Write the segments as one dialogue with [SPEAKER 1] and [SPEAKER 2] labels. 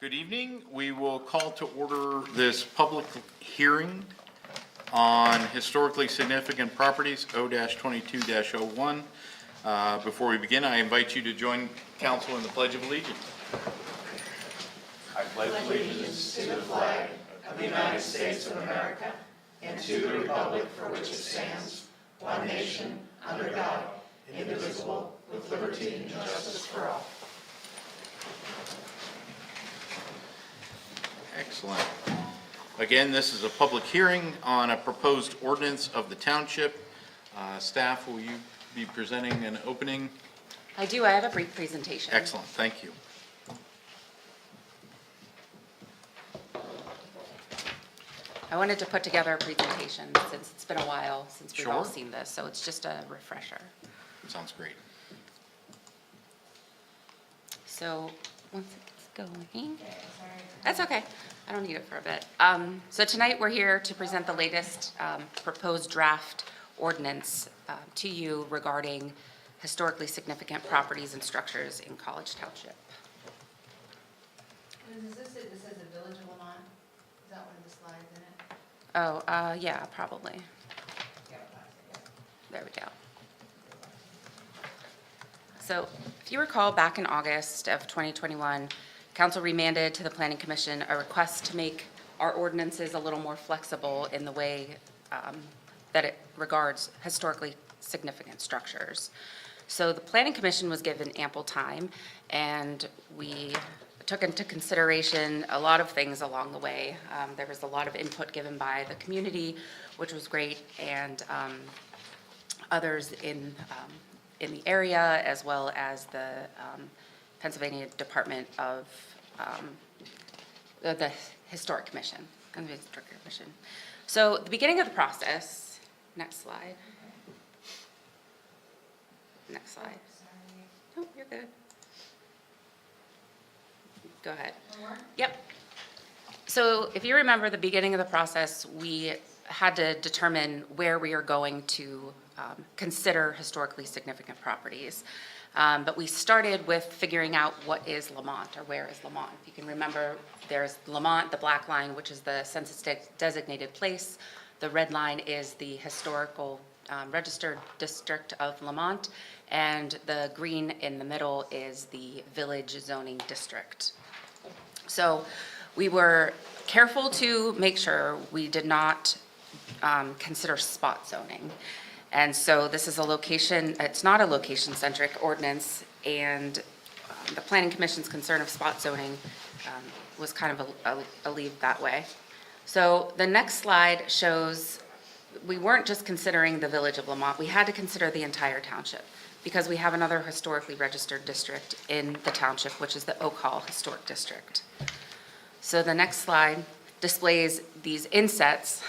[SPEAKER 1] Good evening. We will call to order this public hearing on historically significant properties, O-22-01. Before we begin, I invite you to join council in the Pledge of Allegiance.
[SPEAKER 2] I pledge allegiance to the flag of the United States of America and to the republic for which it stands, one nation, under God, indivisible, with liberty and justice for all.
[SPEAKER 1] Excellent. Again, this is a public hearing on a proposed ordinance of the township. Staff, will you be presenting an opening?
[SPEAKER 3] I do. I have a brief presentation.
[SPEAKER 1] Excellent. Thank you.
[SPEAKER 3] I wanted to put together a presentation since it's been a while since we've all
[SPEAKER 1] Sure.
[SPEAKER 3] seen this, so it's just a refresher.
[SPEAKER 1] Sounds great.
[SPEAKER 3] So once it's going, that's okay. I don't need it for a bit. So tonight we're here to present the latest proposed draft ordinance to you regarding historically significant properties and structures in College Township.
[SPEAKER 4] Is this it? This says the Village of Lamont? Is that one of the slides in it?
[SPEAKER 3] Oh, yeah, probably.
[SPEAKER 4] Yeah.
[SPEAKER 3] There we go. So if you recall, back in August of 2021, Council remanded to the Planning Commission a request to make our ordinances a little more flexible in the way that it regards historically significant structures. So the Planning Commission was given ample time, and we took into consideration a lot of things along the way. There was a lot of input given by the community, which was great, and others in the area, as well as the Pennsylvania Department of the Historic Commission. So the beginning of the process, next slide. Next slide. Oh, you're good. Go ahead. Yep. So if you remember the beginning of the process, we had to determine where we are going to consider historically significant properties. But we started with figuring out what is Lamont, or where is Lamont. If you can remember, there's Lamont, the black line, which is the census designated place. The red line is the historical registered district of Lamont, and the green in the middle is the village zoning district. So we were careful to make sure we did not consider spot zoning. And so this is a location, it's not a location-centric ordinance, and the Planning Commission's concern of spot zoning was kind of alleviated that way. So the next slide shows we weren't just considering the village of Lamont, we had to consider the entire township, because we have another historically registered district in the township, which is the Oak Hall Historic District. So the next slide displays these insets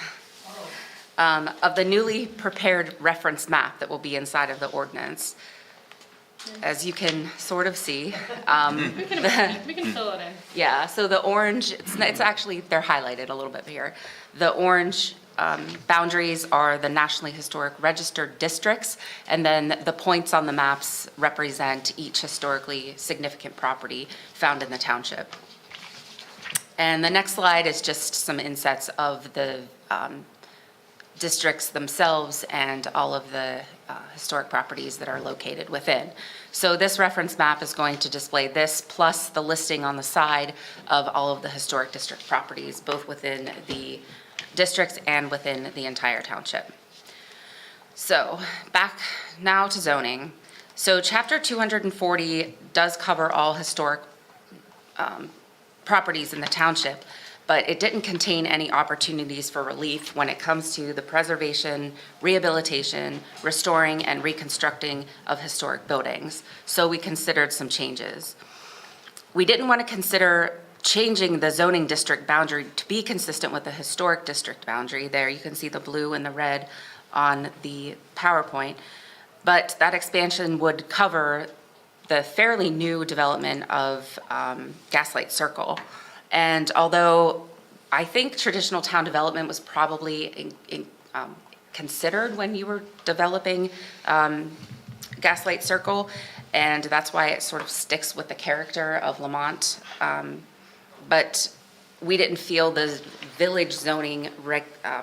[SPEAKER 3] of the newly prepared reference map that will be inside of the ordinance. As you can sort of see.
[SPEAKER 5] We can fill it in.
[SPEAKER 3] Yeah, so the orange, it's actually, they're highlighted a little bit here. The orange boundaries are the Nationally Historic Registered Districts, and then the points on the maps represent each historically significant property found in the township. And the next slide is just some insets of the districts themselves and all of the historic properties that are located within. So this reference map is going to display this plus the listing on the side of all of the historic district properties, both within the districts and within the entire township. So back now to zoning. So chapter 240 does cover all historic properties in the township, but it didn't contain any opportunities for relief when it comes to the preservation, rehabilitation, restoring, and reconstructing of historic buildings. So we considered some changes. We didn't want to consider changing the zoning district boundary to be consistent with the historic district boundary. There you can see the blue and the red on the PowerPoint, but that expansion would cover the fairly new development of Gaslight Circle. And although I think traditional town development was probably considered when you were developing Gaslight Circle, and that's why it sort of sticks with the character of Lamont, But we didn't feel the village zoning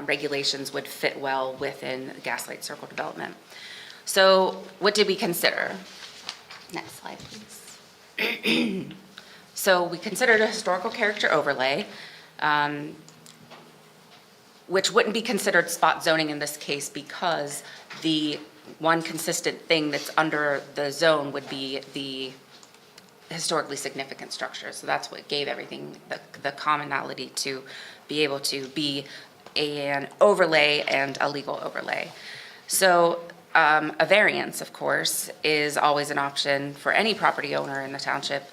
[SPEAKER 3] regulations would fit well within Gaslight Circle development. So what did we consider? Next slide, please. So we considered a historical character overlay, which wouldn't be considered spot zoning in this case because the one consistent thing that's under the zone would be the historically significant structure. So that's what gave everything the commonality to be able to be an overlay and a legal overlay. So a variance, of course, is always an option for any property owner in the township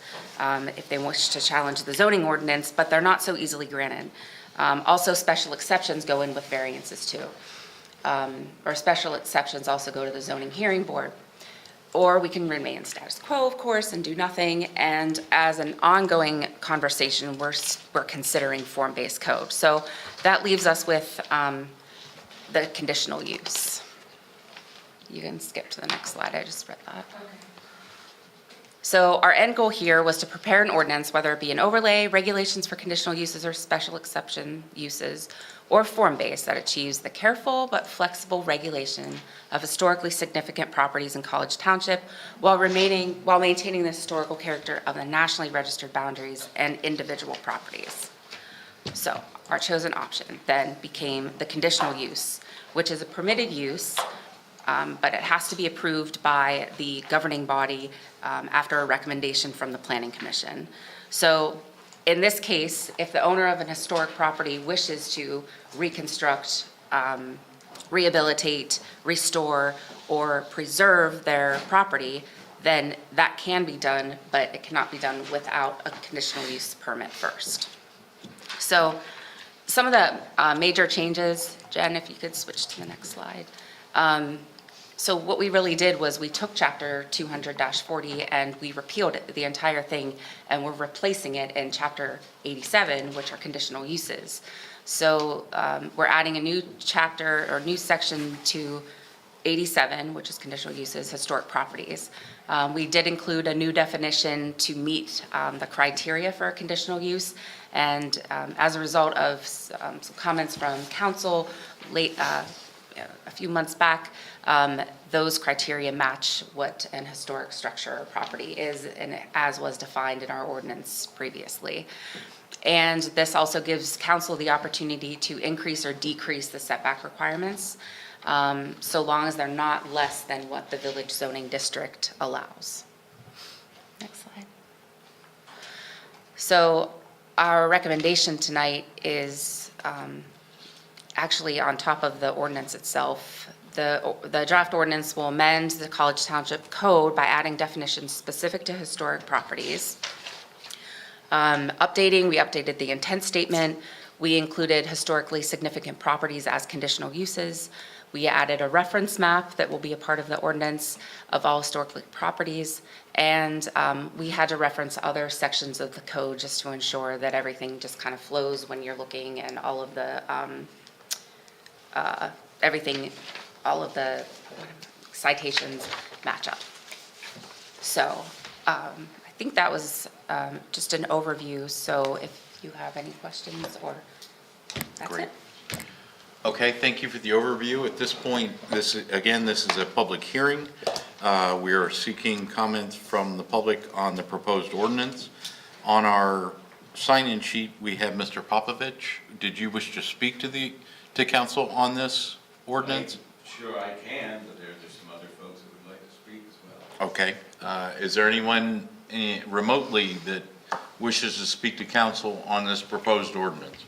[SPEAKER 3] if they wish to challenge the zoning ordinance, but they're not so easily granted. Also, special exceptions go in with variances too. Or special exceptions also go to the zoning hearing board. Or we can remain status quo, of course, and do nothing. And as an ongoing conversation, we're considering form-based code. So that leaves us with the conditional use. You can skip to the next slide. I just read that. So our end goal here was to prepare an ordinance, whether it be an overlay, regulations for conditional uses or special exception uses, or form-based that achieves the careful but flexible regulation of historically significant properties in College Township while maintaining the historical character of the nationally registered boundaries and individual properties. So our chosen option then became the conditional use, which is a permitted use, but it has to be approved by the governing body after a recommendation from the Planning Commission. So in this case, if the owner of an historic property wishes to reconstruct, rehabilitate, restore, or preserve their property, then that can be done, but it cannot be done without a conditional use permit first. So some of the major changes, Jen, if you could switch to the next slide. So what we really did was we took chapter 200-40 and we repealed it, the entire thing, and we're replacing it in chapter 87, which are conditional uses. So we're adding a new chapter or new section to 87, which is conditional uses, historic properties. We did include a new definition to meet the criteria for a conditional use. And as a result of some comments from council a few months back, those criteria match what an historic structure or property is, and as was defined in our ordinance previously. And this also gives council the opportunity to increase or decrease the setback requirements, so long as they're not less than what the village zoning district allows. Next slide. So our recommendation tonight is actually on top of the ordinance itself. The draft ordinance will amend the College Township Code by adding definitions specific to historic properties. We updated the intent statement. We included historically significant properties as conditional uses. We added a reference map that will be a part of the ordinance of all historical properties. And we had to reference other sections of the code just to ensure that everything just kind of flows when you're looking, and all of the all of the citations match up. So I think that was just an overview. So if you have any questions, or that's
[SPEAKER 1] Great.
[SPEAKER 3] it.
[SPEAKER 1] Okay, thank you for the overview. At this point, this is a public hearing. We are seeking comments from the public on the proposed ordinance. On our sign-in sheet, we have Mr. Popovich. Did you wish to speak to council on this ordinance?
[SPEAKER 6] Sure I can, but there's some other folks that would like to speak as well.
[SPEAKER 1] Okay. Is there anyone remotely that wishes to speak to council on this proposed ordinance?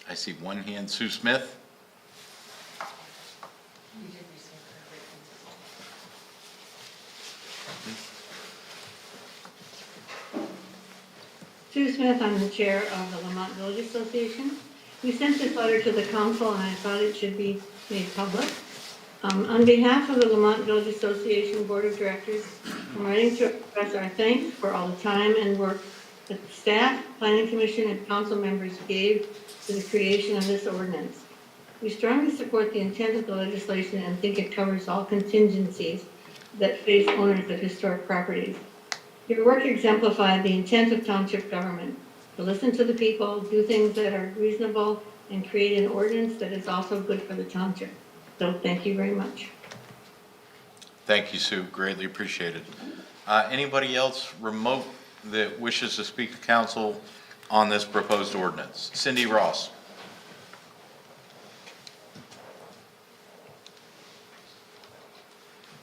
[SPEAKER 1] I see one hand. Sue Smith?
[SPEAKER 4] We did receive her
[SPEAKER 7] Sue Smith, I'm the chair of the Lamont Village Association. We sent this letter to the council and I thought it should be made public. On behalf of the Lamont Village Association Board of Directors, I'm writing to express our thanks for all the time and work that the staff, planning commission, and council members gave to the creation of this ordinance. We strongly support the intent of the legislation and think it covers all contingencies that face owners of historic properties. Your work exemplified the intent of township government, to listen to the people, do things that are reasonable, and create an ordinance that is also good for the township. So thank you very much.
[SPEAKER 1] Thank you, Sue. Greatly appreciated. Anybody else remote that wishes to speak to council on this proposed ordinance? Cindy Ross.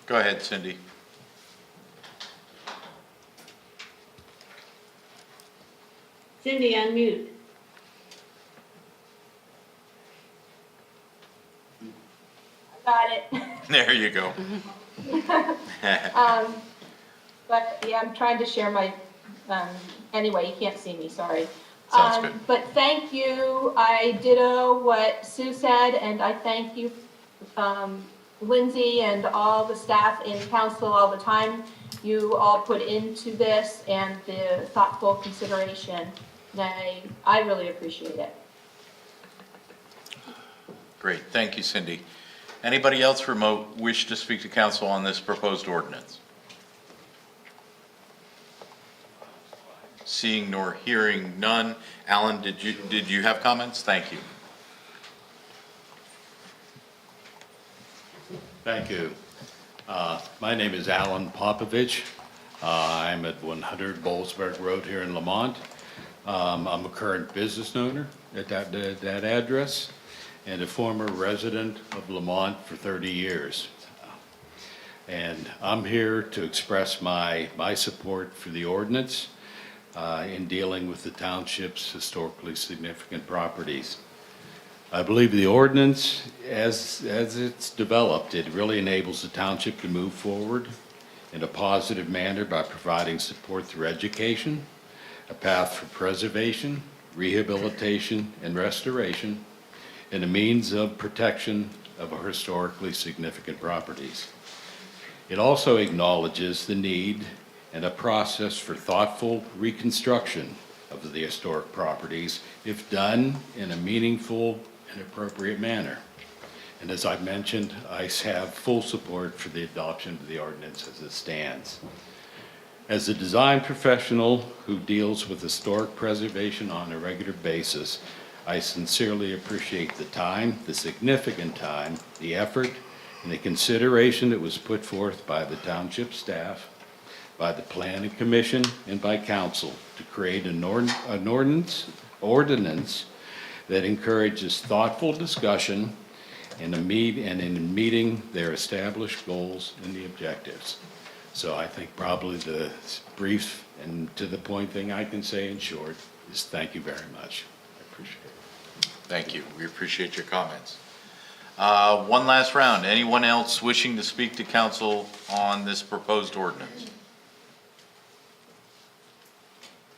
[SPEAKER 1] Go ahead, Cindy.
[SPEAKER 7] Cindy, unmute.
[SPEAKER 8] Got it.
[SPEAKER 1] There you go.
[SPEAKER 8] But yeah, I'm trying to share my, anyway, you can't see me, sorry.
[SPEAKER 1] Sounds good.
[SPEAKER 8] But thank you. I ditto what Sue said, and I thank you, Lindsay and all the staff in council, all the time you all put into this and the thoughtful consideration. I really appreciate it.
[SPEAKER 1] Great. Thank you, Cindy. Anybody else remote wish to speak to council on this proposed ordinance? Seeing nor hearing none. Alan, did you have comments? Thank you.
[SPEAKER 9] Thank you. My name is Alan Popovich. I'm at 100 Bollesburg Road here in Lamont. I'm a current business owner at that address and a former resident of Lamont for 30 years. And I'm here to express my support for the ordinance in dealing with the township's historically significant properties. I believe the ordinance, as it's developed, it really enables the township to move forward in a positive manner by providing support through education, a path for preservation, rehabilitation, and restoration, and a means of protection of our historically significant properties. It also acknowledges the need and a process for thoughtful reconstruction of the historic properties if done in a meaningful and appropriate manner. And as I've mentioned, I have full support for the adoption of the ordinance as it stands. As a design professional who deals with historic preservation on a regular basis, I sincerely appreciate the time, the significant time, the effort, and the consideration that was put forth by the township staff, by the planning commission, and by council to create an ordinance that encourages thoughtful discussion and in meeting their established goals and the objectives. So I think probably the brief and to the point thing I can say in short is thank you very much. I appreciate it.
[SPEAKER 1] Thank you. We appreciate your comments. One last round. Anyone else wishing to speak to council on this proposed ordinance?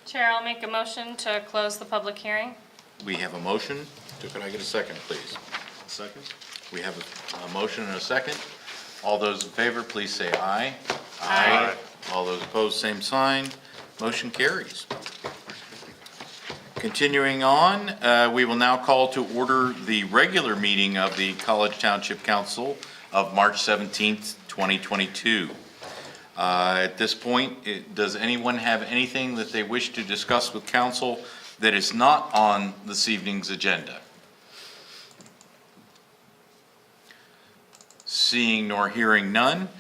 [SPEAKER 5] Chair, I'll make a motion to close the public hearing.
[SPEAKER 1] We have a motion. Could I get a second, please? Second. We have a motion and a second. All those in favor, please say aye. Aye. All those opposed, same sign. Motion carries. Continuing on, we will now call to order the regular meeting of the College Township Council of March 17th, 2022. At this point, does anyone have anything that they wish to discuss with council that is not on this evening's agenda? Seeing nor hearing none,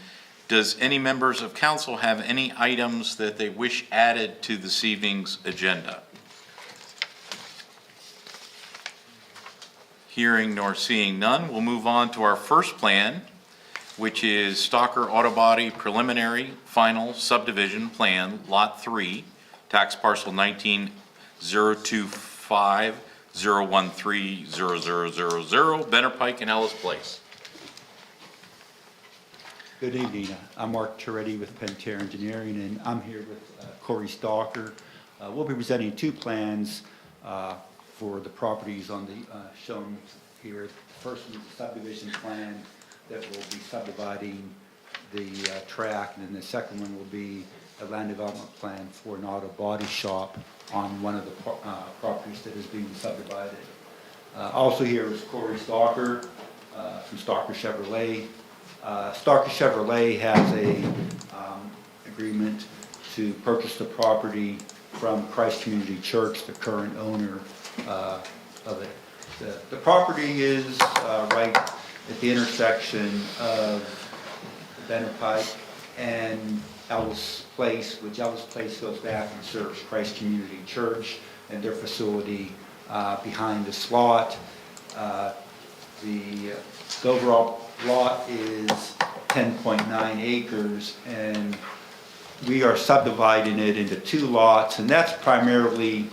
[SPEAKER 1] does any members of council have any items that they wish added to this evening's agenda? Hearing nor seeing none, we'll move on to our first plan, which is Stalker Auto Body Preliminary Final Subdivision Plan, Lot 3, Tax Parcel 19-025-013-0000, Benner Pike and Ellis Place.
[SPEAKER 10] Good evening. I'm Mark Toretti with Pentair Engineering, and I'm here with Corey Stalker. We'll be presenting two plans for the properties on the shown here. The first one is the subdivision plan that will be subdividing the track, and then the second one will be a land development plan for an auto body shop on one of the properties that is being subdivided. Also here is Corey Stalker from Stalker Chevrolet. Stalker Chevrolet has a agreement to purchase the property from Christ Community Church, the current owner of it. The property is right at the intersection of Benner Pike and Ellis Place, which Ellis Place goes back and serves Christ Community Church and their facility behind the slot. The overall lot is 10.9 acres, and we are subdividing it into 2 lots, and that's primarily,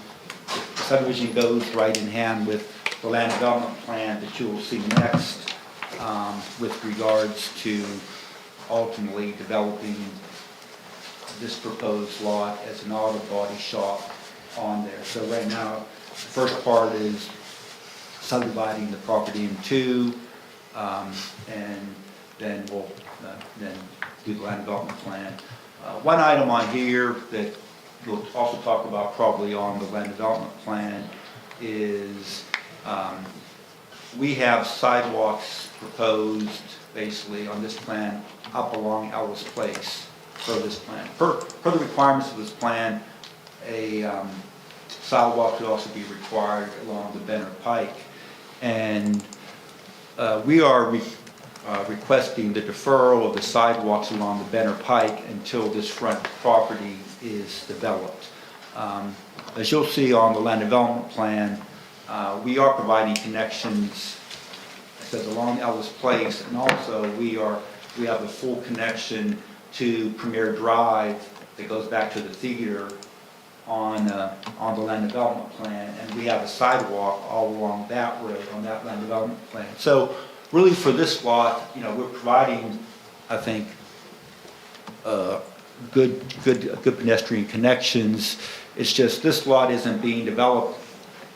[SPEAKER 10] the subdivision goes right in hand with the land development plan that you will see next with regards to ultimately developing this proposed lot as an auto body shop on there. So right now, the first part is subdividing the property in 2, and then we'll then do the land development plan. One item on here that we'll also talk about probably on the land development plan is we have sidewalks proposed basically on this plan up along Ellis Place for this plan. Per the requirements of this plan, a sidewalk could also be required along the Benner Pike. And we are requesting the deferral of the sidewalks along the Benner Pike until this front property is developed. As you'll see on the land development plan, we are providing connections, it says along Ellis Place, and also we have a full connection to Premier Drive that goes back to the theater on the land development plan, and we have a sidewalk all along that road on that land development plan. So really for this lot, we're providing, I think, good pedestrian connections. It's just this lot isn't being developed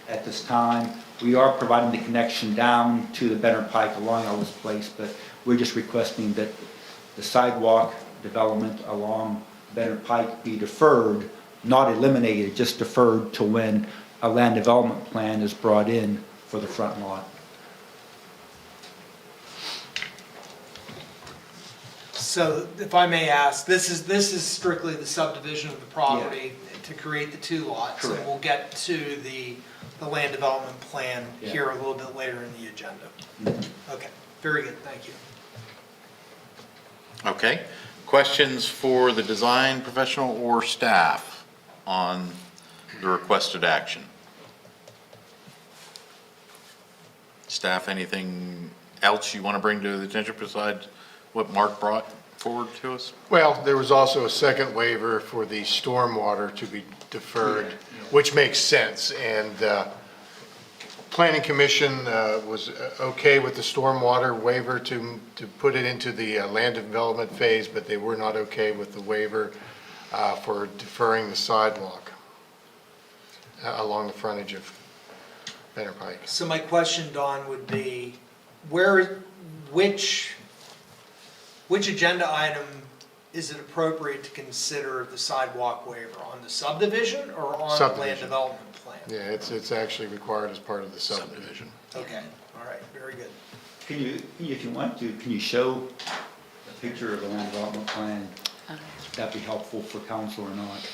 [SPEAKER 10] at this time. We are providing the connection down to the Benner Pike along Ellis Place, but we're just requesting that the sidewalk development along Benner Pike be deferred, not eliminated, just deferred to when a land development plan is brought in for the front lot.
[SPEAKER 2] So if I may ask, this is strictly the subdivision of the property to create the 2 lots.
[SPEAKER 10] Correct.
[SPEAKER 2] And we'll get to the land development plan here a little bit later in the agenda. Okay, very good, thank you.
[SPEAKER 1] Okay. Questions for the design professional or staff on the requested action? Staff, anything else you want to bring to the attention besides what Mark brought forward to us?
[SPEAKER 11] Well, there was also a second waiver for the stormwater to be deferred, which makes sense. And Planning Commission was okay with the stormwater waiver to put it into the land development phase, but they were not okay with the waiver for deferring the sidewalk along the frontage of Benner Pike.
[SPEAKER 2] So my question, Don, would be, which agenda item is it appropriate to consider the sidewalk waiver? On the subdivision or on the land
[SPEAKER 11] Subdivision.
[SPEAKER 2] development plan?
[SPEAKER 11] Yeah, it's actually required as part of the subdivision.
[SPEAKER 2] Okay, all right, very good.
[SPEAKER 10] Can you, if you want to, can you show a picture of the land development plan?
[SPEAKER 3] Okay.
[SPEAKER 10] That'd be helpful for council or not.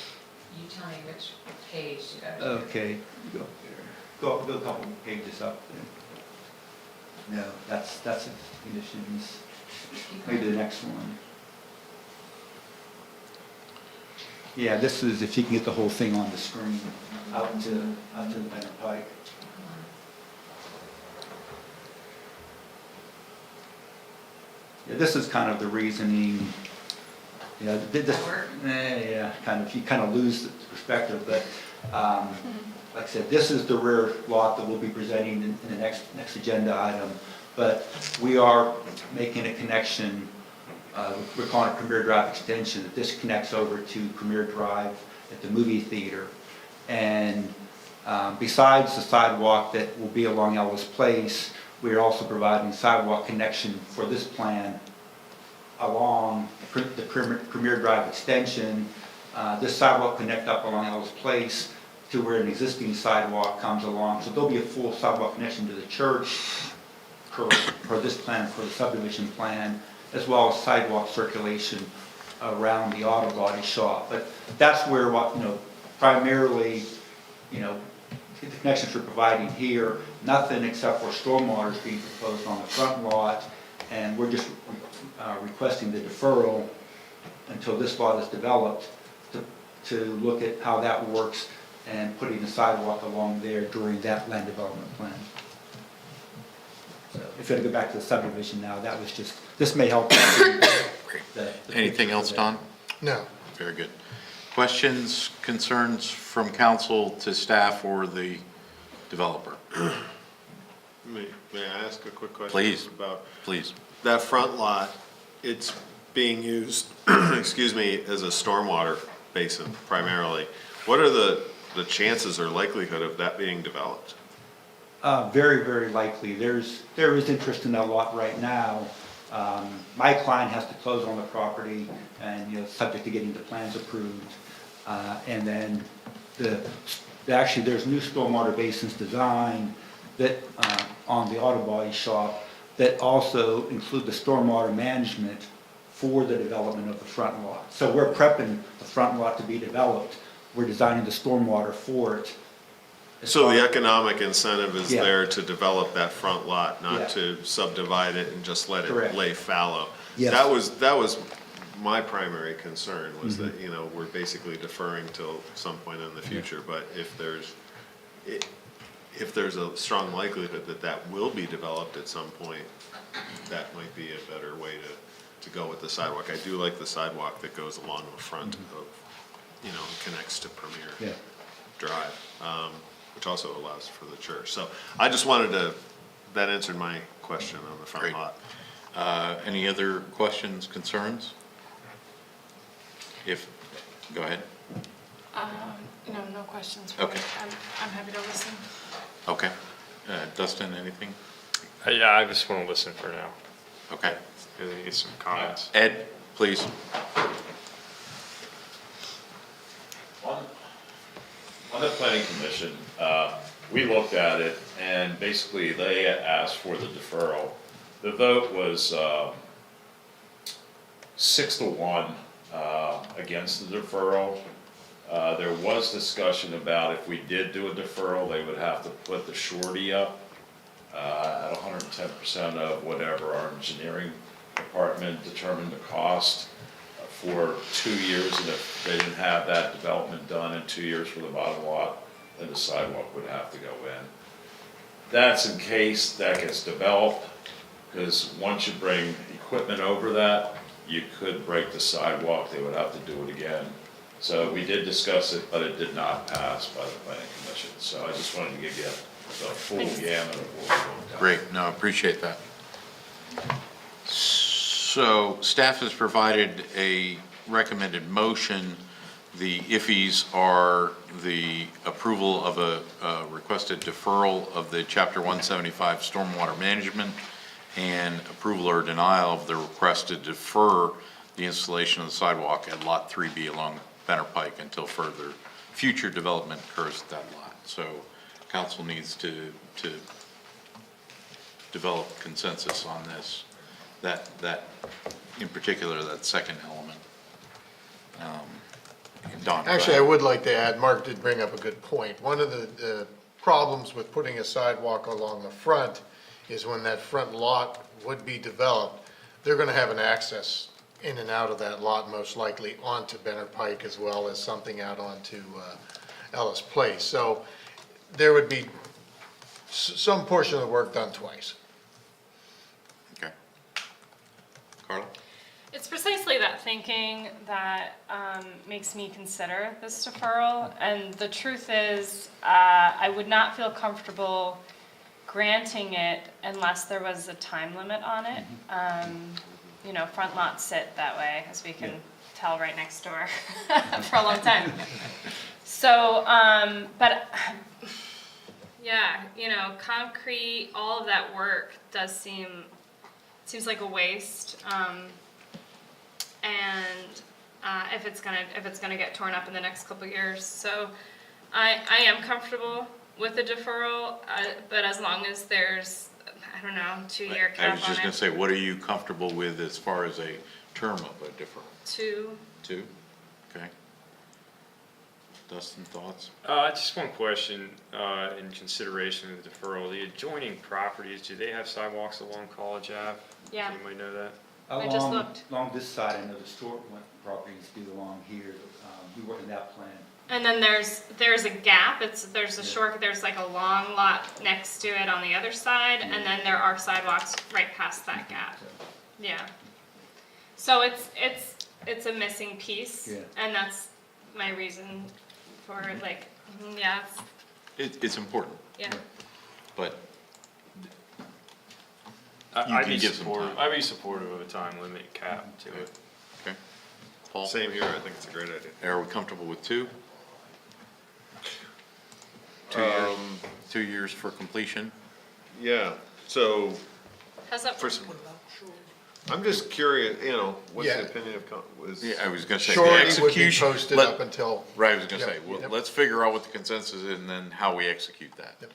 [SPEAKER 4] You tell me which page you got to.
[SPEAKER 10] Okay, go a couple pages up. No, that's conditions. Maybe the next one. Yeah, this is if you can get the whole thing on the screen out to the Benner Pike. Yeah, this is kind of the reasoning. Kind of, you kind of lose the perspective, but like I said, this is the rear lot that we'll be presenting in the next agenda item, but we are making a connection, we're calling it Premier Drive Extension, that this connects over to Premier Drive at the movie theater. And besides the sidewalk that will be along Ellis Place, we are also providing sidewalk connection for this plan along the Premier Drive Extension. This sidewalk connect up along Ellis Place to where an existing sidewalk comes along. So there'll be a full sidewalk connection to the church for this plan, for the subdivision plan, as well as sidewalk circulation around the auto body shop. But that's where what, primarily, the connections we're providing here, nothing except for stormwater is being proposed on the front lot, and we're just requesting the deferral until this lot is developed to look at how that works and putting the sidewalk along there during that land development plan. So if you had to go back to the subdivision now, that was just, this may help.
[SPEAKER 1] Anything else, Don?
[SPEAKER 11] No.
[SPEAKER 1] Very good. Questions, concerns from council to staff or the developer?
[SPEAKER 12] May I ask a quick question?
[SPEAKER 1] Please.
[SPEAKER 12] About
[SPEAKER 1] Please.
[SPEAKER 12] that front lot, it's being used, excuse me, as a stormwater basin primarily. What are the chances or likelihood of that being developed?
[SPEAKER 10] Very, very likely. There is interest in that lot right now. My client has to close on the property and, subject to getting the plans approved. And then actually, there's new stormwater basins designed that, on the auto body shop that also include the stormwater management for the development of the front lot. So we're prepping the front lot to be developed. We're designing the stormwater for it.
[SPEAKER 12] So the economic incentive is
[SPEAKER 10] Yeah.
[SPEAKER 12] there to develop that front lot,
[SPEAKER 10] Yeah.
[SPEAKER 12] not to subdivide it and just let
[SPEAKER 10] Correct.
[SPEAKER 12] it lay fallow.
[SPEAKER 10] Yes.
[SPEAKER 12] That was my primary concern, was that, we're basically deferring till some point in the future. But if there's a strong likelihood that that will be developed at some point, that might be a better way to go with the sidewalk. I do like the sidewalk that goes along the front of, connects to Premier Drive, which also allows for the church. So I just that answered my question on the front
[SPEAKER 1] Great.
[SPEAKER 12] lot.
[SPEAKER 1] Any other questions, concerns? Go ahead.
[SPEAKER 5] No questions for me.
[SPEAKER 1] Okay.
[SPEAKER 5] I'm happy to listen.
[SPEAKER 1] Okay. Dustin, anything?
[SPEAKER 13] Yeah, I just want to listen for now.
[SPEAKER 1] Okay.
[SPEAKER 13] Really get some comments.
[SPEAKER 1] Ed, please.
[SPEAKER 14] On the planning commission, we looked at it and basically they asked for the deferral. The vote was 6-1 against the deferral. There was discussion about if we did do a deferral, they would have to put the surety up at 110% of whatever our engineering department determined the cost for 2 years, and if they didn't have that development done in 2 years for the bottom lot, then the sidewalk would have to go in. That's in case that gets developed, because once you bring equipment over that, you could break the sidewalk, they would have to do it again. So we did discuss it, but it did not pass by the planning commission. So I just wanted to give you the full gamut of what we looked at.
[SPEAKER 1] Great, no, I appreciate that. So staff has provided a recommended motion. The IFEs are the approval of a requested deferral of the Chapter 175 stormwater management and approval or denial of the request to defer the installation of the sidewalk at Lot 3B along Benner Pike until further future development occurs at that lot. So council needs to develop consensus on this, that in particular, that second element. Don?
[SPEAKER 11] Actually, I would like to add, Mark did bring up a good point. One of the problems with putting a sidewalk along the front is when that front lot would be developed, they're gonna have an access in and out of that lot, most likely onto Benner Pike as well as something out onto Ellis Place. So there would be some portion of the work done twice.
[SPEAKER 1] Okay. Carla?
[SPEAKER 5] It's precisely that thinking that makes me consider this deferral. And the truth is, I would not feel comfortable granting it unless there was a time limit on it. Front lots sit that way, as we can tell right next door for a long time. So, but yeah, concrete, all of that work seems like a waste. And if it's gonna get torn up in the next couple of years, so I am comfortable with the deferral, but as long as there's, 2-year cap on it.
[SPEAKER 1] I was just gonna say, what are you comfortable with as far as a term of a deferral?
[SPEAKER 5] 2.
[SPEAKER 1] 2? Okay. Dustin, thoughts?
[SPEAKER 13] Just one question, in consideration of the deferral. The adjoining properties, do they have sidewalks along College Ave?
[SPEAKER 5] Yeah.
[SPEAKER 13] Does anybody know that?
[SPEAKER 5] I just looked.
[SPEAKER 10] Along this side, I know the store properties do along here. We work in that plan.
[SPEAKER 5] And then there's a gap, there's a short, there's like a long lot next to it on the other side, and then there are sidewalks right past that gap. Yeah. So it's a missing piece,
[SPEAKER 10] Yeah.
[SPEAKER 5] and that's my reason for like, yeah,
[SPEAKER 1] It's important,
[SPEAKER 5] yeah.
[SPEAKER 1] but You
[SPEAKER 13] I'd
[SPEAKER 1] can
[SPEAKER 13] be
[SPEAKER 1] give some
[SPEAKER 13] supportive,
[SPEAKER 1] time.
[SPEAKER 13] I'd be supportive of a time limit cap to it.
[SPEAKER 1] Okay. Paul?
[SPEAKER 12] Same here, I think it's a great idea.
[SPEAKER 1] Are we comfortable with 2? 2 years? 2 years for completion?
[SPEAKER 12] Yeah, so,
[SPEAKER 5] How's that?
[SPEAKER 12] first, I'm just curious, what's
[SPEAKER 11] Yeah.
[SPEAKER 12] the opinion of,
[SPEAKER 1] Yeah, I was gonna say, the
[SPEAKER 11] Surety would be
[SPEAKER 1] execution.
[SPEAKER 11] posted
[SPEAKER 1] let-
[SPEAKER 11] up until.
[SPEAKER 1] Right, I was gonna
[SPEAKER 11] Yep,
[SPEAKER 1] say, well,
[SPEAKER 11] yep.
[SPEAKER 1] let's figure out what the consensus is and then how we execute that.
[SPEAKER 11] Yep.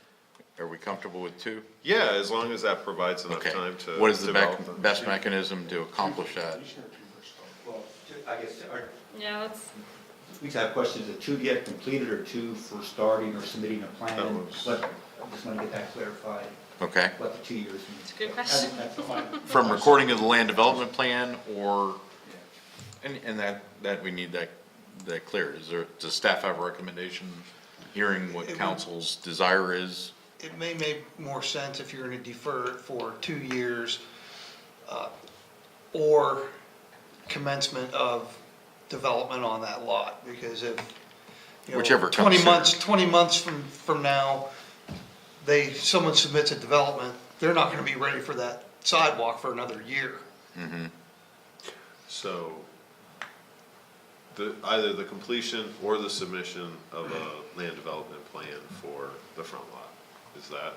[SPEAKER 1] Are we comfortable with 2?
[SPEAKER 12] yeah, as long as that provides enough
[SPEAKER 1] Okay.
[SPEAKER 12] time to
[SPEAKER 1] What is the
[SPEAKER 12] develop them.
[SPEAKER 1] best mechanism to accomplish that?
[SPEAKER 10] Well, I guess,
[SPEAKER 5] Yeah, let's,
[SPEAKER 10] we just have questions, of 2 yet completed or 2 for starting or submitting a plan?
[SPEAKER 12] That was-
[SPEAKER 10] I just want to get that clarified,
[SPEAKER 1] Okay,
[SPEAKER 10] what the 2 years means.
[SPEAKER 5] it's a good question.
[SPEAKER 10] That's fine.
[SPEAKER 1] from recording of the land development plan or, and that we need that clear. Does staff have a recommendation, hearing what council's desire is?
[SPEAKER 2] It may make more sense if you're gonna defer it for 2 years, or commencement of development on that lot, because if,
[SPEAKER 1] Whichever comes
[SPEAKER 2] 20
[SPEAKER 1] sooner.
[SPEAKER 2] months, 20 months from now, someone submits a development, they're not gonna be ready for that sidewalk for another year.
[SPEAKER 12] So, either the completion or the submission of a land development plan for the front lot, is that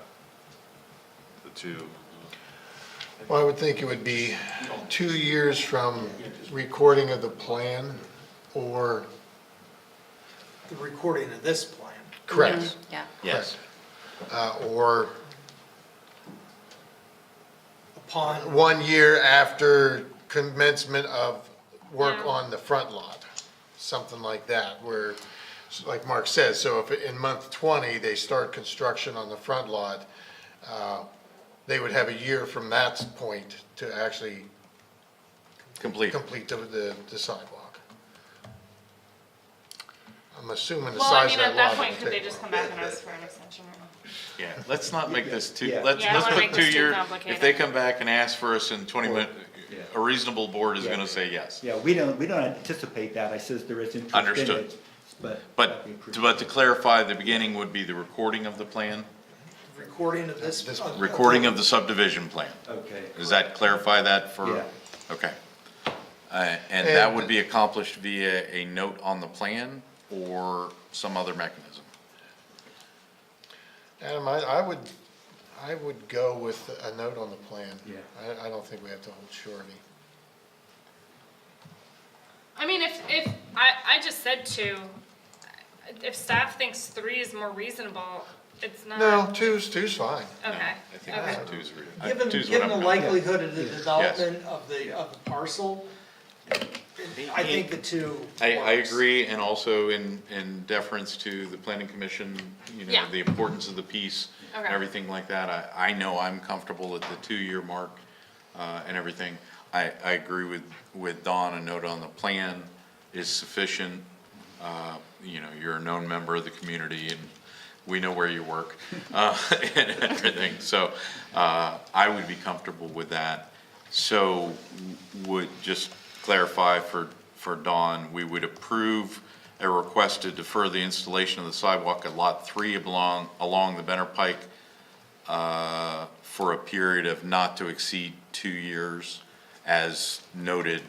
[SPEAKER 12] the 2?
[SPEAKER 11] Well, I would think it would be 2 years from recording of the plan or,
[SPEAKER 2] The recording of this plan.
[SPEAKER 11] correct,
[SPEAKER 3] Yeah.
[SPEAKER 1] Yes.
[SPEAKER 11] or
[SPEAKER 2] Upon,
[SPEAKER 11] 1 year after commencement of work
[SPEAKER 5] Yeah.
[SPEAKER 11] on the front lot, something like that, where, like Mark says, so if in month 20, they start construction on the front lot, they would have a year from that point to actually
[SPEAKER 1] Complete.
[SPEAKER 11] complete the sidewalk. I'm assuming the
[SPEAKER 5] Well, I
[SPEAKER 11] size
[SPEAKER 5] mean,
[SPEAKER 11] of
[SPEAKER 5] at
[SPEAKER 11] that
[SPEAKER 5] that
[SPEAKER 11] lot.
[SPEAKER 5] point,
[SPEAKER 11] will
[SPEAKER 5] could they
[SPEAKER 11] take-
[SPEAKER 5] just come back and ask for an extension or not?
[SPEAKER 1] Yeah, let's not make this too,
[SPEAKER 10] Yeah.
[SPEAKER 1] let's
[SPEAKER 5] Yeah, I don't wanna
[SPEAKER 1] put
[SPEAKER 5] make
[SPEAKER 1] 2
[SPEAKER 5] this too
[SPEAKER 1] years. If
[SPEAKER 5] complicated.
[SPEAKER 1] they come back and ask for us in 20 minutes,
[SPEAKER 10] Yeah.
[SPEAKER 1] a reasonable board is
[SPEAKER 10] Yeah.
[SPEAKER 1] gonna say yes.
[SPEAKER 10] Yeah, we don't anticipate that. I says there is interest in
[SPEAKER 1] Understood.
[SPEAKER 10] it, but.
[SPEAKER 1] But to clarify, the beginning would be the recording of the plan,
[SPEAKER 2] recording of this.
[SPEAKER 1] recording of the subdivision plan.
[SPEAKER 10] Okay.
[SPEAKER 1] Does that clarify that for?
[SPEAKER 10] Yeah.
[SPEAKER 1] Okay. And that
[SPEAKER 11] And-
[SPEAKER 1] would be accomplished via a note on the plan or some other mechanism?
[SPEAKER 11] Adam, I would go with a note on the plan.
[SPEAKER 10] Yeah.
[SPEAKER 11] I don't think we have to hold surety.
[SPEAKER 5] I mean, if, I just said 2, if staff thinks 3 is more reasonable, it's not.
[SPEAKER 11] No, two's fine.
[SPEAKER 5] Okay,
[SPEAKER 1] I think
[SPEAKER 5] okay.
[SPEAKER 1] two's re-
[SPEAKER 2] Given,
[SPEAKER 1] two's what
[SPEAKER 2] given
[SPEAKER 1] I'm
[SPEAKER 2] the
[SPEAKER 1] going with.
[SPEAKER 2] likelihood of the development of the parcel, I think the 2.
[SPEAKER 1] I
[SPEAKER 2] works.
[SPEAKER 1] agree, and also in deference to the planning commission,
[SPEAKER 5] Yeah.
[SPEAKER 1] the importance of the piece and
[SPEAKER 5] Okay.
[SPEAKER 1] everything like that, I know I'm comfortable at the 2-year mark, and everything. I agree with Dawn, a note on the plan is sufficient. You're a known member of the community, and we know where you work, and everything, so, I would be comfortable with that. So, would just clarify for Dawn, we would approve a request to defer the installation of the sidewalk at Lot 3 along the Benner Pike for a period of not to exceed 2 years, as noted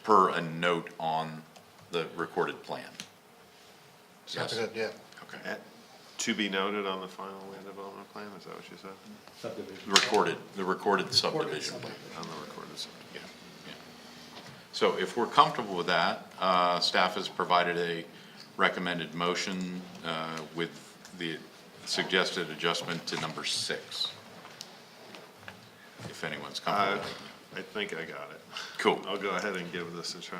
[SPEAKER 1] per a note on the recorded plan.
[SPEAKER 11] Sounds
[SPEAKER 1] Yes?
[SPEAKER 11] good, yeah.
[SPEAKER 1] Okay.
[SPEAKER 12] To be noted on the final land development plan, is that what you said?
[SPEAKER 10] Subdivision.
[SPEAKER 1] The recorded subdivision plan.
[SPEAKER 12] On the recorded subdivision.
[SPEAKER 1] Yeah, yeah. So if we're comfortable with that, staff has provided a recommended motion with the suggested adjustment to number 6. If anyone's comfortable.
[SPEAKER 12] I think I got it.
[SPEAKER 1] Cool.
[SPEAKER 12] I'll go ahead and give this a try.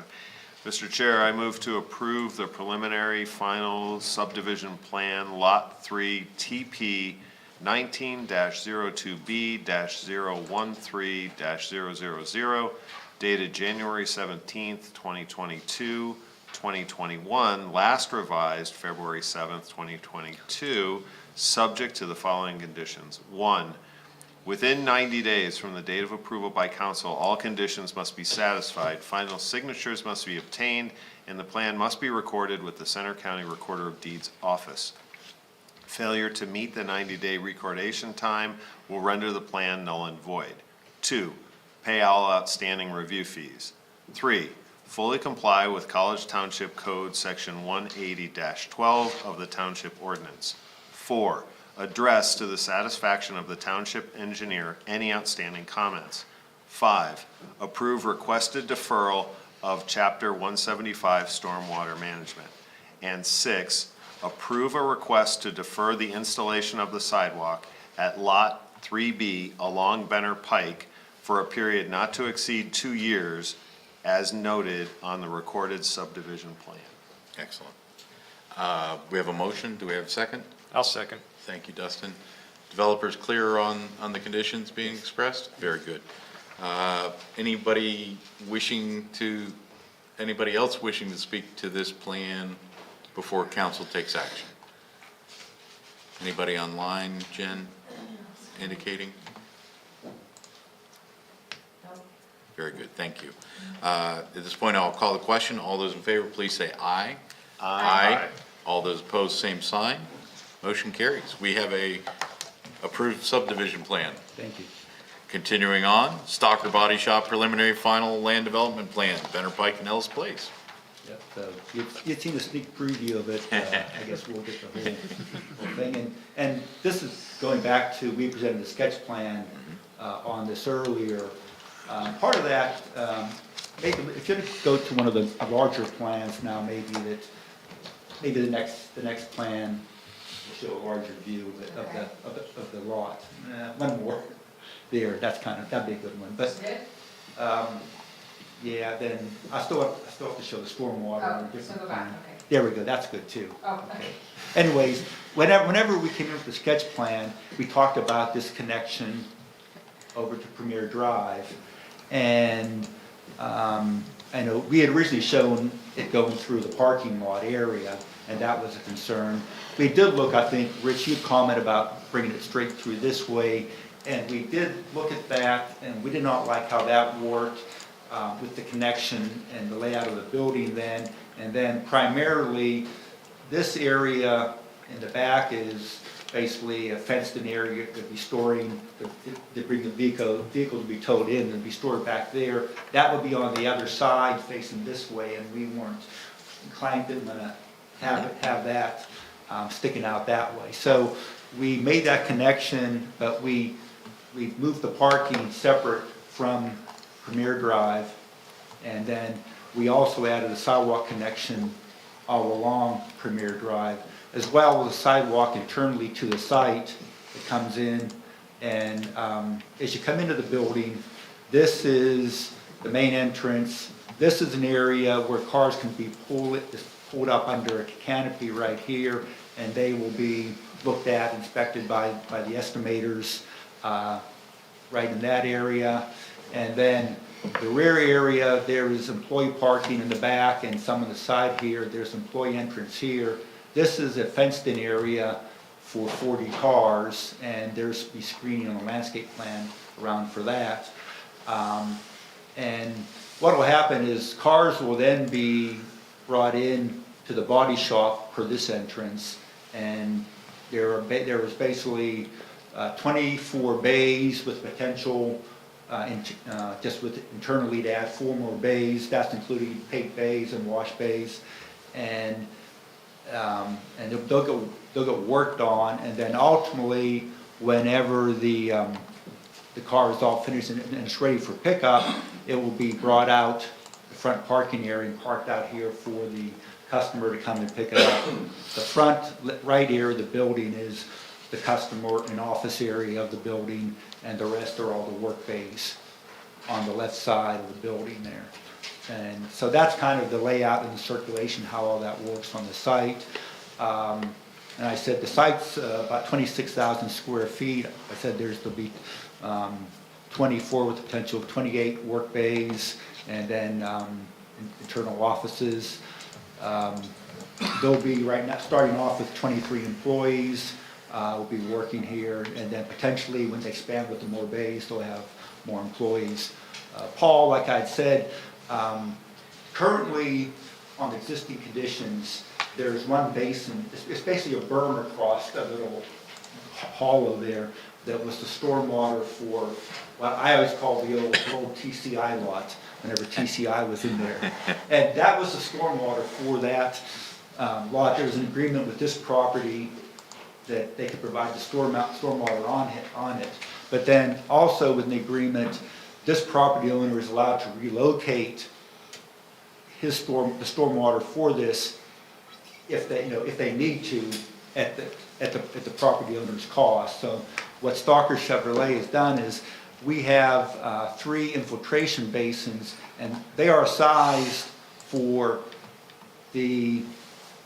[SPEAKER 12] Mr. Chair, I move to approve the preliminary final subdivision plan, Lot 3, TP 19-02B-013-000, dated January 17th, 2022, 2021, last revised February 7th, 2022, subject to the following conditions. 1, within 90 days from the date of approval by council, all conditions must be satisfied, final signatures must be obtained, and the plan must be recorded with the Center County Recorder of Deeds office. Failure to meet the 90-day recordation time will render the plan null and void. 2, pay all outstanding review fees. 3, fully comply with College Township Code Section 180-12 of the Township Ordinance. 4, address to the satisfaction of the township engineer any outstanding comments. 5, approve requested deferral of Chapter 175 Stormwater Management. And 6, approve a request to defer the installation of the sidewalk at Lot 3B along Benner Pike for a period not to exceed 2 years, as noted on the recorded subdivision plan.
[SPEAKER 1] Excellent. We have a motion. Do we have a second?
[SPEAKER 13] I'll second.
[SPEAKER 1] Thank you, Dustin. Developers clear on the conditions being expressed? Very good. Anybody else wishing to speak to this plan before council takes action? Anybody online, Jen, indicating? Very good, thank you. At this point, I'll call the question. All those in favor, please say aye. Aye. All those opposed, same sign. Motion carries. We have a approved subdivision plan.
[SPEAKER 10] Thank you.
[SPEAKER 1] Continuing on, Stalker Body Shop preliminary final land development plan, Benner Pike and Ellis Place.
[SPEAKER 10] Yep, so you've seen a sneak preview of it. I guess we'll get the whole thing. And this is going back to, we presented a sketch plan on this earlier. Part of that, maybe if you go to one of the larger plans now, maybe the next plan will show a larger view of the lot. One more there, that'd be a good one. But yeah, then I still have to show the stormwater on a different plan.
[SPEAKER 4] Okay.
[SPEAKER 10] There we go, that's good too.
[SPEAKER 4] Oh, okay.
[SPEAKER 10] Anyways, whenever we came in with the sketch plan, we talked about this connection over to Premier Drive. And I know we had originally shown it going through the parking lot area, and that was a concern. We did look, I think, Rich, you'd comment about bringing it straight through this way, and we did look at that, and we did not like how that worked with the connection and the layout of the building then. And then primarily, this area in the back is basically a fenced-in area to be storing, to bring the vehicle to be towed in and be stored back there. That would be on the other side facing this way, and we weren't inclined to have that sticking out that way. So we made that connection, but we moved the parking separate from Premier Drive, and then we also added a sidewalk connection all along Premier Drive, as well as a sidewalk internally to the site that comes in. And as you come into the building, this is the main entrance. This is an area where cars can be pulled up under a canopy right here, and they will be looked at, inspected by the estimators right in that area. And then the rear area, there is employee parking in the back, and some on the side here, there's employee entrance here. This is a fenced-in area for 40 cars, and there's be screening on the landscape plan around for that. And what will happen is cars will then be brought in to the body shop per this entrance, and there was basically 24 bays with potential just with internally to add 4 more bays. That's including paint bays and wash bays, and they'll get worked on, and then ultimately, whenever the car is all finished and it's ready for pickup, it will be brought out the front parking area and parked out here for the customer to come and pick it up. The front right area of the building is the customer and office area of the building, and the rest are all the work bays. on the left side of the building there. And so that's kind of the layout and the circulation, how all that works on the site. And I said the site's about 26,000 square feet. I said there'll be 24 with the potential of 28 work bays, and then internal offices. They'll be right now starting off with 23 employees. Will be working here, and then potentially when they expand with the more bays, they'll have more employees. Paul, like I had said, currently on existing conditions, there's one basin. It's basically a berm across a little hollow there that was the stormwater for what I always call the old TCI lot, whenever TCI was in there. And that was the stormwater for that lot. There was an agreement with this property that they could provide the stormwater on it. But then also with an agreement, this property owner is allowed to relocate the stormwater for this if they need to at the property owner's cost. So what Stalker Chevrolet has done is we have 3 infiltration basins, and they are sized for the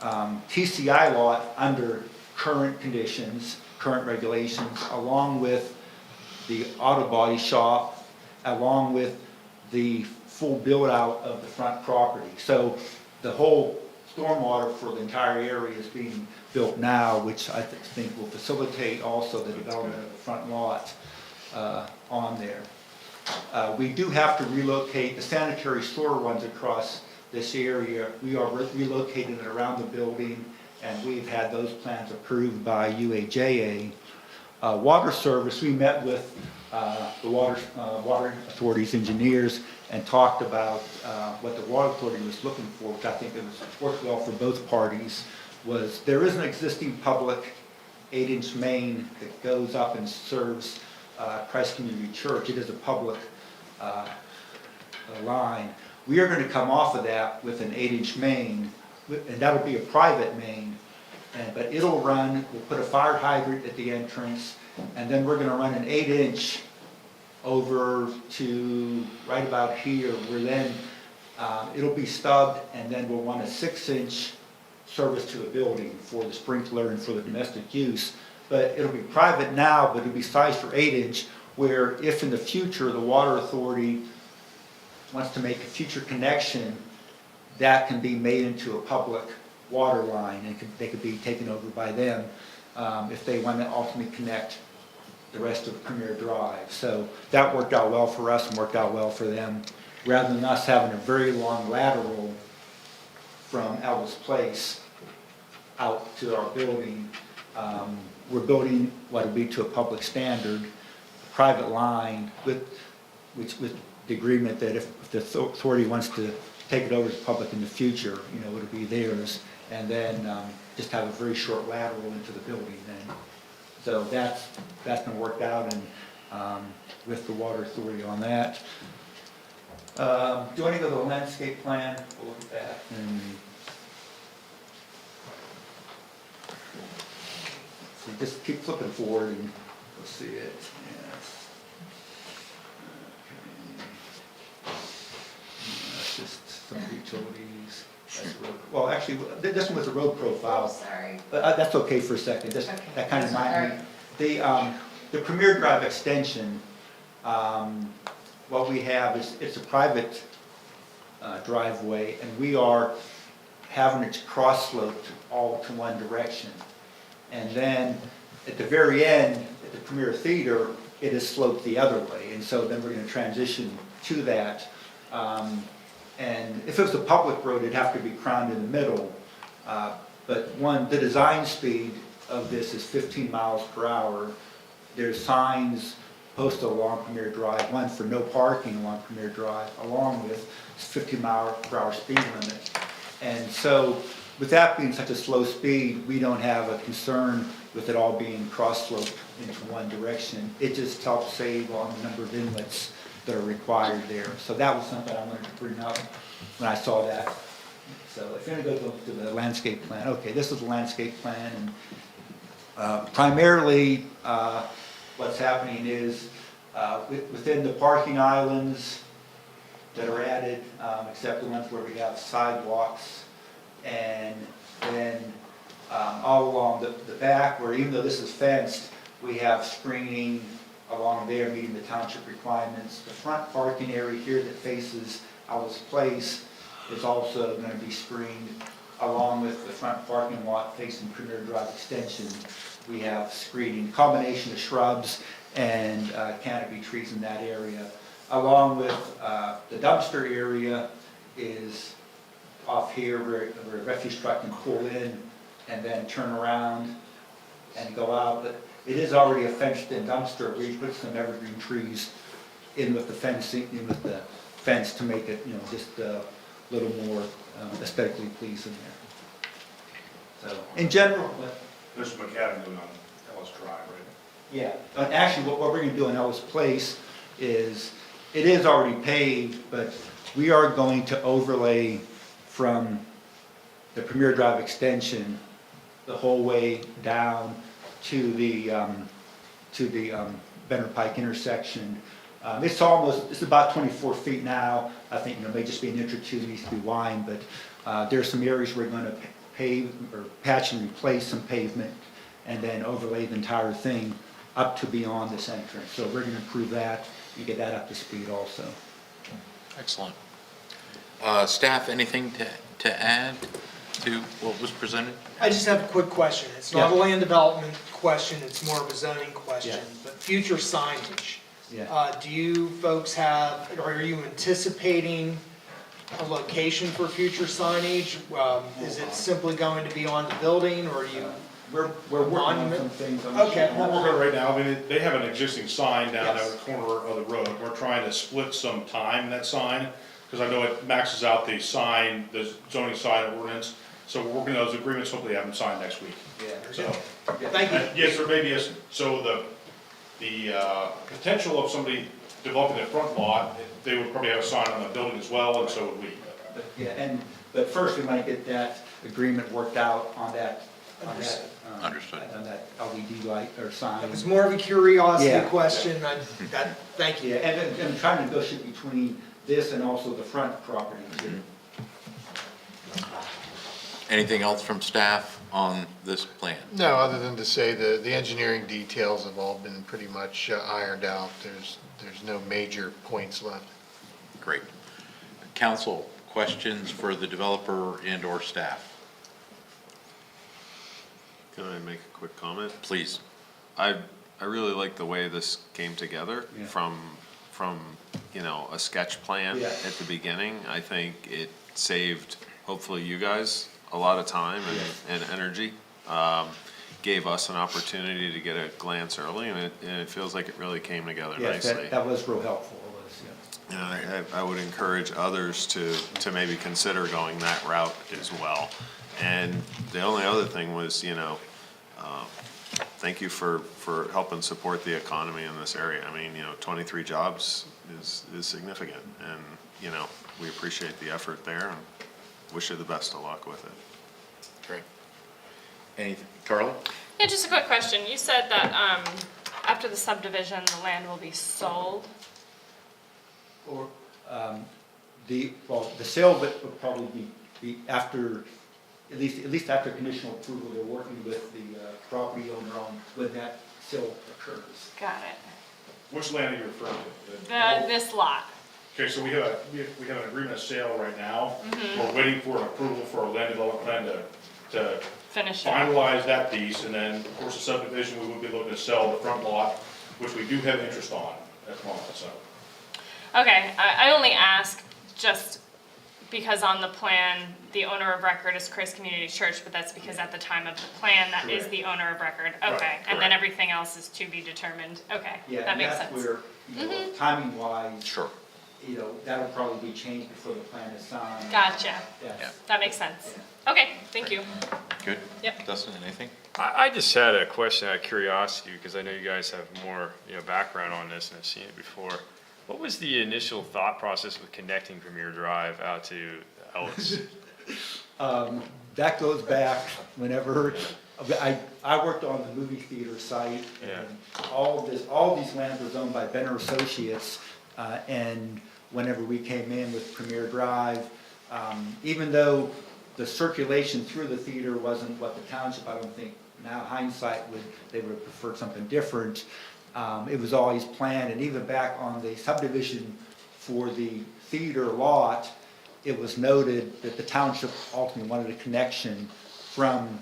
[SPEAKER 10] TCI lot under current conditions, current regulations, along with the auto body shop, along with the full build out of the front property. So the whole stormwater for the entire area is being built now, which I think will facilitate also the development of the front lot on there. We do have to relocate the sanitary sewer runs across this area. We are relocating it around the building, and we've had those plans approved by UAJA. Water service, we met with the water authority's engineers and talked about what the water authority was looking for, which I think it worked well for both parties. Was there is an existing public 8-inch main that goes up and serves Christ Community Church. It is a public line. We are going to come off of that with an 8-inch main, and that would be a private main, but it'll run, we'll put a fire hydrant at the entrance, and then we're going to run an 8-inch over to right about here, where then it'll be stubbed, and then we'll run a 6-inch service to the building for the sprinkler and for the domestic use. But it'll be private now, but it'll be sized for 8-inch, where if in the future the water authority wants to make a future connection, that can be made into a public water line, and they could be taken over by them if they want to ultimately connect the rest of Premier Drive. So that worked out well for us and worked out well for them. Rather than us having a very long lateral from Elvis Place out to our building, we're building what would be to a public standard, a private line with the agreement that if the authority wants to take it over to the public in the future, it'll be theirs, and then just have a very short lateral into the building then. So that's been worked out and with the water authority on that. Do you want to go to the landscape plan? We'll look at that. So just keep flipping forward and we'll see it. Yes. Okay. That's just some utilities. Well, actually, this one was a road profile.
[SPEAKER 4] Oh, sorry.
[SPEAKER 10] That's okay for a second. That kind of reminded me. The Premier Drive extension, what we have is, it's a private driveway, and we are having it cross-sloped all to one direction. And then at the very end, at the Premier Theater, it is sloped the other way. And so then we're going to transition to that. And if it was a public road, it'd have to be crowned in the middle. But the design speed of this is 15 miles per hour. There's signs posted along Premier Drive, one for no parking along Premier Drive, along with 50 mile per hour speed limit. And so with that being such a slow speed, we don't have a concern with it all being cross-sloped into one direction. It just helps save on the number of inlets that are required there. So that was something I wanted to bring up when I saw that. So if you're going to go to the landscape plan, okay, this is the landscape plan. And primarily what's happening is Within the parking islands that are added, except the ones where we have sidewalks, and then all along the back, where even though this is fenced, we have screening along there meeting the township requirements. The front parking area here that faces Alice Place is also going to be screened, along with the front parking lot facing Premier Drive Extension. We have screening, combination of shrubs and canopy trees in that area, along with the dumpster area is off here where a refuse truck can pull in and then turn around and go out. But it is already a fenced-in dumpster. We put some evergreen trees in with the fencing, in with the fence to make it, just a little more aesthetically pleasing there. So, in general,
[SPEAKER 15] There's some macadam doing on Ellis Drive, right?
[SPEAKER 10] yeah. And actually, what we're going to do in Ellis Place is, it is already paved, but we are going to overlay from the Premier Drive extension the whole way down to the Benner Pike intersection. It's about 24 feet now. I think, may just be an inch or two needs to be widened, but there's some areas we're going to pave or patch and replace some pavement and then overlay the entire thing up to beyond this entrance. So we're going to improve that and get that up to speed also.
[SPEAKER 1] Excellent. Staff, anything to add to what was presented?
[SPEAKER 2] I just have a quick question. It's not a land development question, it's more of a zoning question, but future signage. Do you folks have, or are you anticipating a location for future signage? Is it simply going to be on the building, or are you?
[SPEAKER 10] We're working on some things.
[SPEAKER 2] Okay.
[SPEAKER 15] We're working right now, they have an existing sign down at the corner of the road. We're trying to split some time in that sign, because I know it maxes out the sign, the zoning sign ordinance. So we're working on those agreements, hopefully have them signed next week. So,
[SPEAKER 2] Thank you.
[SPEAKER 15] yes, there may be so the potential of somebody developing their front lot, they would probably have a sign on the building as well, and so would we.
[SPEAKER 10] But first we might get that agreement worked out on that.
[SPEAKER 1] Understood.
[SPEAKER 10] On that LED light or sign.
[SPEAKER 2] It was more of a curiosity question. Thank you.
[SPEAKER 10] Yeah, and I'm trying to negotiate between this and also the front property too.
[SPEAKER 1] Anything else from staff on this plan?
[SPEAKER 11] No, other than to say the engineering details have all been pretty much ironed out. There's no major points left.
[SPEAKER 1] Great. Council, questions for the developer and/or staff?
[SPEAKER 12] Can I make a quick comment?
[SPEAKER 1] Please.
[SPEAKER 12] I really like the way this came together from a sketch plan at the beginning. I think it saved, hopefully you guys, a lot of time and energy. Gave us an opportunity to get a glance early, and it feels like it really came together nicely.
[SPEAKER 10] That was real helpful.
[SPEAKER 12] And I would encourage others to maybe consider going that route as well. And the only other thing was, thank you for helping support the economy in this area. I mean, 23 jobs is significant, and, we appreciate the effort there and wish you the best of luck with it.
[SPEAKER 1] Great. Anything, Carla?
[SPEAKER 5] Yeah, just a quick question. You said that after the subdivision, the land will be sold.
[SPEAKER 10] Or the sale bit would probably be after, at least after conditional approval. They're working with the property owner on when that sale occurs.
[SPEAKER 5] Got it.
[SPEAKER 15] Which land are you referring to?
[SPEAKER 5] This lot.
[SPEAKER 15] Okay, so we have an agreement of sale right now. We're waiting for an approval for a land development plan to
[SPEAKER 5] Finish it.
[SPEAKER 15] finalize that piece, and then, of course, the subdivision, we would be looking to sell the front lot, which we do have interest on at the moment, so.
[SPEAKER 5] Okay, I only ask just because on the plan, the owner of record is Christ Community Church, but that's because at the time of the plan, that is the owner of record. Okay, and then everything else is to be determined. Okay, that makes sense.
[SPEAKER 10] Yeah, and that's where, timing wise.
[SPEAKER 1] Sure.
[SPEAKER 10] That'll probably be changed before the plan is signed.
[SPEAKER 5] Gotcha.
[SPEAKER 10] Yeah.
[SPEAKER 5] That makes sense. Okay, thank you.
[SPEAKER 1] Good.
[SPEAKER 5] Yep.
[SPEAKER 1] Dustin, anything?
[SPEAKER 13] I just had a question out of curiosity, because I know you guys have more, background on this and have seen it before. What was the initial thought process with connecting Premier Drive out to Ellis?
[SPEAKER 10] That goes back whenever I worked on the movie theater site,
[SPEAKER 13] Yeah.
[SPEAKER 10] and all these lands were owned by Benner Associates, and whenever we came in with Premier Drive, even though the circulation through the theater wasn't what the township, I don't think, now hindsight they would have preferred something different. It was always planned, and even back on the subdivision for the theater lot, it was noted that the township ultimately wanted a connection from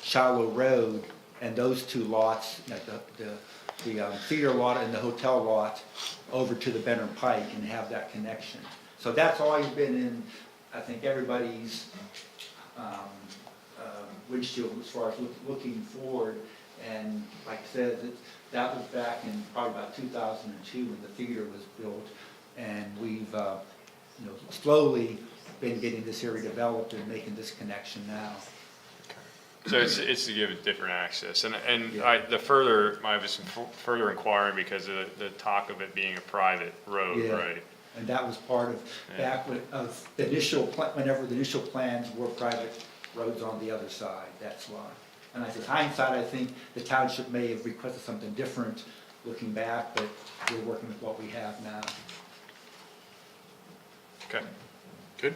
[SPEAKER 10] Shallow Road and those two lots, like the theater lot and the hotel lot, over to the Benner Pike and have that connection. So that's always been in, I think, everybody's windshield as far as looking forward. And like I said, that was back in probably about 2002 when the theater was built. And we've slowly been getting this area developed and making this connection now.
[SPEAKER 13] So it's to give it different access, and
[SPEAKER 10] Yeah.
[SPEAKER 13] I was further inquiring because of the talk of it being a private road,
[SPEAKER 10] Yeah.
[SPEAKER 13] right?
[SPEAKER 10] And that was part of, back when, of the initial, whenever the initial plans were private roads on the other side, that's why. And I said, hindsight, I think the township may have requested something different looking back, but we're working with what we have now.
[SPEAKER 13] Okay.
[SPEAKER 1] Good.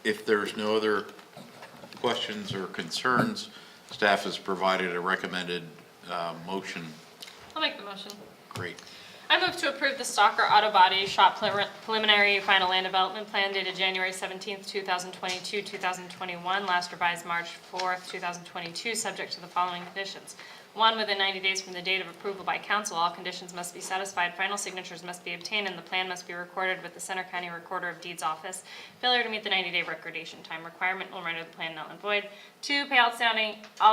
[SPEAKER 1] If there's no other questions or concerns, staff has provided a recommended motion.
[SPEAKER 5] I'll make the motion.
[SPEAKER 1] Great.
[SPEAKER 5] I move to approve the Stalker Auto Body Shop preliminary final land development plan dated January 17th, 2022, 2021, last revised March 4th, 2022, subject to the following conditions. 1, within 90 days from the date of approval by council, all conditions must be satisfied, final signatures must be obtained, and the plan must be recorded with the Center County Recorder of Deeds Office. Failure to meet the 90-day recordation time requirement will render the plan null and void. 2, pay all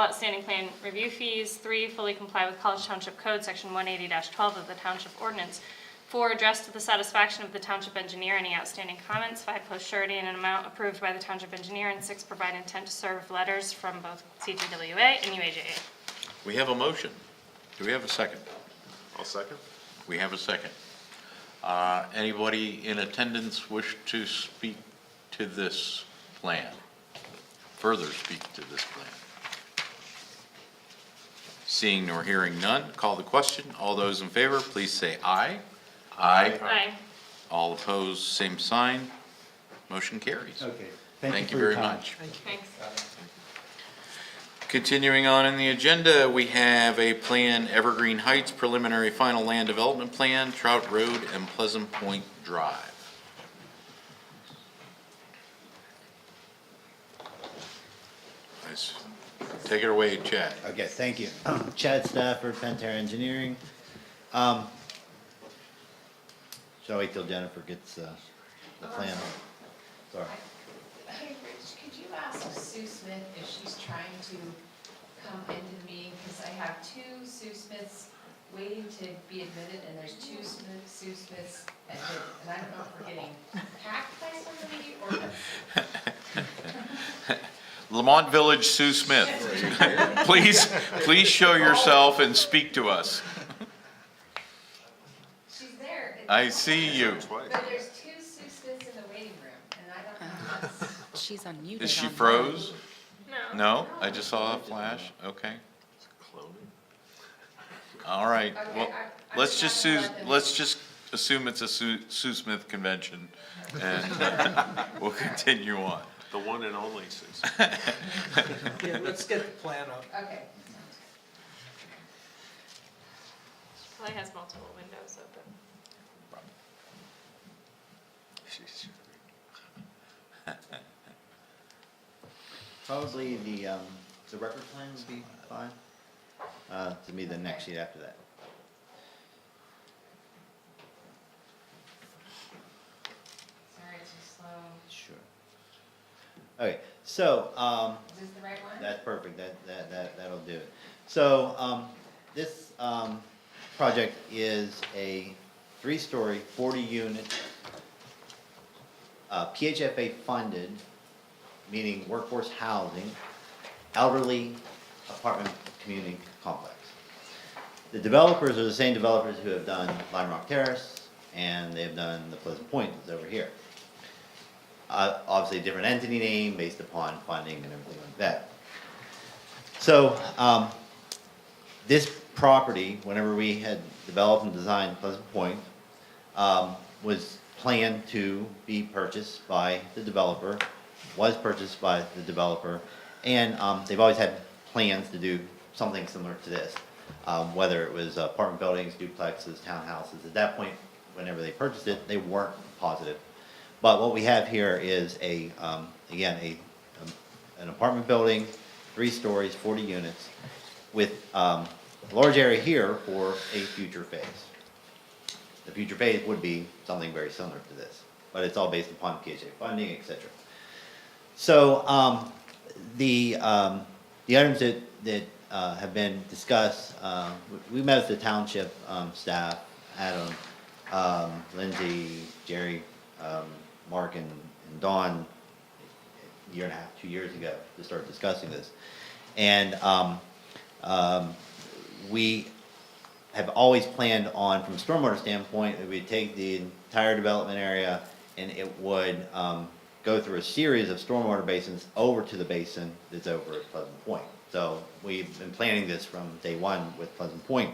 [SPEAKER 5] outstanding plan review fees. 3, fully comply with College Township Code, Section 180-12 of the Township Ordinance. 4, address to the satisfaction of the township engineer any outstanding comments. 5, post surety in an amount approved by the township engineer. And 6, provide intent to serve letters from both CTWA and UAJA.
[SPEAKER 1] We have a motion. Do we have a second?
[SPEAKER 12] I'll second.
[SPEAKER 1] We have a second. Anybody in attendance wish to speak to this plan? Further speak to this plan? Seeing nor hearing none, call the question. All those in favor, please say aye. Aye.
[SPEAKER 5] Aye.
[SPEAKER 1] All opposed, same sign. Motion carries.
[SPEAKER 10] Okay,
[SPEAKER 1] Thank you
[SPEAKER 10] for your
[SPEAKER 1] very
[SPEAKER 10] time.
[SPEAKER 1] much.
[SPEAKER 5] Thanks.
[SPEAKER 1] Continuing on in the agenda, we have a plan, Evergreen Heights Preliminary Final Land Development Plan, Trout Road and Pleasant Point Drive. Nice. Take it away, Chad.
[SPEAKER 16] Okay, thank you. Chad Stafford, Pentair Engineering. Shall I wait till Jennifer gets the plan? Sorry.
[SPEAKER 4] Hey, Rich, could you ask Sue Smith if she's trying to come into the meeting? Because I have 2 Sue Smiths waiting to be admitted, and there's 2 Sue Smiths admitted. And I don't know if we're getting packed by somebody or...
[SPEAKER 1] Lamont Village, Sue Smith. Please show yourself and speak to us.
[SPEAKER 4] She's there.
[SPEAKER 1] I see you.
[SPEAKER 4] But there's 2 Sue Smiths in the waiting room, and I don't know if that's...
[SPEAKER 3] She's unmuted.
[SPEAKER 1] Is she
[SPEAKER 3] on
[SPEAKER 1] froze?
[SPEAKER 5] No.
[SPEAKER 1] No? I just saw a flash. Okay. All right.
[SPEAKER 4] Okay,
[SPEAKER 1] Well,
[SPEAKER 4] I'm
[SPEAKER 1] let's just
[SPEAKER 4] trying to let them-
[SPEAKER 1] let's just assume it's a Sue Smith convention, and we'll continue on.
[SPEAKER 12] The one and only Susan.
[SPEAKER 2] Yeah, let's get the plan up.
[SPEAKER 4] Okay.
[SPEAKER 5] Probably has multiple windows open.
[SPEAKER 16] Probably the record plan would be fine. To be the next sheet after that.
[SPEAKER 4] Sorry, it's so slow.
[SPEAKER 16] Sure. Okay, so,
[SPEAKER 4] Is this the right one?
[SPEAKER 16] that's perfect, that'll do it. So, this, project is a 3-story, 40-unit, PHFA funded, meaning workforce housing, elderly apartment community complex. The developers are the same developers who have done Lime Rock Terrace, and they've done the Pleasant Point that's over here. obviously a different entity name based upon funding and everything like that. So, this property, whenever we had developed and designed Pleasant Point, was planned to be purchased by the developer, was purchased by the developer, and they've always had plans to do something similar to this, whether it was apartment buildings, duplexes, townhouses. At that point, whenever they purchased it, they weren't positive. But what we have here is again, an apartment building, 3 stories, 40 units, with a large area here for a future phase. The future phase would be something very similar to this, but it's all based upon PHA funding, et cetera. So the items that have been discussed, we met with the township staff, Adam, Lindsay, Jerry, Mark, and Dawn, a year and a half, 2 years ago, to start discussing this. And we have always planned on, from a stormwater standpoint, that we'd take the entire development area and it would go through a series of stormwater basins over to the basin that's over at Pleasant Point. So we've been planning this from day one with Pleasant Point.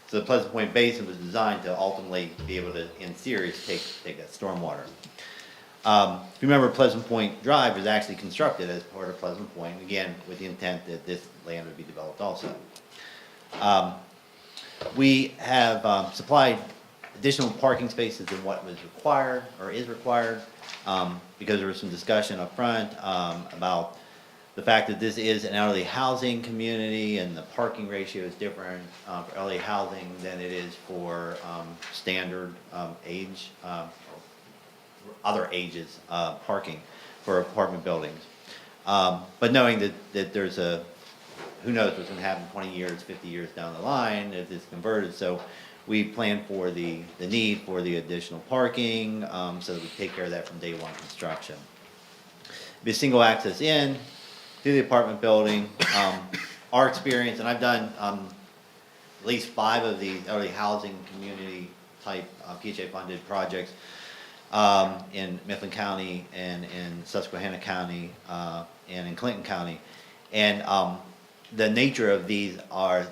[SPEAKER 16] So the Pleasant Point Basin was designed to ultimately be able to, in series, take that stormwater. If you remember, Pleasant Point Drive was actually constructed as part of Pleasant Point, again, with the intent that this land would be developed also. We have supplied additional parking spaces than what was required, or is required, because there was some discussion up front about the fact that this is an elderly housing community and the parking ratio is different for elderly housing than it is for standard age, other ages parking for apartment buildings. But knowing that there's a, who knows what's gonna happen 20 years, 50 years down the line if it's converted, so we plan for the need for the additional parking, so that we take care of that from day one construction. Be a single access in to the apartment building. Our experience, and I've done at least 5 of these elderly housing community type PHA funded projects in Mifflin County and in Susquehanna County and in Clinton County. And the nature of these are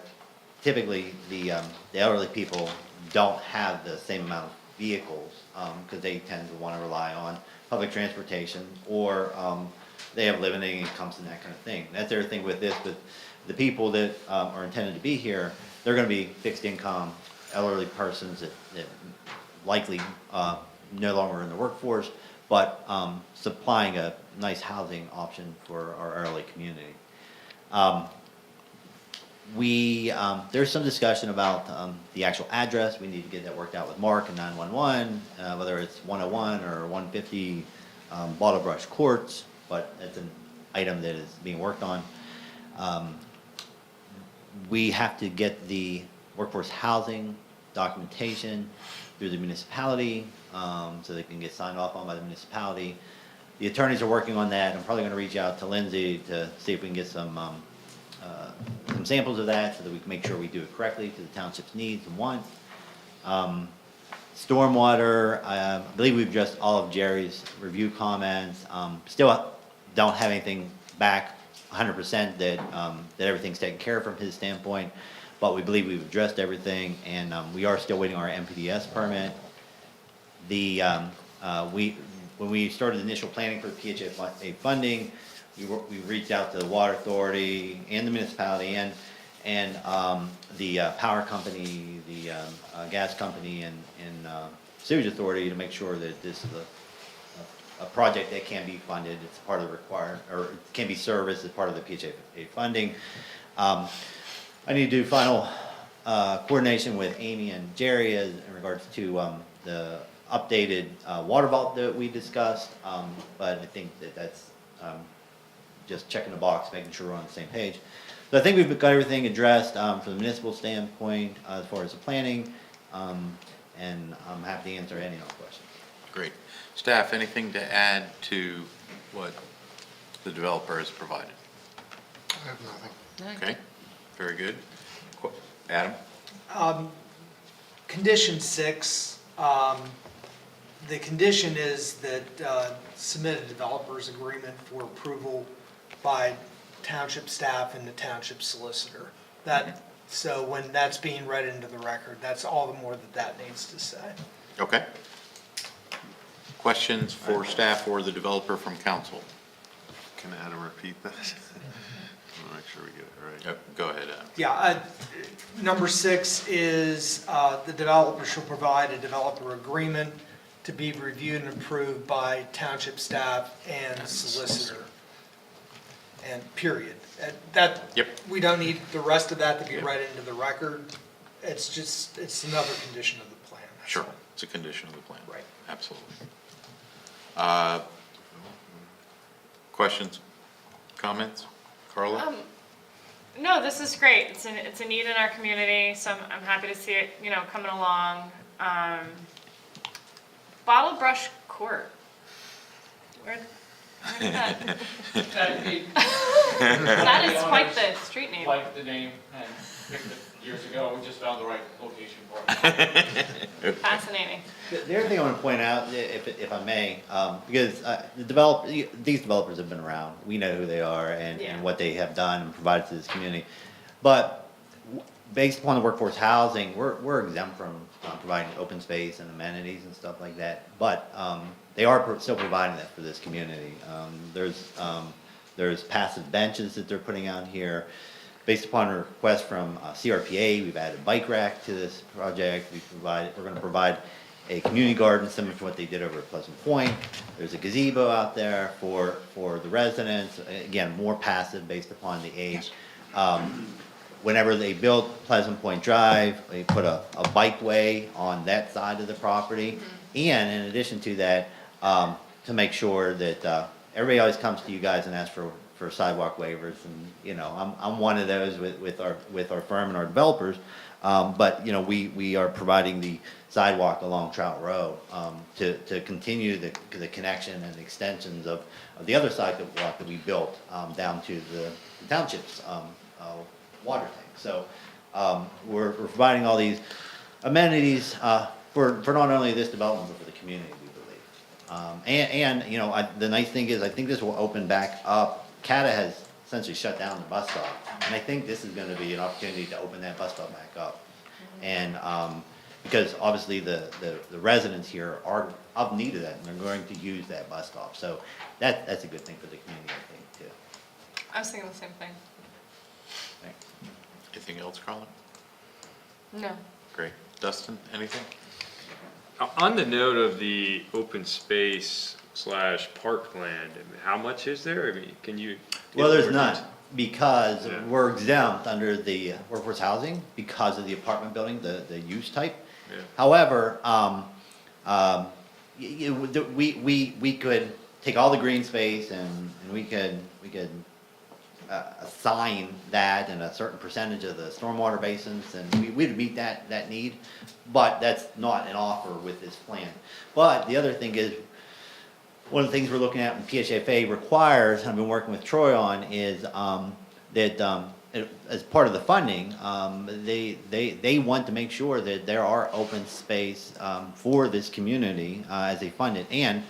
[SPEAKER 16] typically the elderly people don't have the same amount of vehicles because they tend to want to rely on public transportation, or they have limiting incomes and that kind of thing. That's everything with this, but the people that are intended to be here, they're going to be fixed income, elderly persons that likely no longer in the workforce, but supplying a nice housing option for our elderly community. There's some discussion about the actual address. We need to get that worked out with Mark and 911, whether it's 101 or 150 Bottle Brush Courts, but it's an item that is being worked on. We have to get the workforce housing documentation through the municipality, so they can get signed off on by the municipality. The attorneys are working on that. I'm probably going to reach out to Lindsay to see if we can get some samples of that so that we can make sure we do it correctly to the township's needs and wants. Stormwater, I believe we've addressed all of Jerry's review comments. Still don't have anything back 100% that everything's taken care of from his standpoint, but we believe we've addressed everything, and we are still waiting on our MPDS permit. When we started initial planning for the PHA funding, we reached out to the water authority and the municipality and the power company, the gas company, and sewage authority to make sure that this is a project that can be funded. It's part of the required, or it can be serviced as part of the PHA funding. I need to do final coordination with Amy and Jerry in regards to the updated water vault that we discussed, but I think that's just checking the box, making sure we're on the same page. So I think we've got everything addressed from the municipal standpoint as far as the planning, and I'm happy to answer any other questions.
[SPEAKER 1] Great. Staff, anything to add to what the developer has provided?
[SPEAKER 11] I have nothing.
[SPEAKER 1] Okay, very good. Adam?
[SPEAKER 2] Condition 6,
[SPEAKER 17] the condition is that submit a developer's agreement for approval by township staff and the township solicitor. So when that's being read into the record, that's all the more that needs to say.
[SPEAKER 1] Okay. Questions for staff or the developer from council?
[SPEAKER 12] Can Adam repeat that? I want to make sure we get it right.
[SPEAKER 1] Go ahead, Adam.
[SPEAKER 17] Yeah, number 6 is the developer shall provide a developer agreement to be reviewed and approved by township staff and solicitor. And period.
[SPEAKER 1] Yep.
[SPEAKER 17] We don't need the rest of that to be read into the record. It's another condition of the plan. that's
[SPEAKER 1] Sure,
[SPEAKER 17] all.
[SPEAKER 1] it's a condition of the plan.
[SPEAKER 17] Right.
[SPEAKER 1] Absolutely. Questions, comments? Carla?
[SPEAKER 5] No, this is great. It's a need in our community, so I'm happy to see it, coming along. Bottle Brush Court. Where is that? That is quite the street name.
[SPEAKER 18] Liked the name and picked it years ago, we just found the right location for it.
[SPEAKER 5] Fascinating.
[SPEAKER 16] The other thing I want to point out, if I may, because these developers have been around, we know who they are and what they have done and provided to this community. But based upon the workforce housing, we're exempt from providing open space and amenities and stuff like that. But they are still providing that for this community. There's passive benches that they're putting out here. Based upon a request from CRPA, we've added bike rack to this project. We're going to provide a community garden similar to what they did over at Pleasant Point. There's a gazebo out there for the residents. Again, more passive based upon the age. Whenever they built Pleasant Point Drive, they put a bikeway on that side of the property. And in addition to that, to make sure that everybody always comes to you guys and asks for sidewalk waivers, and I'm one of those with our firm and our developers. But we are providing the sidewalk along Trout Row to continue the connection and extensions of the other sidewalk that we built down to the township's water tank. So we're providing all these amenities for not only this development but for the community, we believe. The nice thing is I think this will open back up. CATA has essentially shut down the bus stop, and I think this is going to be an opportunity to open that bus stop back up. And because obviously the residents here are of need of that, and they're going to use that bus stop. So that's a good thing for the community, I think, too.
[SPEAKER 5] I was thinking the same thing.
[SPEAKER 1] Thanks. Anything else, Carla?
[SPEAKER 5] No.
[SPEAKER 1] Great. Dustin, anything?
[SPEAKER 13] On the note of the open space / parkland, how much is there? I mean, can you?
[SPEAKER 16] Well, there's none, because we're exempt under the workforce housing because of the apartment building, the use type.
[SPEAKER 13] Yeah.
[SPEAKER 16] However, we could take all the green space and we could assign that in a certain percentage of the stormwater basins, and we'd meet that need, but that's not an offer with this plan. But the other thing is, one of the things we're looking at, and PHFA requires, and I've been working with Troy on, is that as part of the funding, they want to make sure that there are open space for this community as they fund it. And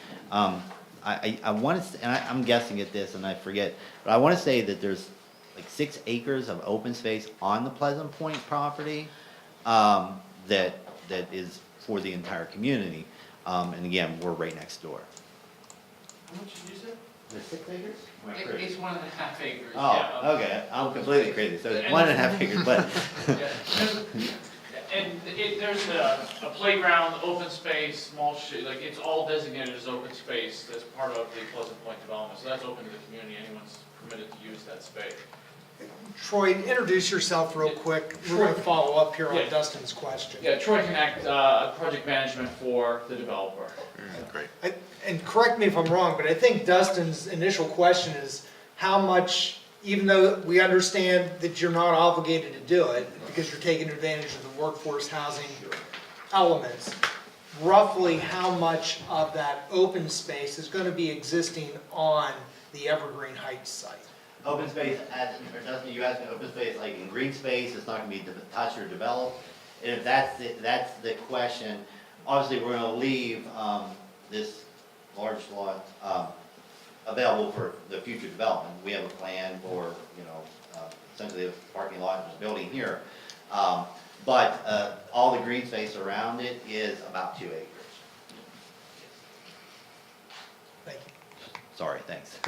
[SPEAKER 16] I want to, and I'm guessing at this and I forget, but I want to say that there's like 6 acres of open space on the Pleasant Point property that is for the entire community. And again, we're right next door.
[SPEAKER 18] How much is it?
[SPEAKER 16] There's 6 acres?
[SPEAKER 18] It's 1.5 acres.
[SPEAKER 16] Oh, okay, I'm completely crazy, so it's 1.5 acres, but.
[SPEAKER 18] And there's a playground, open space, small like it's all designated as open space as part of the Pleasant Point development, so that's open to the community, anyone's permitted to use that space.
[SPEAKER 17] Troy, introduce yourself real quick. We're going to follow up here on
[SPEAKER 18] Yeah.
[SPEAKER 17] Dustin's question.
[SPEAKER 18] Yeah, Troy Connect, project management for the developer.
[SPEAKER 1] Great.
[SPEAKER 17] And correct me if I'm wrong, but I think Dustin's initial question is how much, even though we understand that you're not obligated to do it because you're taking advantage of the workforce housing elements, roughly how much of that open space is going to be existing on the Evergreen Heights site?
[SPEAKER 16] Open space, Dustin, you asked me open space, like in green space, it's not gonna be touched or developed. And if that's the question, obviously, we're gonna leave, this large lot, available for the future development. We have a plan for, essentially a parking lot and a building here. But all the green space around it is about 2 acres.
[SPEAKER 17] Thank you.
[SPEAKER 16] Sorry, thanks.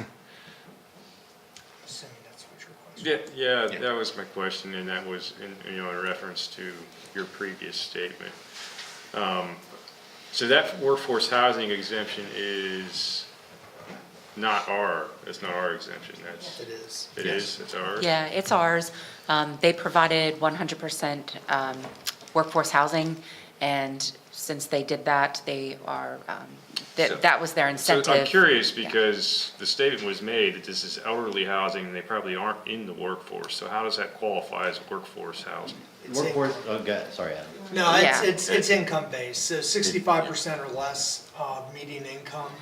[SPEAKER 17] Assuming that's what your question.
[SPEAKER 13] Yeah, that was my question, and that was in reference to your previous statement. So that workforce housing exemption is it's not our exemption, that's.
[SPEAKER 17] It is.
[SPEAKER 13] It is, it's ours?
[SPEAKER 3] Yeah, it's ours. They provided 100% workforce housing, and since they did that, they are, that was their incentive.
[SPEAKER 13] So I'm curious,
[SPEAKER 3] Yeah.
[SPEAKER 13] because the statement was made that this is elderly housing, and they probably aren't in the workforce, so how does that qualify as workforce housing?
[SPEAKER 16] Workforce, sorry, Adam.
[SPEAKER 17] No,
[SPEAKER 3] Yeah.
[SPEAKER 17] it's income-based, so 65% or less of median income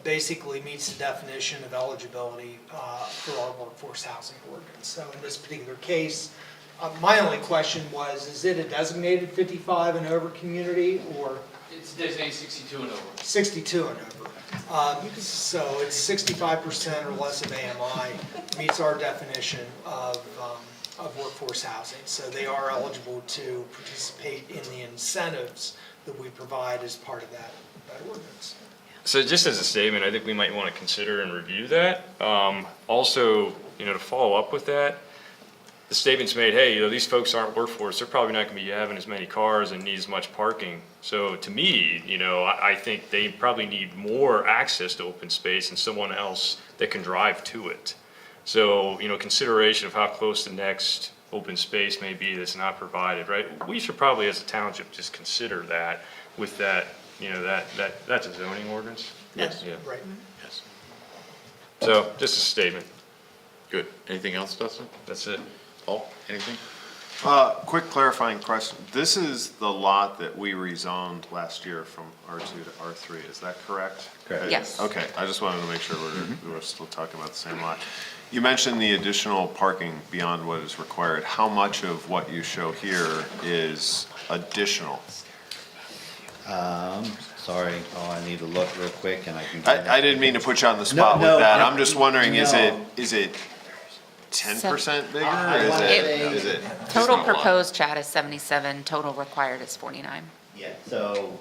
[SPEAKER 17] basically meets the definition of eligibility for our workforce housing ordinance. So in this particular case, my only question was, is it a designated 55 and over community, or?
[SPEAKER 18] It's designated 62 and over.
[SPEAKER 17] 62 and over. So it's 65% or less of AMI meets our definition of workforce housing. So they are eligible to participate in the incentives that we provide as part of that ordinance.
[SPEAKER 13] So just as a statement, I think we might want to consider and review that. Also, to follow up with that, the statement's made, hey, these folks aren't workforce, they're probably not going to be having as many cars and need as much parking. So to me, I think they probably need more access to open space and someone else that can drive to it. So, consideration of how close the next open space may be that's not provided, right? We should probably, as a township, just consider that with that, that's a zoning ordinance?
[SPEAKER 11] Yes.
[SPEAKER 13] Yeah.
[SPEAKER 17] Right.
[SPEAKER 11] Yes.
[SPEAKER 13] So, just a statement.
[SPEAKER 1] Good. Anything else, Dustin?
[SPEAKER 13] That's it.
[SPEAKER 1] Paul, anything?
[SPEAKER 12] Quick clarifying question. This is the lot that we rezoned last year from R2 to R3, is that correct?
[SPEAKER 16] Correct.
[SPEAKER 3] Yes.
[SPEAKER 12] Okay, I just wanted to make sure we were still talking about the same lot. You mentioned the additional parking beyond what is required. How much of what you show here is additional?
[SPEAKER 16] Sorry, I need to look real quick and I can.
[SPEAKER 12] I didn't mean to put you on the spot
[SPEAKER 16] No,
[SPEAKER 12] with that.
[SPEAKER 16] no,
[SPEAKER 12] I'm just wondering, is
[SPEAKER 16] no.
[SPEAKER 12] it 10% bigger?
[SPEAKER 16] I
[SPEAKER 12] Or
[SPEAKER 16] wanna say-
[SPEAKER 12] is it?
[SPEAKER 3] Total
[SPEAKER 1] not a lot.
[SPEAKER 3] proposed, Chad, is 77, total required is 49.
[SPEAKER 16] Yeah, so,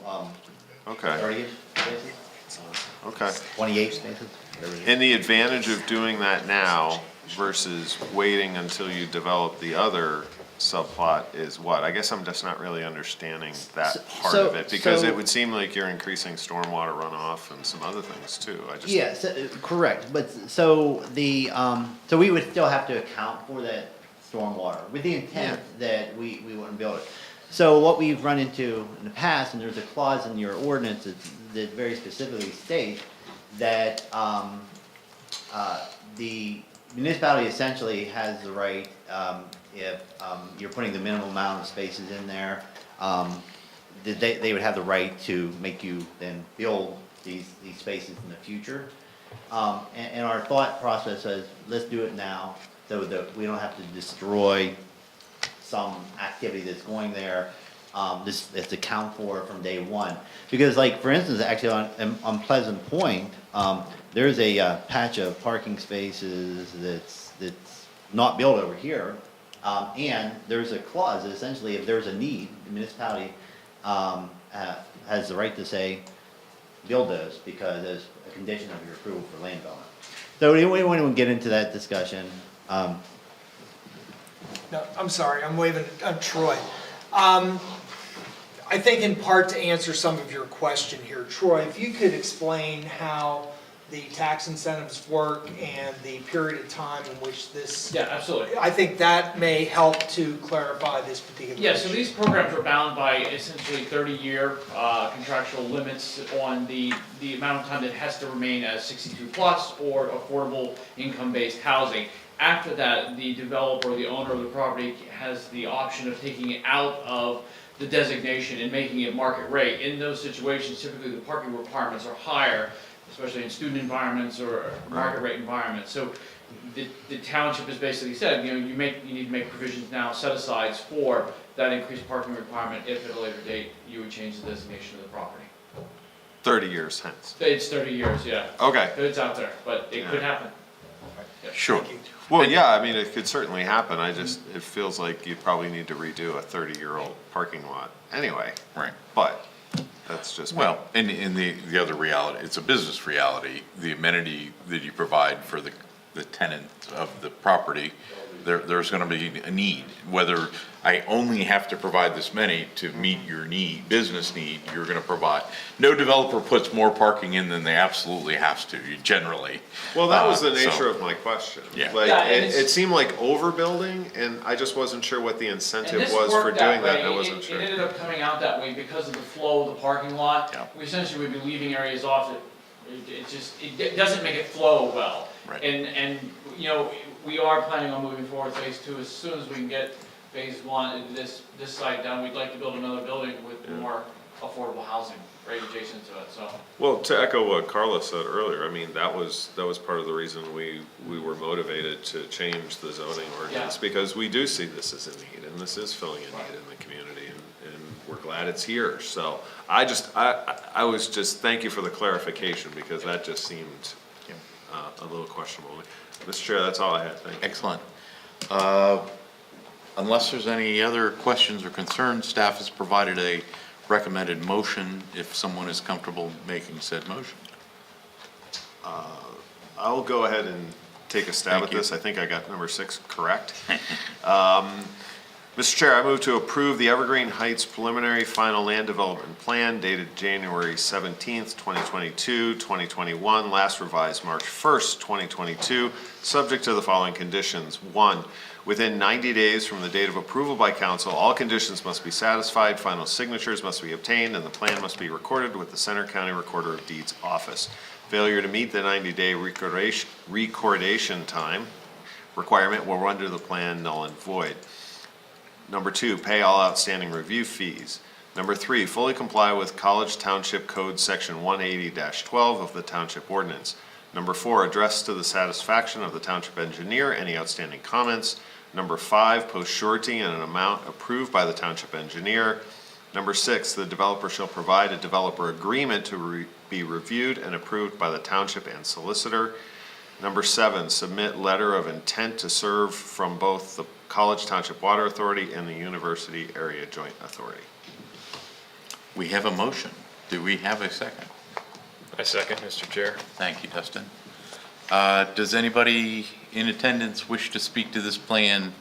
[SPEAKER 12] Okay,
[SPEAKER 16] 30 spaces,
[SPEAKER 12] okay.
[SPEAKER 16] 28 spaces, whatever it is.
[SPEAKER 12] And the advantage of doing that now versus waiting until you develop the other subplot is what? I guess I'm just not really understanding that part of it, because it would seem like you're increasing stormwater runoff and some other things too.
[SPEAKER 16] Yes, correct, but so so we would still have to account for that stormwater with the intent that we wouldn't build it. So what we've run into in the past, and there's a clause in your ordinance that very specifically states that the municipality essentially has the right, if you're putting the minimum amount of spaces in there, they would have the right to make you then build these spaces in the future. And our thought process is, let's do it now, so that we don't have to destroy some activity that's going there. It's account for from day one. Because like, for instance, actually on Pleasant Point, there's a patch of parking spaces that's not built over here. And there's a clause that essentially, if there's a need, the municipality has the right to say, build those, because there's a condition of your approval for land development. So we won't even get into that discussion.
[SPEAKER 17] No, I'm sorry, I'm waving, I'm Troy. I think in part to answer some of your question here, Troy, if you could explain how the tax incentives work and the period of time in which this.
[SPEAKER 18] Yeah, absolutely.
[SPEAKER 17] I think that may help to clarify this particular issue.
[SPEAKER 18] Yeah, so these programs are bound by essentially 30-year contractual limits on the amount of time that it has to remain as 62 plus or affordable income-based housing. After that, the developer or the owner of the property has the option of taking it out of the designation and making it market rate. In those situations, typically the parking requirements are higher, especially in student environments or market rate environments. So the township has basically said, you need to make provisions now, set-asides for that increased parking requirement if at a later date you would change the designation of the property.
[SPEAKER 12] 30 years hence.
[SPEAKER 18] It's 30 years, yeah.
[SPEAKER 12] Okay.
[SPEAKER 18] It's out there, but it could happen.
[SPEAKER 1] Sure.
[SPEAKER 12] Well, yeah, I mean, it could certainly happen. It feels like you'd probably need to redo a 30-year-old parking lot anyway.
[SPEAKER 1] Right.
[SPEAKER 12] But that's just.
[SPEAKER 1] Well, and the other reality, it's a business reality, the amenity that you provide for the tenant of the property, there's gonna be a need. Whether I only have to provide this many to meet your need, business need, you're gonna provide. No developer puts more parking in than they absolutely has to, generally.
[SPEAKER 12] Well, that was the nature
[SPEAKER 1] so-
[SPEAKER 12] of my question.
[SPEAKER 1] Yeah.
[SPEAKER 12] Like,
[SPEAKER 18] Yeah, and
[SPEAKER 12] it seemed like overbuilding, and I just wasn't sure what the
[SPEAKER 18] And
[SPEAKER 12] incentive
[SPEAKER 18] this
[SPEAKER 12] was for
[SPEAKER 18] worked
[SPEAKER 12] doing that,
[SPEAKER 18] way.
[SPEAKER 12] and I wasn't sure.
[SPEAKER 18] It ended up coming out that way because of the flow of the parking lot.
[SPEAKER 1] Yeah.
[SPEAKER 18] We essentially would be leaving areas off that, it doesn't make it flow well.
[SPEAKER 1] Right.
[SPEAKER 18] And, we are planning on moving forward phase 2 as soon as we can get phase 1, this site done. We'd like to build another building with more affordable housing right adjacent to it, so.
[SPEAKER 12] Well, to echo what Carla said earlier, I mean, that was part of the reason we were motivated to change the zoning ordinance, because we do see this as a need, and this is filling a need in the community, and we're glad it's here. So I was just, thank you for the clarification, because that just seemed a little questionable. Mr. Chair, that's all I had. Thank you.
[SPEAKER 1] Excellent. Unless there's any other questions or concerns, staff has provided a recommended motion if someone is comfortable making said motion.
[SPEAKER 12] I'll go ahead and take a stab
[SPEAKER 1] Thank
[SPEAKER 12] at
[SPEAKER 1] you.
[SPEAKER 12] this. I think I got number 6 correct. Mr. Chair, I move to approve the Evergreen Heights preliminary final land development plan dated January 17th, 2022, 2021, last revised March 1st, 2022, subject to the following conditions. 1, within 90 days from the date of approval by council, all conditions must be satisfied, final signatures must be obtained, and the plan must be recorded with the Center County Recorder of Deeds office. Failure to meet the 90-day recordation time requirement will render the plan null and void. Number 2, pay all outstanding review fees. Number 3, fully comply with College Township Code Section 180-12 of the Township Ordinance. Number 4, address to the satisfaction of the township engineer any outstanding comments. Number 5, post surety in an amount approved by the township engineer. Number 6, the developer shall provide a developer agreement to be reviewed and approved by the township and solicitor. Number 7, submit letter of intent to serve from both the College Township Water Authority and the University Area Joint Authority.
[SPEAKER 1] We have a motion. Do we have a second?
[SPEAKER 13] I second, Mr. Chair.
[SPEAKER 1] Thank you, Dustin. Does anybody in attendance wish to speak to this plan?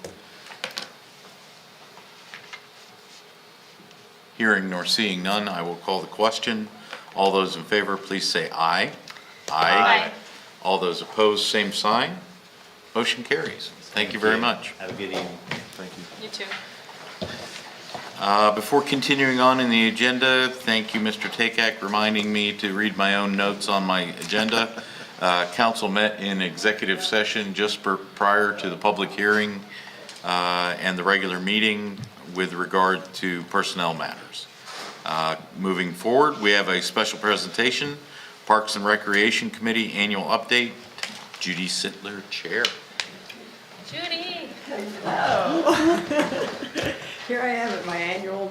[SPEAKER 1] Hearing nor seeing none, I will call the question. All those in favor, please say aye. Aye. All those opposed, same sign. Motion carries. Thank you very much.
[SPEAKER 16] Have a good evening.
[SPEAKER 12] Thank you.
[SPEAKER 5] You too.
[SPEAKER 1] Before continuing on in the agenda, thank you, Mr. Takak, reminding me to read my own notes on my agenda. Council met in executive session just prior to the public hearing and the regular meeting with regard to personnel matters. Moving forward, we have a special presentation, Parks and Recreation Committee Annual Update. Judy Sittler, Chair.
[SPEAKER 5] Judy.
[SPEAKER 19] Here I am at my annual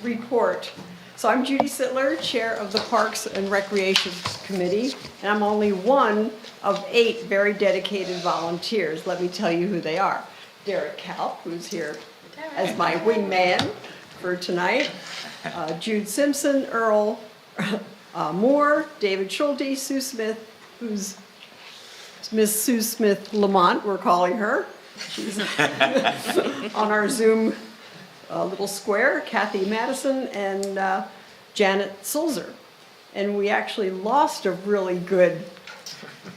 [SPEAKER 19] report. So I'm Judy Sittler, Chair of the Parks and Recreation Committee, and I'm only one of 8 very dedicated volunteers. Let me tell you who they are. Derek Kalp, who's here as my wingman for tonight, Jude Simpson, Earl Moore, David Schulte, Sue Smith, who's Miss Sue Smith Lamont, we're calling her. She's on our Zoom little square, Kathy Madison and Janet Sulzer. And we actually lost a really good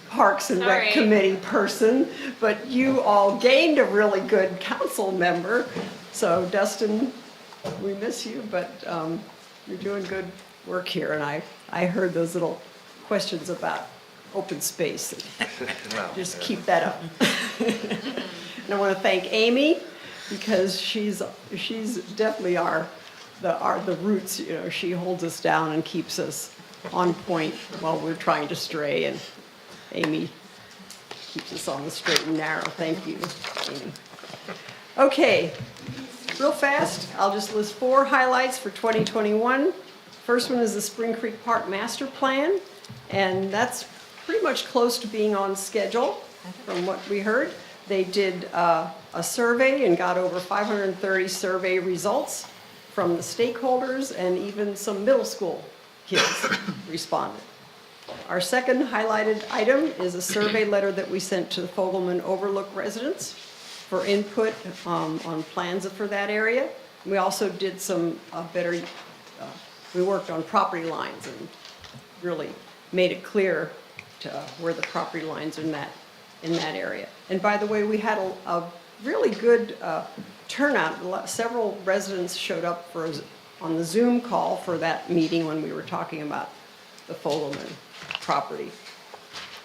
[SPEAKER 19] Parks and Rec Committee person, but you all gained a really good council member. So Dustin, we miss you, but you're doing good work here. And I heard those little questions about open space. Just keep that up. And I want to thank Amy, because she's definitely the roots. You know, she holds us down and keeps us on point while we're trying to stray. And Amy Keeps us on the straight and narrow. Thank you, Amy. Okay, real fast, I'll just list 4 highlights for 2021. First one is the Spring Creek Park Master Plan, and that's pretty much close to being on schedule from what we heard. They did a survey and got over 530 survey results from the stakeholders, and even some middle school kids responded. Our second highlighted item is a survey letter that we sent to the Fogelman Overlook residents for input on plans for that area. We also did some we worked on property lines and really made it clear to where the property lines are in that area. And by the way, we had a really good turnout. Several residents showed up on the Zoom call for that meeting when we were talking about the Fogelman property.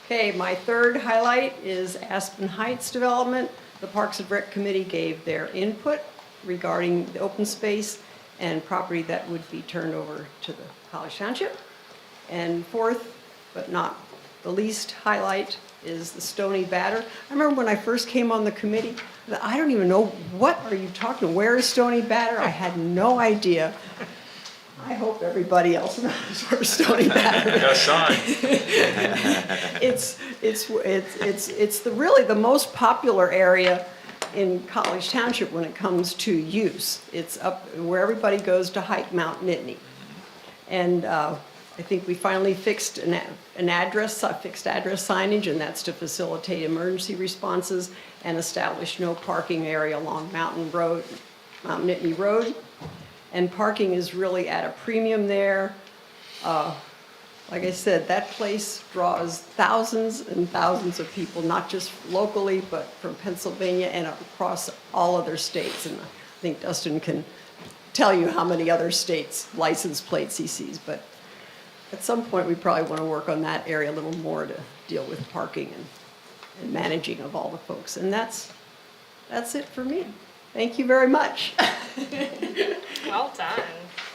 [SPEAKER 19] Okay, my third highlight is Aspen Heights development. The Parks and Rec Committee gave their input regarding the open space and property that would be turned over to the College Township. And fourth, but not the least highlight, is the Stony Batter. I remember when I first came on the committee, I don't even know, what are you talking, where is Stony Batter? I had no idea. I hope everybody else knows where Stony Batter is.
[SPEAKER 13] Got a sign.
[SPEAKER 19] It's really the most popular area in College Township when it comes to use. It's up where everybody goes to hike Mount Nittany. And I think we finally fixed fixed address signage, and that's to facilitate emergency responses and establish no parking area along Mount Nittany Road. And parking is really at a premium there. Like I said, that place draws thousands and thousands of people, not just locally, but from Pennsylvania and across all other states. And I think Dustin can tell you how many other states' license plates he sees. But at some point, we probably want to work on that area a little more to deal with parking and managing of all the folks. And that's it for me. Thank you very much.
[SPEAKER 5] Well done.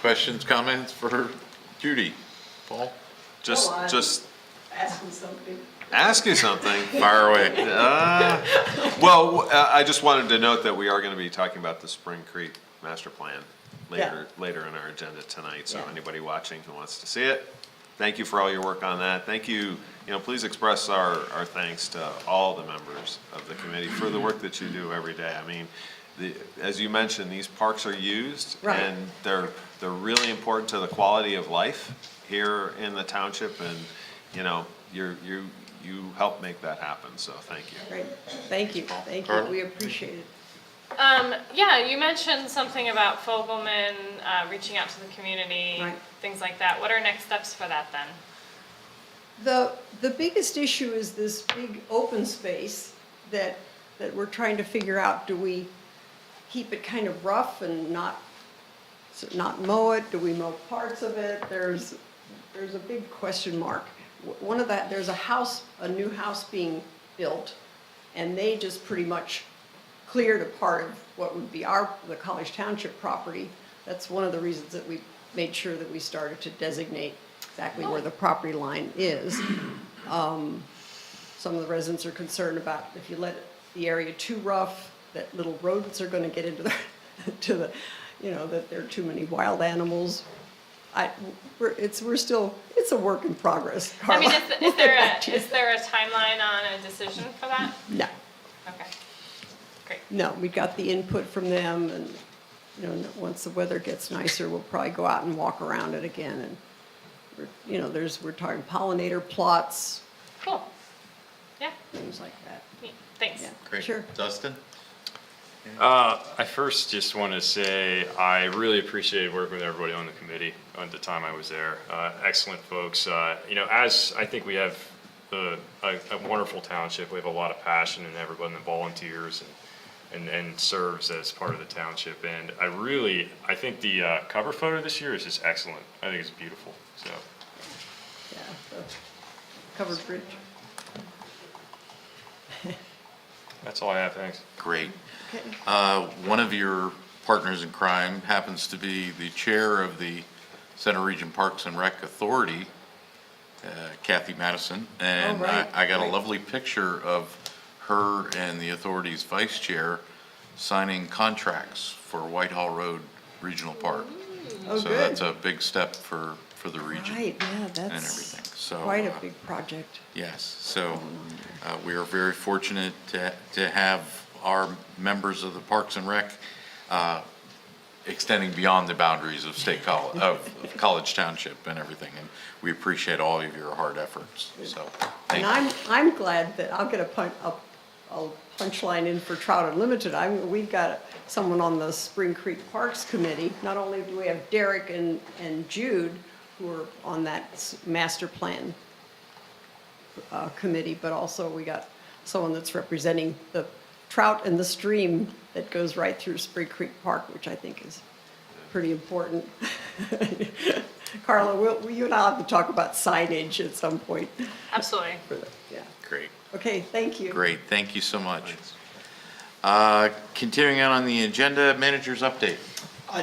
[SPEAKER 1] Questions, comments for Judy? Paul?
[SPEAKER 12] Just
[SPEAKER 19] Asking something.
[SPEAKER 12] ask you something.
[SPEAKER 1] Fire away.
[SPEAKER 12] Well, I just wanted to note that we are going to be talking about the Spring Creek Master Plan later in our agenda tonight. So anybody watching who wants to see it, thank you for all your work on that. Thank you. Please express our thanks to all the members of the committee for the work that you do every day. I mean, as you mentioned, these parks are used, and they're really important to the quality of life here in the township, and you help make that happen. So thank you.
[SPEAKER 19] Great. Thank you. Thank you. We appreciate it.
[SPEAKER 5] Yeah, you mentioned something about Fogelman reaching out to the community, things like that. What are next steps for that then?
[SPEAKER 19] The biggest issue is this big open space that we're trying to figure out. Do we keep it kind of rough and not mow it? Do we mow parts of it? There's a big question mark. There's a new house being built, and they just pretty much cleared a part of what would be the College Township property. That's one of the reasons that we made sure that we started to designate exactly where the property line is. Some of the residents are concerned about if you let the area too rough, that little rodents are going to get into that there are too many wild animals. It's a work in progress, Carla.
[SPEAKER 5] I mean, is there a timeline on a decision for that?
[SPEAKER 19] No.
[SPEAKER 5] Okay. Great.
[SPEAKER 19] No, we got the input from them, and once the weather gets nicer, we'll probably go out and walk around it again. And we're talking pollinator plots.
[SPEAKER 5] Cool. Yeah.
[SPEAKER 19] Things like that.
[SPEAKER 5] Neat. Thanks.
[SPEAKER 19] Yeah.
[SPEAKER 1] Great.
[SPEAKER 19] Sure.
[SPEAKER 1] Dustin?
[SPEAKER 13] I first just want to say I really appreciated working with everybody on the committee at the time I was there. Excellent folks. As I think we have a wonderful township, we have a lot of passion in everyone that volunteers and serves as part of the township. And I think the cover photo this year is just excellent. I think it's beautiful. So.
[SPEAKER 19] Yeah, the covered bridge.
[SPEAKER 13] That's all I have. Thanks.
[SPEAKER 1] Great.
[SPEAKER 19] Okay.
[SPEAKER 1] One of your partners in crime happens to be the chair of the Center Region Parks and Rec Authority, Kathy Madison, and I got a lovely picture of her and the authority's vice chair signing contracts for Whitehall Road Regional Park.
[SPEAKER 19] Oh,
[SPEAKER 1] So
[SPEAKER 19] good.
[SPEAKER 1] that's a big step for the region
[SPEAKER 19] Right, yeah,
[SPEAKER 1] and
[SPEAKER 19] that's
[SPEAKER 1] everything. So
[SPEAKER 19] quite a big project.
[SPEAKER 1] yes, so we are very fortunate to have our members of the Parks and Rec extending beyond the boundaries of of College Township and everything. And we appreciate all of your hard efforts, so thank
[SPEAKER 19] And
[SPEAKER 1] you.
[SPEAKER 19] I'm glad that I'll get a punchline in for Trout Unlimited. We've got someone on the Spring Creek Parks Committee. Not only do we have Derek and Jude who are on that master plan committee, but also we got someone that's representing the trout and the stream that goes right through Spring Creek Park, which I think is pretty important. Carla, you and I will have to talk about signage at some point.
[SPEAKER 5] Absolutely.
[SPEAKER 19] Yeah.
[SPEAKER 1] Great.
[SPEAKER 19] Okay, thank you.
[SPEAKER 1] Great, thank you so much. Continuing on the agenda, manager's update.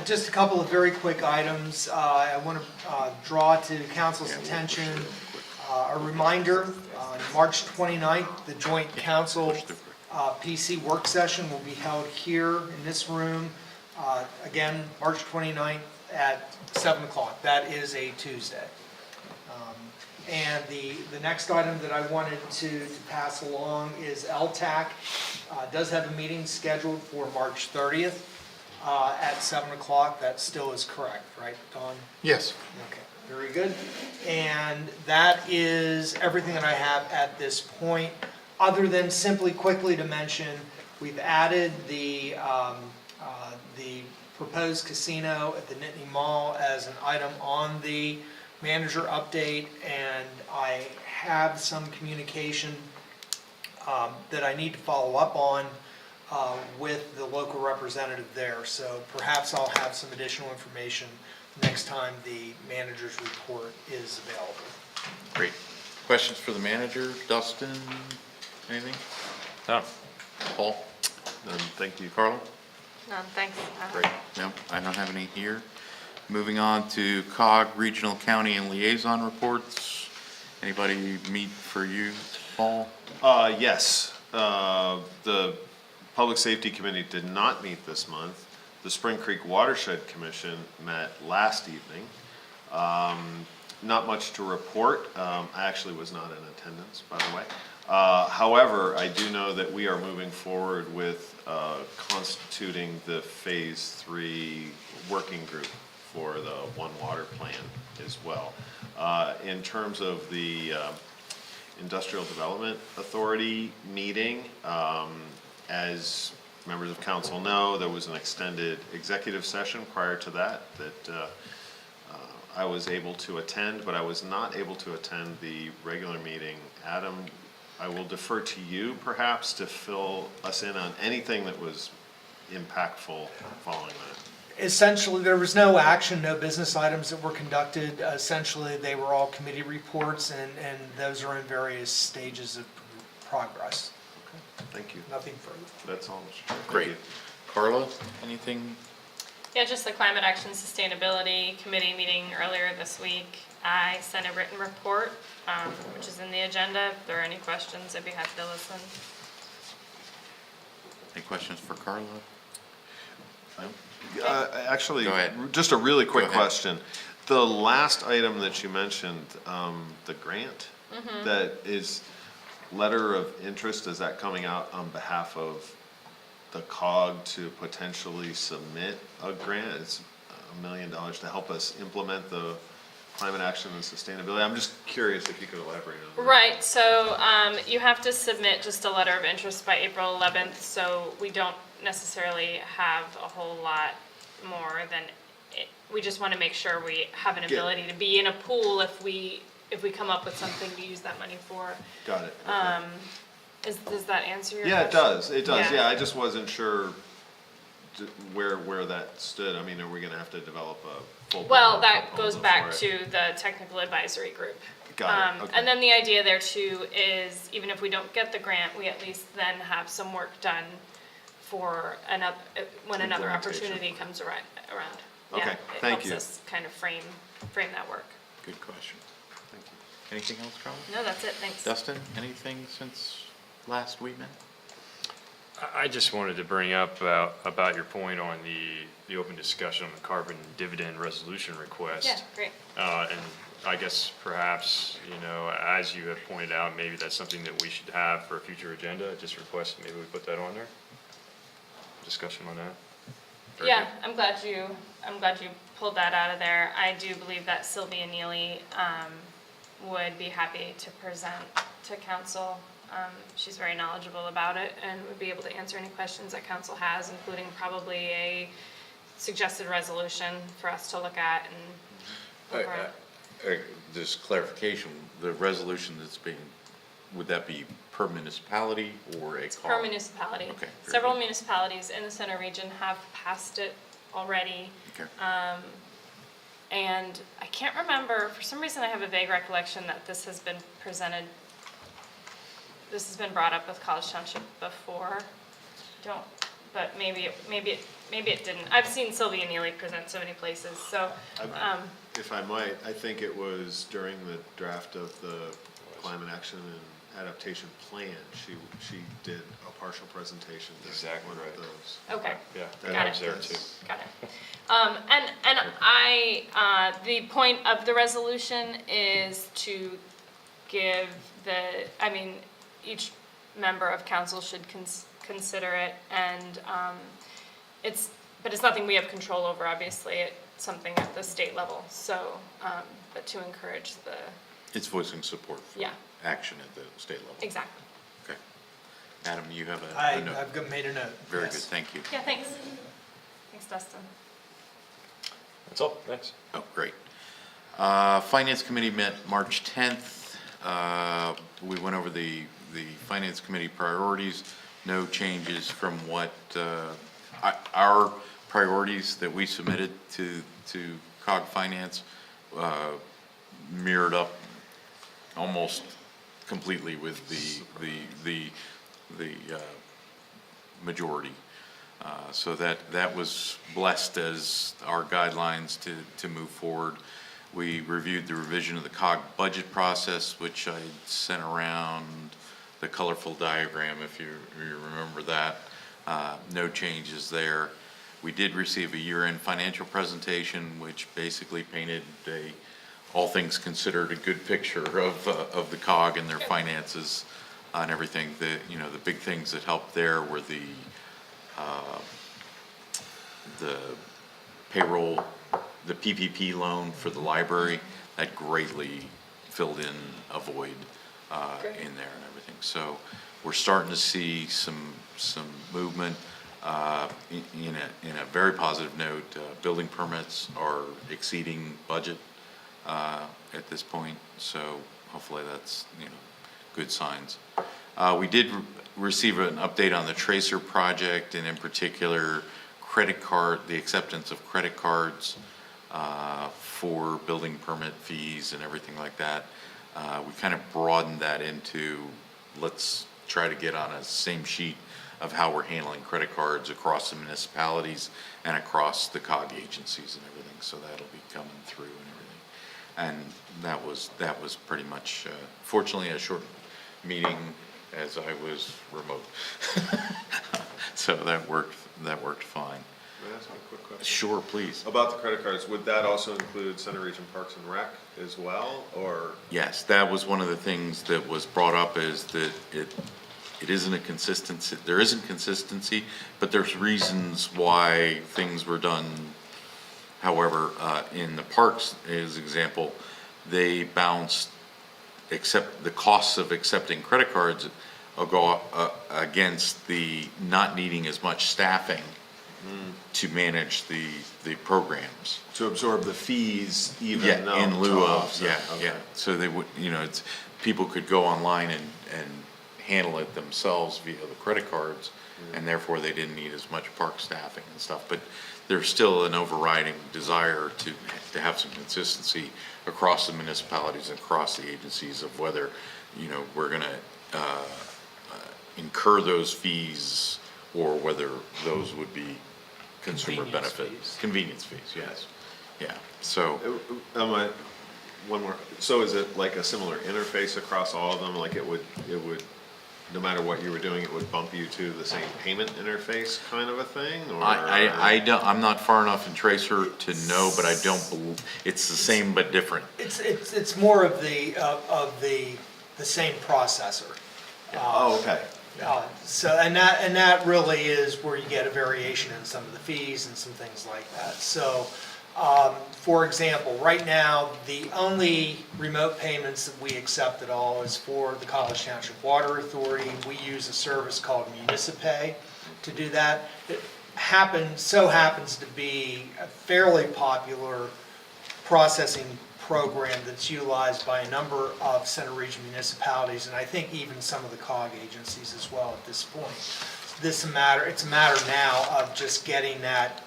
[SPEAKER 17] Just a couple of very quick items. I want to draw to council's attention a reminder, on March 29th, the joint council PC work session will be held here in this room. Again, March 29th at 7 o'clock. That is a Tuesday. And the next item that I wanted to pass along is LTAC. Does have a meeting scheduled for March 30th at 7 o'clock. That still is correct, right, Don?
[SPEAKER 11] Yes.
[SPEAKER 17] Okay, very good. And that is everything that I have at this point, other than simply quickly to mention, we've added the proposed casino at the Nittany Mall as an item on the manager update, and I have some communication that I need to follow up on with the local representative there. So perhaps I'll have some additional information next time the manager's report is available.
[SPEAKER 1] Great. Questions for the manager? Dustin, anything?
[SPEAKER 13] No.
[SPEAKER 1] Paul?
[SPEAKER 12] Thank you.
[SPEAKER 1] Carla?
[SPEAKER 5] No, thanks.
[SPEAKER 1] Great. No, I don't have any here. Moving on to COG, Regional, County, and Liaison Reports. Anybody meet for you, Paul?
[SPEAKER 12] Yes, the Public Safety Committee did not meet this month. The Spring Creek Watershed Commission met last evening. Not much to report. I actually was not in attendance, by the way. However, I do know that we are moving forward with constituting the Phase 3 working group for the One Water plan as well. In terms of the Industrial Development Authority meeting, as members of council know, there was an extended executive session prior to that I was able to attend, but I was not able to attend the regular meeting. Adam, I will defer to you perhaps to fill us in on anything that was impactful following that.
[SPEAKER 17] Essentially, there was no action, no business items that were conducted. Essentially, they were all committee reports, and those are in various stages of progress.
[SPEAKER 12] Okay, thank you.
[SPEAKER 17] Nothing further.
[SPEAKER 12] That's all.
[SPEAKER 1] Great. Carla, anything?
[SPEAKER 5] Yeah, just the Climate Action Sustainability Committee meeting earlier this week. I sent a written report, which is in the agenda. If there are any questions, I'd be happy to listen.
[SPEAKER 1] Any questions for Carla? No?
[SPEAKER 12] Actually,
[SPEAKER 1] Go ahead.
[SPEAKER 12] just a really quick
[SPEAKER 1] Go ahead.
[SPEAKER 12] question. The last item that you mentioned, the grant, that is letter of interest, is that coming out on behalf of the COG to potentially submit a grant? It's $1 million to help us implement the climate action and sustainability. I'm just curious if you could elaborate on that.
[SPEAKER 5] Right, so you have to submit just a letter of interest by April 11th, so we don't necessarily have a whole lot more than it. We just want to make sure we have an ability to be in a pool if we come up with something to use that money for.
[SPEAKER 12] Got it.
[SPEAKER 5] Does that answer your question?
[SPEAKER 12] Yeah, it does. It does. Yeah, I just wasn't sure where that stood. I mean, are we going to have to develop a full?
[SPEAKER 5] Well, that goes back to the technical advisory group.
[SPEAKER 12] Got it. Okay.
[SPEAKER 5] And then the idea there too is, even if we don't get the grant, we at least then have some work done for when another opportunity comes around.
[SPEAKER 12] Okay,
[SPEAKER 5] Yeah,
[SPEAKER 12] thank you.
[SPEAKER 5] It helps us kind of frame that work.
[SPEAKER 1] Good question. Thank you. Anything else, Carla?
[SPEAKER 5] No, that's it, thanks.
[SPEAKER 1] Dustin, anything since last we met?
[SPEAKER 13] I just wanted to bring up about your point on the open discussion on the carbon dividend resolution request.
[SPEAKER 5] Yeah, great.
[SPEAKER 13] And I guess perhaps, as you have pointed out, maybe that's something that we should have for a future agenda. Just request maybe we put that on there. Discussion on that. Very
[SPEAKER 5] Yeah,
[SPEAKER 13] good.
[SPEAKER 5] I'm glad you pulled that out of there. I do believe that Sylvia Neely would be happy to present to council. She's very knowledgeable about it and would be able to answer any questions that council has, including probably a suggested resolution for us to look at and.
[SPEAKER 1] Just clarification, the resolution that's being, would that be per municipality or a call?
[SPEAKER 5] Per municipality.
[SPEAKER 1] Okay, very
[SPEAKER 5] Several
[SPEAKER 1] good.
[SPEAKER 5] municipalities in the center region have passed it already.
[SPEAKER 1] Okay.
[SPEAKER 5] And I can't remember, for some reason I have a vague recollection that this has been presented, this has been brought up with College Township before. But maybe it didn't. I've seen Sylvia Neely present so many places, so.
[SPEAKER 12] If I might, I think it was during the draft of the Climate Action and Adaptation Plan, she did a partial presentation.
[SPEAKER 13] Exactly
[SPEAKER 12] one
[SPEAKER 13] right.
[SPEAKER 12] of those.
[SPEAKER 5] Okay.
[SPEAKER 13] Yeah,
[SPEAKER 5] Got
[SPEAKER 13] I
[SPEAKER 5] it.
[SPEAKER 13] was there too.
[SPEAKER 5] Got it. And the point of the resolution is to give each member of council should consider it, and but it's nothing we have control over, obviously. It's something at the state level, so, but to encourage the,
[SPEAKER 1] It's voicing support for
[SPEAKER 5] Yeah.
[SPEAKER 1] action at the state level.
[SPEAKER 5] exactly.
[SPEAKER 1] Okay. Adam, you have a note?
[SPEAKER 17] I've made a note.
[SPEAKER 1] Very
[SPEAKER 17] yes.
[SPEAKER 1] good, thank you.
[SPEAKER 5] Yeah, thanks. Thanks, Dustin.
[SPEAKER 13] That's all, thanks.
[SPEAKER 1] Oh, great. Finance Committee met March 10th. We went over the Finance Committee priorities. No changes from what our priorities that we submitted to COG Finance mirrored up almost completely with the majority. So that was blessed as our guidelines to move forward. We reviewed the revision of the COG budget process, which I sent around the colorful diagram, if you remember that. No changes there. We did receive a year-end financial presentation, which basically painted all things considered, a good picture of the COG and their finances and everything. The big things that helped there were the payroll, the PPP loan for the library, that greatly filled in a void in there and everything. So we're starting to see some movement. In a very positive note, building permits are exceeding budget at this point, so hopefully that's good signs. We did receive an update on the Tracer project, and in particular the acceptance of credit cards for building permit fees and everything like that. We kind of broadened that into, let's try to get on a same sheet of how we're handling credit cards across the municipalities and across the COG agencies and everything, so that'll be coming through and everything. And that was pretty much, fortunately, a short meeting as I was remote. So that worked fine.
[SPEAKER 12] May I ask a quick question?
[SPEAKER 1] Sure, please.
[SPEAKER 12] About the credit cards, would that also include Center Region Parks and Rec as well, or?
[SPEAKER 1] Yes, that was one of the things that was brought up, is that it isn't a consistency, there isn't consistency, but there's reasons why things were done. However, in the parks, as example, they bounced, except the costs of accepting credit cards will go against the not needing as much staffing to manage the programs.
[SPEAKER 12] To absorb the fees even
[SPEAKER 1] Yeah,
[SPEAKER 12] though.
[SPEAKER 1] in lieu of,
[SPEAKER 12] to
[SPEAKER 1] yeah,
[SPEAKER 12] offset,
[SPEAKER 1] yeah.
[SPEAKER 12] okay.
[SPEAKER 1] So they would, people could go online and handle it themselves via the credit cards, and therefore they didn't need as much park staffing and stuff. But there's still an overriding desire to have some consistency across the municipalities and across the agencies of whether, we're gonna incur those fees or whether those would be consumer benefits. Convenience fees, yes. Yeah, so.
[SPEAKER 12] One more, so is it like a similar interface across all of them, like it would no matter what you were doing, it would bump you to the same payment interface kind of a thing, or?
[SPEAKER 1] I don't, I'm not far enough in Tracer to know, but I don't believe, it's the same but different.
[SPEAKER 17] It's more of the same processor.
[SPEAKER 12] Oh, okay.
[SPEAKER 17] So, and that really is where you get a variation in some of the fees and some things like that. So, for example, right now, the only remote payments that we accept at all is for the College Township Water Authority. We use a service called Municipay to do that. It happens to be a fairly popular processing program that's utilized by a number of center region municipalities, and I think even some of the COG agencies as well at this point. It's a matter now of just getting that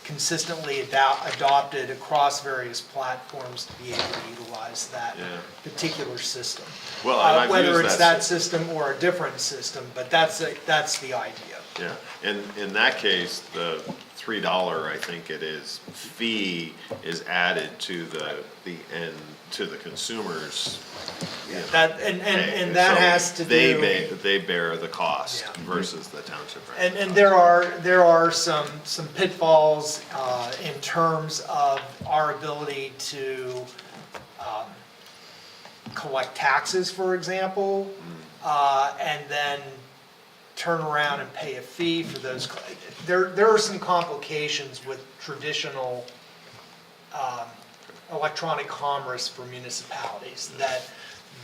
[SPEAKER 17] consistently adopted across various platforms to be able to utilize that particular system.
[SPEAKER 12] Well, and I've
[SPEAKER 17] whether
[SPEAKER 12] used
[SPEAKER 17] it's
[SPEAKER 12] that
[SPEAKER 17] that system or a different system, but that's the idea.
[SPEAKER 12] Yeah, and in that case, the $3, I think it is, fee is added to the end, to the consumers.
[SPEAKER 17] That, and that
[SPEAKER 12] So
[SPEAKER 17] has to do.
[SPEAKER 12] They bear the cost versus the township. Right?
[SPEAKER 17] And there are some pitfalls in terms of our ability to collect taxes, for example, and then turn around and pay a fee for those. There are some complications with traditional electronic commerce for municipalities that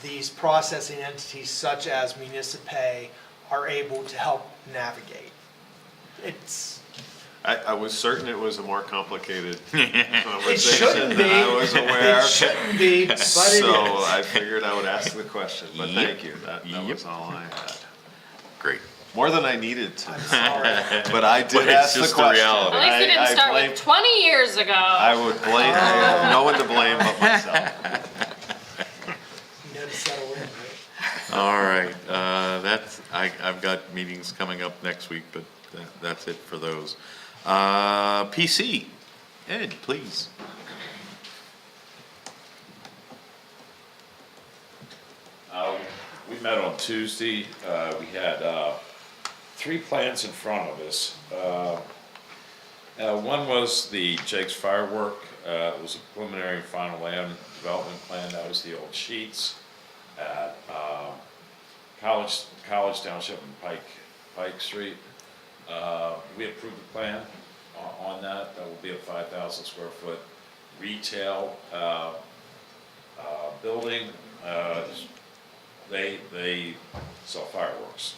[SPEAKER 17] these processing entities such as Municipay are able to help navigate.
[SPEAKER 12] I was certain it was a more complicated
[SPEAKER 17] It
[SPEAKER 12] conversation
[SPEAKER 17] shouldn't be.
[SPEAKER 12] than I was aware.
[SPEAKER 17] It shouldn't be, but it is.
[SPEAKER 12] So I figured I would ask the question, but thank you. That was all I had.
[SPEAKER 1] Great.
[SPEAKER 12] More than I needed to.
[SPEAKER 17] I'm sorry.
[SPEAKER 12] But I did
[SPEAKER 1] But it's
[SPEAKER 12] ask the
[SPEAKER 1] just the
[SPEAKER 12] question.
[SPEAKER 1] reality.
[SPEAKER 5] At least we didn't
[SPEAKER 12] I
[SPEAKER 5] start
[SPEAKER 12] blame-
[SPEAKER 5] with 20 years ago.
[SPEAKER 12] I would blame, I have no one to blame but myself.
[SPEAKER 17] You know to settle in, right?
[SPEAKER 1] All right, I've got meetings coming up next week, but that's it for those. PC, Ed, please.
[SPEAKER 14] We met on Tuesday. We had 3 plans in front of us. One was the Jake's Firework. It was a preliminary and final land development plan. That was the old sheets at College Township and Pike Street. We approved the plan on that. That will be a 5,000 square foot retail building. They sell fireworks.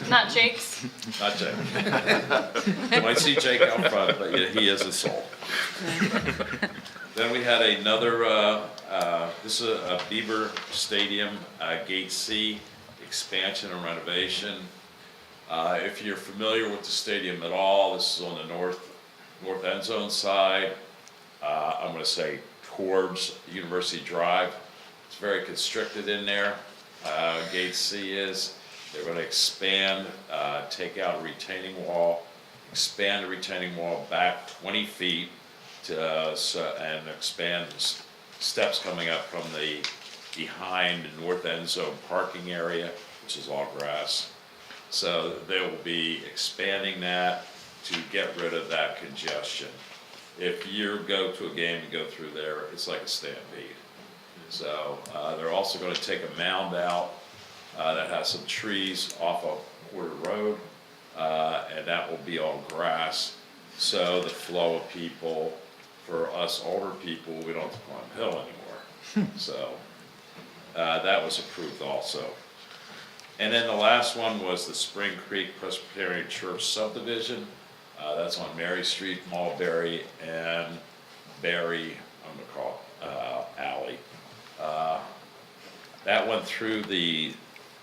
[SPEAKER 5] Not Jake's.
[SPEAKER 14] Not Jake. You might see Jake out front, but he isn't sold. Then we had another, this is a Bieber Stadium, Gate C, expansion and renovation. If you're familiar with the stadium at all, this is on the north end zone side. I'm gonna say towards University Drive. It's very constricted in there. Gate C is. They're gonna expand, take out a retaining wall, expand the retaining wall back 20 feet and expand steps coming up from the behind north end zone parking area, which is all grass. So they will be expanding that to get rid of that congestion. If you go to a game and go through there, it's like a stampede. So they're also going to take a mound out that has some trees off of Porter Road, and that will be all grass. So the flow of people, for us older people, we don't have to climb a hill anymore. So that was approved also. And then the last one was the Spring Creek Presbyterian Church subdivision. That's on Mary Street, Mulberry, and Berry, I'm gonna call it, Alley. That went through the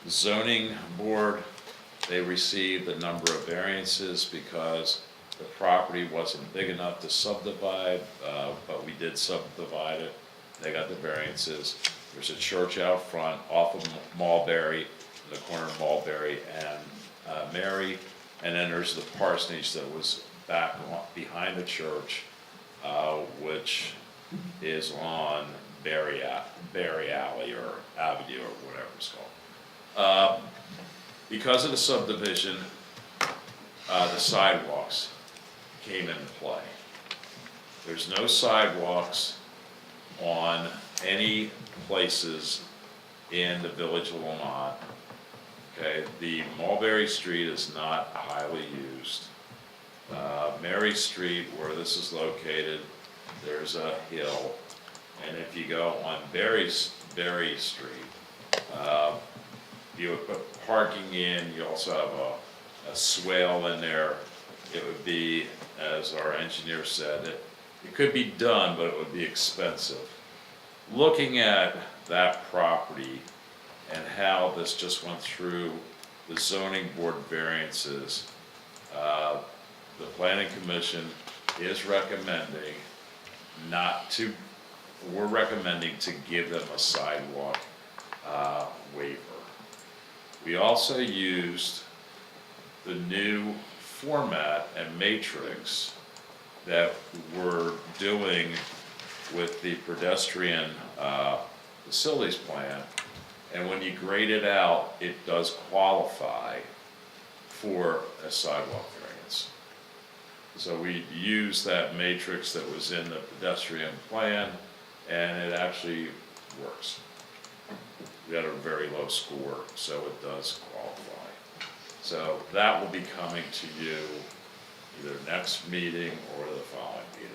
[SPEAKER 14] zoning board. They received a number of variances because the property wasn't big enough to subdivide, but we did subdivide it. They got the variances. There's a church out front off of Mulberry, the corner of Mulberry and Mary. And then there's the parsonage that was back behind the church, which is on Berry Alley or Avenue or whatever it's called. Because of the subdivision, the sidewalks came into play. There's no sidewalks on any places in the village of Lamont. Okay, the Mulberry Street is not highly used. Mary Street, where this is located, there's a hill. And if you go on Berry Street, you would put parking in, you also have a swale in there. It would be, as our engineer said, it could be done, but it would be expensive. Looking at that property and how this just went through the zoning board variances, the planning commission is recommending we're recommending to give them a sidewalk waiver. We also used the new format and matrix that we're doing with the pedestrian facilities plan. And when you grade it out, it does qualify for a sidewalk variance. So we used that matrix that was in the pedestrian plan, and it actually works. We had a very low score, so it does qualify. So that will be coming to you either next meeting or the following meeting.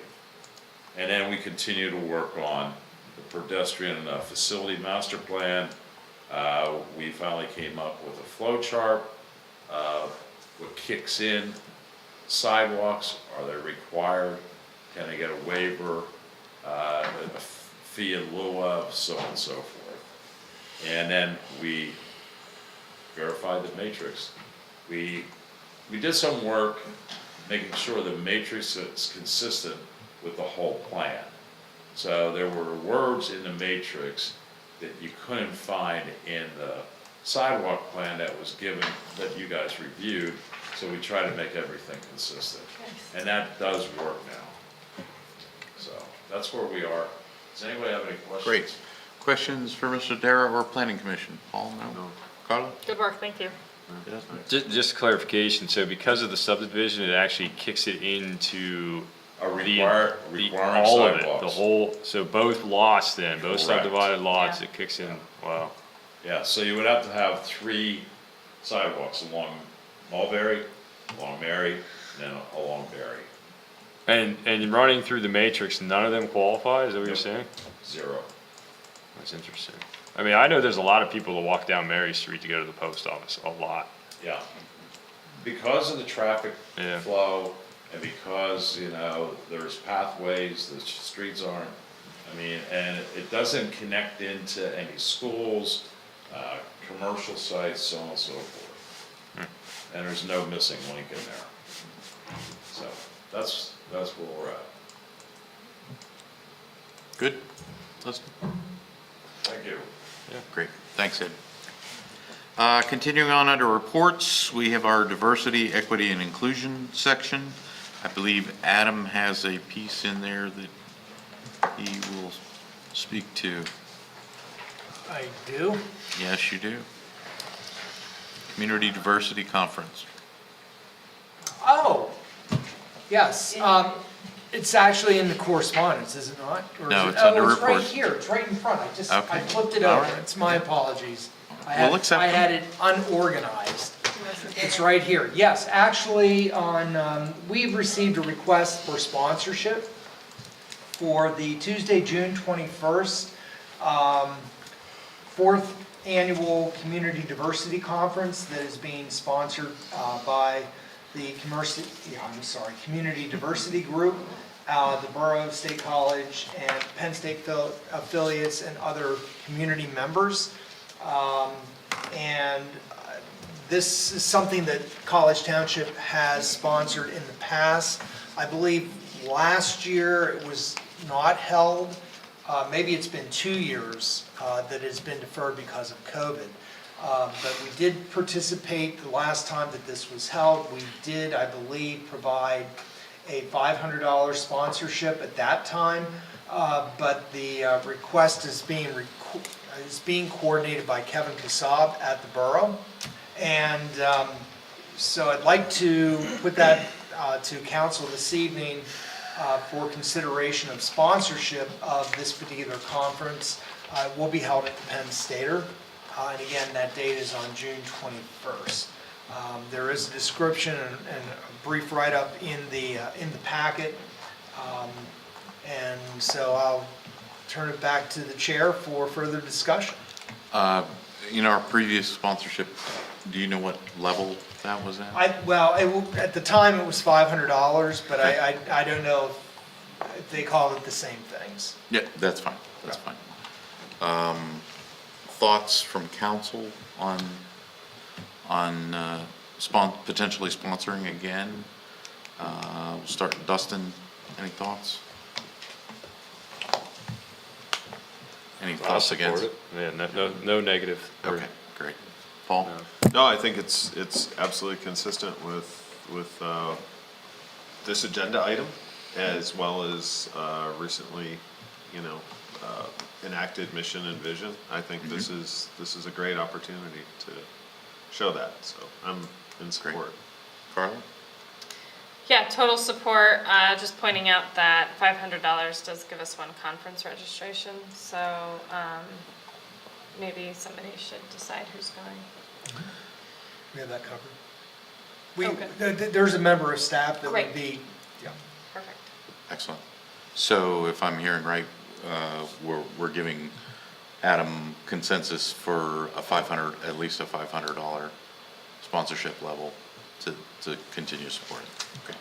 [SPEAKER 14] And then we continue to work on the pedestrian facility master plan. We finally came up with a flow chart. What kicks in, sidewalks, are they required? Can they get a waiver? A fee in lieu of, so on and so forth. And then we verified the matrix. We did some work making sure the matrix is consistent with the whole plan. So there were words in the matrix that you couldn't find in the sidewalk plan that was given, that you guys reviewed, so we try to make everything consistent. And that does work now. So that's where we are. Does anybody have any questions?
[SPEAKER 1] Great. Questions for Mr. Dara or Planning Commission? Paul, no? Carla?
[SPEAKER 5] Good work, thank you.
[SPEAKER 13] Just clarification, so because of the subdivision, it actually kicks it into
[SPEAKER 14] Requiring
[SPEAKER 13] all of it,
[SPEAKER 14] sidewalks.
[SPEAKER 13] the whole, so both lots then, both
[SPEAKER 14] Correct.
[SPEAKER 13] subdivided lots, it kicks in, wow.
[SPEAKER 14] Yeah, so you would have to have 3 sidewalks along Mulberry, along Mary, and then along Berry.
[SPEAKER 13] And running through the matrix, none of them qualify, is that what you're saying?
[SPEAKER 14] 0.
[SPEAKER 13] That's interesting. I mean, I know there's a lot of people that walk down Mary Street to go to the post office, a lot.
[SPEAKER 14] Yeah. Because of the traffic
[SPEAKER 13] Yeah.
[SPEAKER 14] flow, and because, there's pathways, the streets aren't, and it doesn't connect into any schools, commercial sites, so on and so forth. And there's no missing link in there. So, that's where we're at.
[SPEAKER 1] Good? Listen.
[SPEAKER 14] Thank you.
[SPEAKER 1] Yeah, great. Thanks, Ed. Continuing on under reports, we have our diversity, equity, and inclusion section. I believe Adam has a piece in there that he will speak to.
[SPEAKER 17] I do.
[SPEAKER 1] Yes, you do. Community Diversity Conference.
[SPEAKER 17] Oh, yes. It's actually in the correspondence, is it not? Or is
[SPEAKER 1] No,
[SPEAKER 17] it-
[SPEAKER 1] it's under
[SPEAKER 17] Oh, it's right
[SPEAKER 1] reports.
[SPEAKER 17] here, it's right in front. I
[SPEAKER 1] Okay.
[SPEAKER 17] flipped it
[SPEAKER 1] All
[SPEAKER 17] over.
[SPEAKER 1] right.
[SPEAKER 17] It's my apologies.
[SPEAKER 1] We'll accept
[SPEAKER 17] I
[SPEAKER 1] them.
[SPEAKER 17] had it unorganized. It's right here. Yes, actually, we've received a request for sponsorship for the Tuesday, June 21st, 4th Annual Community Diversity Conference that is being sponsored by the Community Diversity Group, the Borough of State College, and Penn State affiliates and other community members. And this is something that College Township has sponsored in the past. I believe last year it was not held. Maybe it's been 2 years that it's been deferred because of COVID. But we did participate the last time that this was held. We did, I believe, provide a $500 sponsorship at that time. But the request is being, is being coordinated by Kevin Kasab at the Borough. And so I'd like to put that to council this evening for consideration of sponsorship of this particular conference. It will be held at the Penn Stater, and again, that date is on June 21st. There is a description and a brief write-up in the packet, and so I'll turn it back to the chair for further discussion.
[SPEAKER 1] Our previous sponsorship, do you know what level that was at?
[SPEAKER 17] At the time, it was $500, but I don't know if they call it the same things.
[SPEAKER 1] Yeah, that's fine, that's fine. Thoughts from council on potentially sponsoring again? We'll start with Dustin. Any thoughts? Any thoughts against?
[SPEAKER 13] Support it. Yeah, no negative.
[SPEAKER 1] Okay, great. Paul?
[SPEAKER 12] No, I think it's absolutely consistent with this agenda item, as well as recently, enacted mission and vision. I think this is a great opportunity to show that, so I'm in support.
[SPEAKER 1] Carla?
[SPEAKER 5] Yeah, total support. Just pointing out that $500 does give us one conference registration, so maybe somebody should decide who's going.
[SPEAKER 17] We have that covered. There's a member of staff that would be,
[SPEAKER 5] Perfect.
[SPEAKER 1] Excellent. So if I'm hearing right, we're giving Adam consensus for at least a $500 sponsorship level to continue supporting. Okay,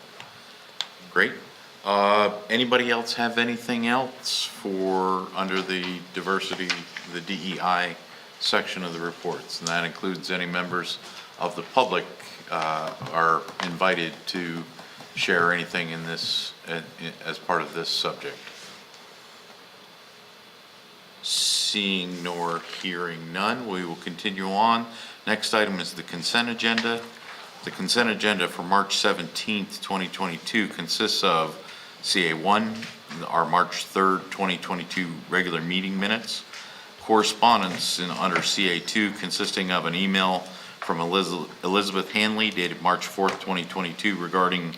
[SPEAKER 1] great. Anybody else have anything else for under the diversity, the DEI section of the reports? And that includes any members of the public are invited to share anything in this as part of this subject. Seeing nor hearing none, we will continue on. Next item is the consent agenda. The consent agenda for March 17th, 2022 consists of CA1, our March 3rd, 2022 regular meeting minutes, correspondence under CA2 consisting of an email from Elizabeth Hanley dated March 4th, 2022 regarding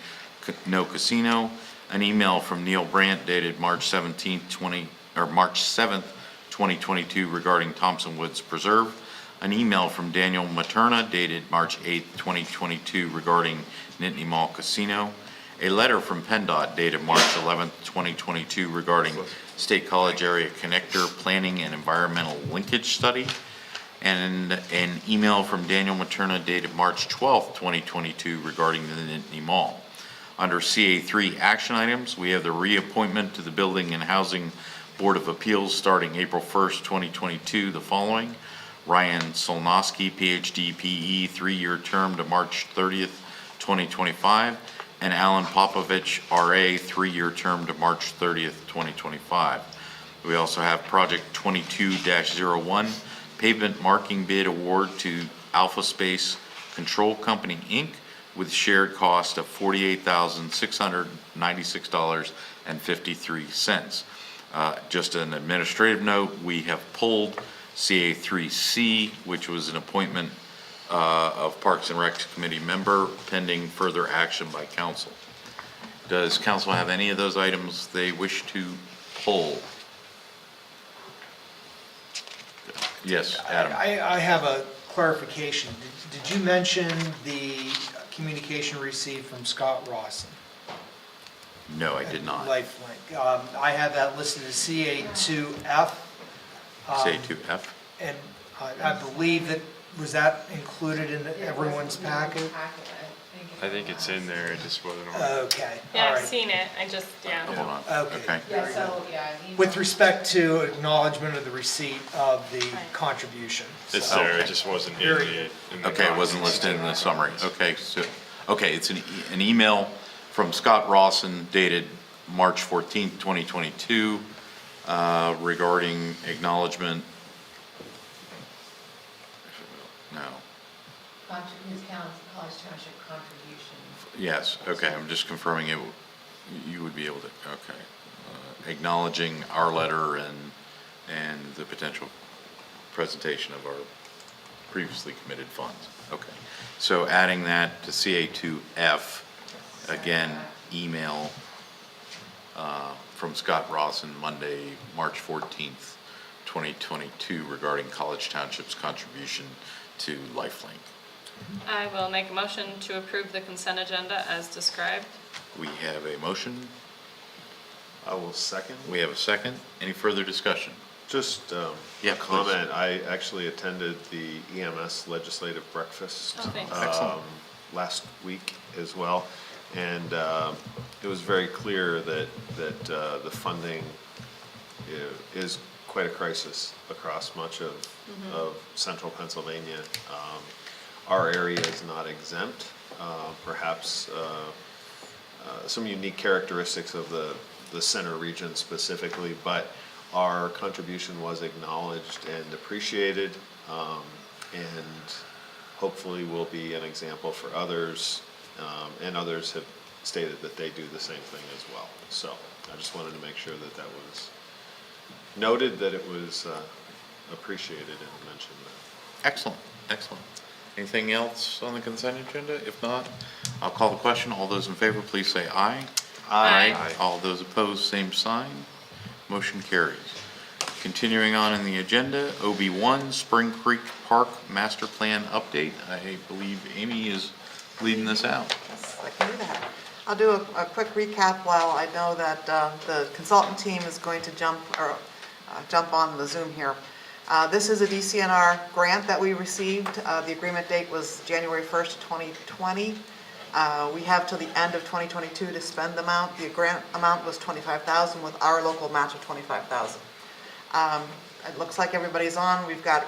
[SPEAKER 1] no casino, an email from Neil Brandt dated March 7th, 2022 regarding Thompson Woods Preserve, an email from Daniel Materna dated March 8th, 2022 regarding Nittany Mall Casino, a letter from PennDOT dated March 11th, 2022 regarding State College Area Connector Planning and Environmental Linkage Study, and an email from Daniel Materna dated March 12th, 2022 regarding the Nittany Mall. Under CA3 action items, we have the reappointment to the Building and Housing Board of Appeals starting April 1st, 2022, the following: Ryan Solnoski, PhD, PE, 3-year term to March 30th, 2025, and Alan Popovich, RA, 3-year term to March 30th, 2025. We also have Project 22-01, Pavement Marking Bid Award to Alpha Space Control Company, Inc., with shared cost of $48,696.53. Just an administrative note, we have pulled CA3C, which was an appointment of Parks and Rec Committee member pending further action by council. Does council have any of those items they wish to pull? Yes, Adam.
[SPEAKER 17] I have a clarification. Did you mention the communication received from Scott Rawson?
[SPEAKER 1] No, I did not.
[SPEAKER 17] Lifelink. I have that listed as CA2F.
[SPEAKER 1] CA2F?
[SPEAKER 17] And I believe was that included in everyone's packet?
[SPEAKER 13] I think it's in there, it just wasn't on.
[SPEAKER 17] Okay.
[SPEAKER 5] Yeah,
[SPEAKER 17] all
[SPEAKER 5] I've
[SPEAKER 17] right.
[SPEAKER 5] seen it. I just,
[SPEAKER 1] Hold on.
[SPEAKER 17] Okay.
[SPEAKER 4] Yeah, so, yeah.
[SPEAKER 17] With respect to acknowledgement of the receipt of the contribution.
[SPEAKER 13] It's
[SPEAKER 17] So-
[SPEAKER 13] there, it just wasn't in the.
[SPEAKER 1] Okay, it wasn't listed in the summary. Okay, so, it's an email from Scott Rawson dated March 14th, 2022, regarding acknowledgement. No.
[SPEAKER 4] His College Township contribution.
[SPEAKER 1] Yes, okay, I'm just confirming it, you would be able to, okay. Acknowledging our letter and the potential presentation of our previously committed funds. Okay. So adding that to CA2F, again, email from Scott Rawson, Monday, March 14th, 2022, regarding College Township's contribution to Lifelink.
[SPEAKER 5] I will make a motion to approve the consent agenda as described.
[SPEAKER 1] We have a motion.
[SPEAKER 12] I will second.
[SPEAKER 1] We have a second. Any further discussion?
[SPEAKER 12] Just
[SPEAKER 1] Yeah,
[SPEAKER 12] a comment, I actually attended the EMS legislative breakfast
[SPEAKER 5] Oh, thanks.
[SPEAKER 1] Excellent.
[SPEAKER 12] last week as well, and it was very clear that the funding is quite a crisis across much of central Pennsylvania. Our area is not exempt, perhaps some unique characteristics of the center region specifically, but our contribution was acknowledged and appreciated, and hopefully will be an example for others, and others have stated that they do the same thing as well. So I just wanted to make sure that that was noted, that it was appreciated and mentioned.
[SPEAKER 1] Excellent, excellent. Anything else on the consent agenda? If not, I'll call the question. All those in favor, please say aye.
[SPEAKER 5] Aye.
[SPEAKER 1] All those opposed, same sign. Motion carries. Continuing on in the agenda, OB1, Spring Creek Park Master Plan Update. I believe Amy is leading this out.
[SPEAKER 2] Yes, I can do that. I'll do a quick recap while I know that the consultant team is going to jump on the Zoom here. This is a DCNR grant that we received. The agreement date was January 1st, 2020. We have till the end of 2022 to spend the amount. The grant amount was $25,000 with our local match of $25,000. It looks like everybody's on. We've got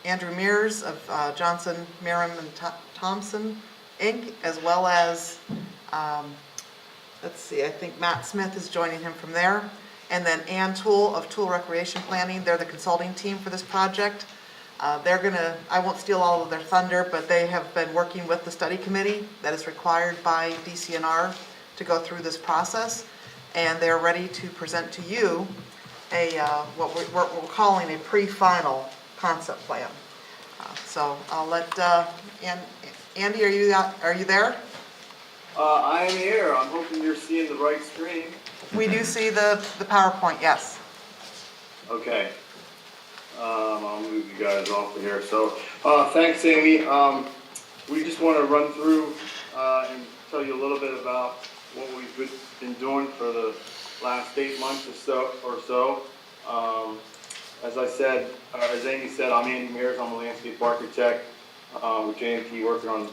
[SPEAKER 2] Andrew Mears of Johnson, Merrim and Thompson, Inc., as well as, let's see, I think Matt Smith is joining him from there. And then Ann Toole of Toole Recreation Planning. They're the consulting team for this project. I won't steal all of their thunder, but they have been working with the study committee that is required by DCNR to go through this process. And they're ready to present to you what we're calling a pre-final concept plan. So I'll let, Andy, are you there?
[SPEAKER 20] I am here. I'm hoping you're seeing the right screen.
[SPEAKER 2] We do see the PowerPoint, yes.
[SPEAKER 20] Okay. I'll move you guys off of here. So, thanks, Amy. We just want to run through and tell you a little bit about what we've been doing for the last 8 months or so. As I said, as Amy said, I'm Andy Mears. I'm a landscape architect with J&T, working on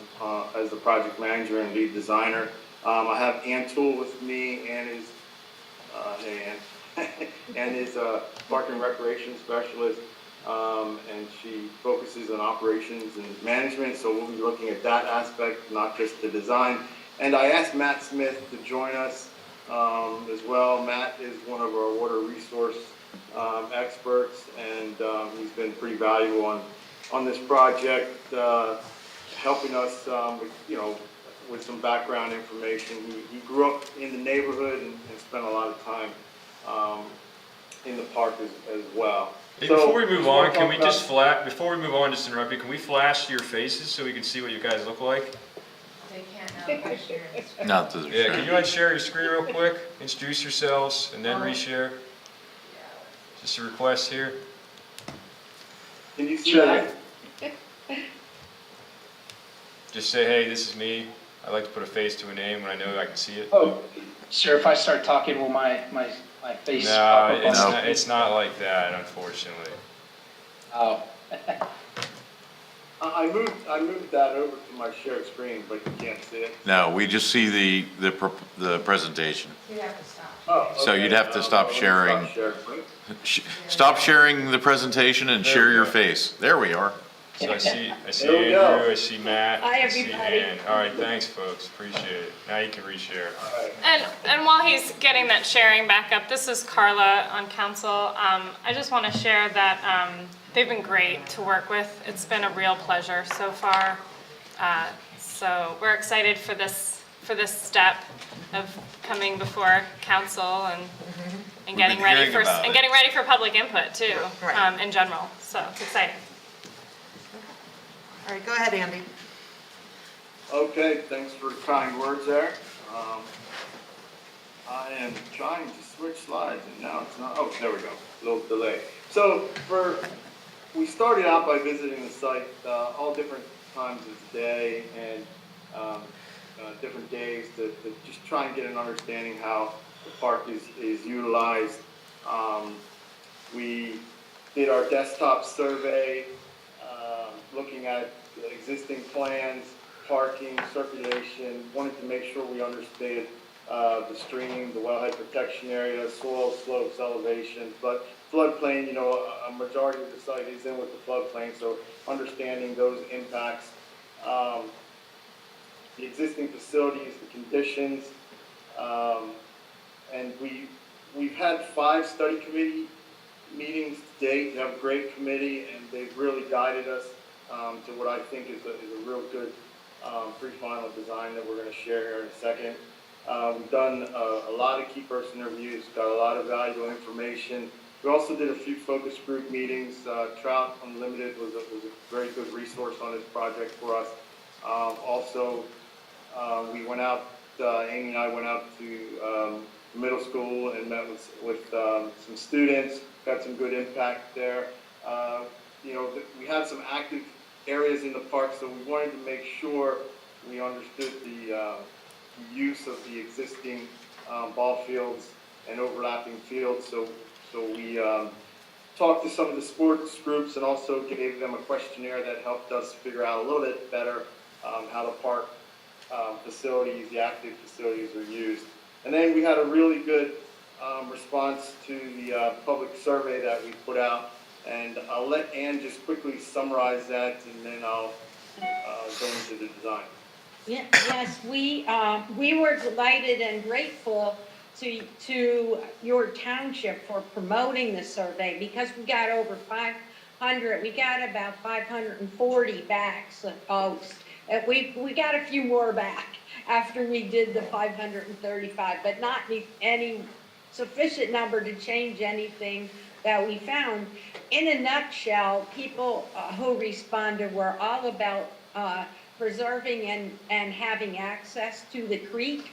[SPEAKER 20] as the project manager and lead designer. I have Ann Toole with me and his and his park and recreation specialist, and she focuses on operations and management, so we'll be looking at that aspect, not just the design. And I asked Matt Smith to join us as well. Matt is one of our water resource experts, and he's been pretty valuable on this project, helping us with some background information. He grew up in the neighborhood and spent a lot of time in the park as well.
[SPEAKER 13] Hey, before we move on, can we just before we move on, just interrupt you, can we flash your faces so we can see what you guys look like?
[SPEAKER 4] They can't now, share this.
[SPEAKER 1] Not to the
[SPEAKER 13] Yeah, can you unshare your screen real quick? Introduce yourselves and then reshare. Just a request here.
[SPEAKER 20] Can you see that?
[SPEAKER 13] Just say, hey, this is me. I like to put a face to a name when I know I can see it.
[SPEAKER 21] Oh, sir, if I start talking, will my face
[SPEAKER 13] No,
[SPEAKER 21] pop up on the
[SPEAKER 13] it's not like that, unfortunately.
[SPEAKER 21] Oh.
[SPEAKER 20] I moved that over to my shared screen, but you can't see it.
[SPEAKER 1] No, we just see the presentation.
[SPEAKER 4] You have to stop.
[SPEAKER 20] Oh,
[SPEAKER 1] So
[SPEAKER 20] okay.
[SPEAKER 1] you'd have to stop
[SPEAKER 20] Let me
[SPEAKER 1] sharing. Stop sharing the presentation and share your face. There we are.
[SPEAKER 13] So I see
[SPEAKER 20] There we go.
[SPEAKER 13] Andrew, I see Matt,
[SPEAKER 19] Hi,
[SPEAKER 13] I see
[SPEAKER 19] everybody.
[SPEAKER 13] Ann. All right, thanks, folks. Appreciate it. Now you can reshare.
[SPEAKER 5] And while he's getting that sharing back up, this is Carla on council. I just want to share that they've been great to work with. It's been a real pleasure so far. So we're excited for this step of coming before council and
[SPEAKER 12] We've
[SPEAKER 5] getting
[SPEAKER 12] been
[SPEAKER 5] ready
[SPEAKER 12] hearing
[SPEAKER 5] for,
[SPEAKER 12] about
[SPEAKER 5] and
[SPEAKER 12] it.
[SPEAKER 5] getting ready for public input too,
[SPEAKER 2] Right.
[SPEAKER 5] in general, so it's exciting.
[SPEAKER 2] All right, go ahead, Andy.
[SPEAKER 20] Okay, thanks for the kind words there. I am trying to switch slides and now it's not, oh, there we go, a little delay. So we started out by visiting the site all different times of the day and different days to just try and get an understanding how the park is utilized. We did our desktop survey, looking at the existing plans, parking, circulation, wanted to make sure we understood the stream, the wellhead protection area, soil slopes, elevation, but floodplain, you know, a majority of the site is in with the floodplain, so understanding those impacts, the existing facilities, the conditions, and we've had 5 study committee meetings to date. We have a great committee, and they've really guided us to what I think is a real good pre-final design that we're going to share here in a second. We've done a lot of key person interviews, got a lot of valuable information. We also did a few focus group meetings. Trout Unlimited was a very good resource on this project for us. Also, we went out, Amy and I went out to middle school and met with some students, got some good impact there. You know, we have some active areas in the park, so we wanted to make sure we understood the use of the existing ball fields and overlapping fields. So we talked to some of the sports groups and also gave them a questionnaire that helped us figure out a little bit better how the park facilities, the active facilities are used. And then we had a really good response to the public survey that we put out. And I'll let Ann just quickly summarize that, and then I'll go into the design.
[SPEAKER 7] Yes, we were delighted and grateful to your township for promoting the survey, because we got over 500, we got about 540 backs. We got a few more back after we did the 535, but not any sufficient number to change anything that we found. In a nutshell, people who responded were all about preserving and having access to the creek,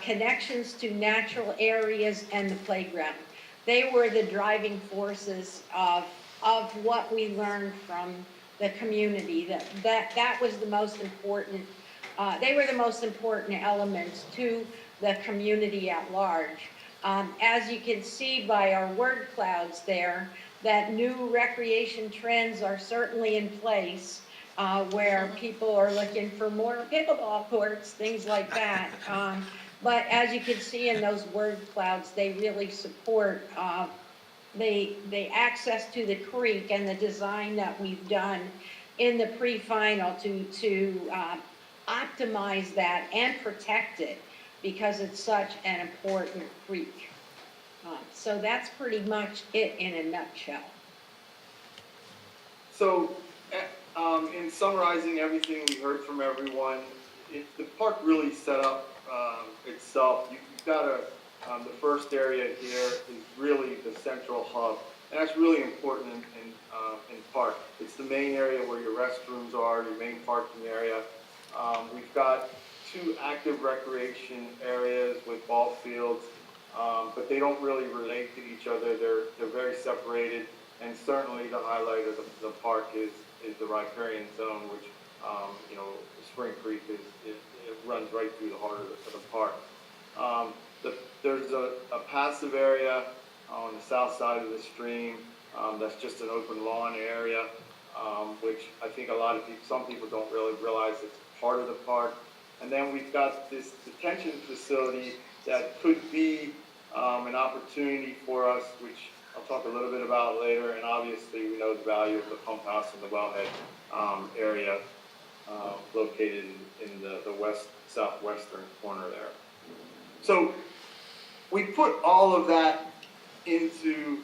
[SPEAKER 7] connections to natural areas, and the playground. They were the driving forces of what we learned from the community. That was the most important. They were the most important elements to the community at large. As you can see by our word clouds there, that new recreation trends are certainly in place, where people are looking for more pickleball courts, things like that. But as you can see in those word clouds, they really support the access to the creek and the design that we've done in the pre-final to optimize that and protect it, because it's such an important creek. So that's pretty much it in a nutshell.
[SPEAKER 20] So, in summarizing everything we heard from everyone, the park really set up itself. You've got the first area here is really the central hub, and that's really important in park. It's the main area where your restrooms are, your main parking area. We've got 2 active recreation areas with ball fields, but they don't really relate to each other. They're very separated, and certainly the highlight of the park is the Riparian Zone, which, you know, Spring Creek it runs right through the heart of the park. There's a passive area on the south side of the stream that's just an open lawn area, which I think some people don't really realize it's part of the park. And then we've got this detention facility that could be an opportunity for us, which I'll talk a little bit about later. And obviously, we know the value of the pump house and the wellhead area located in the southwestern corner there. So we put all of that into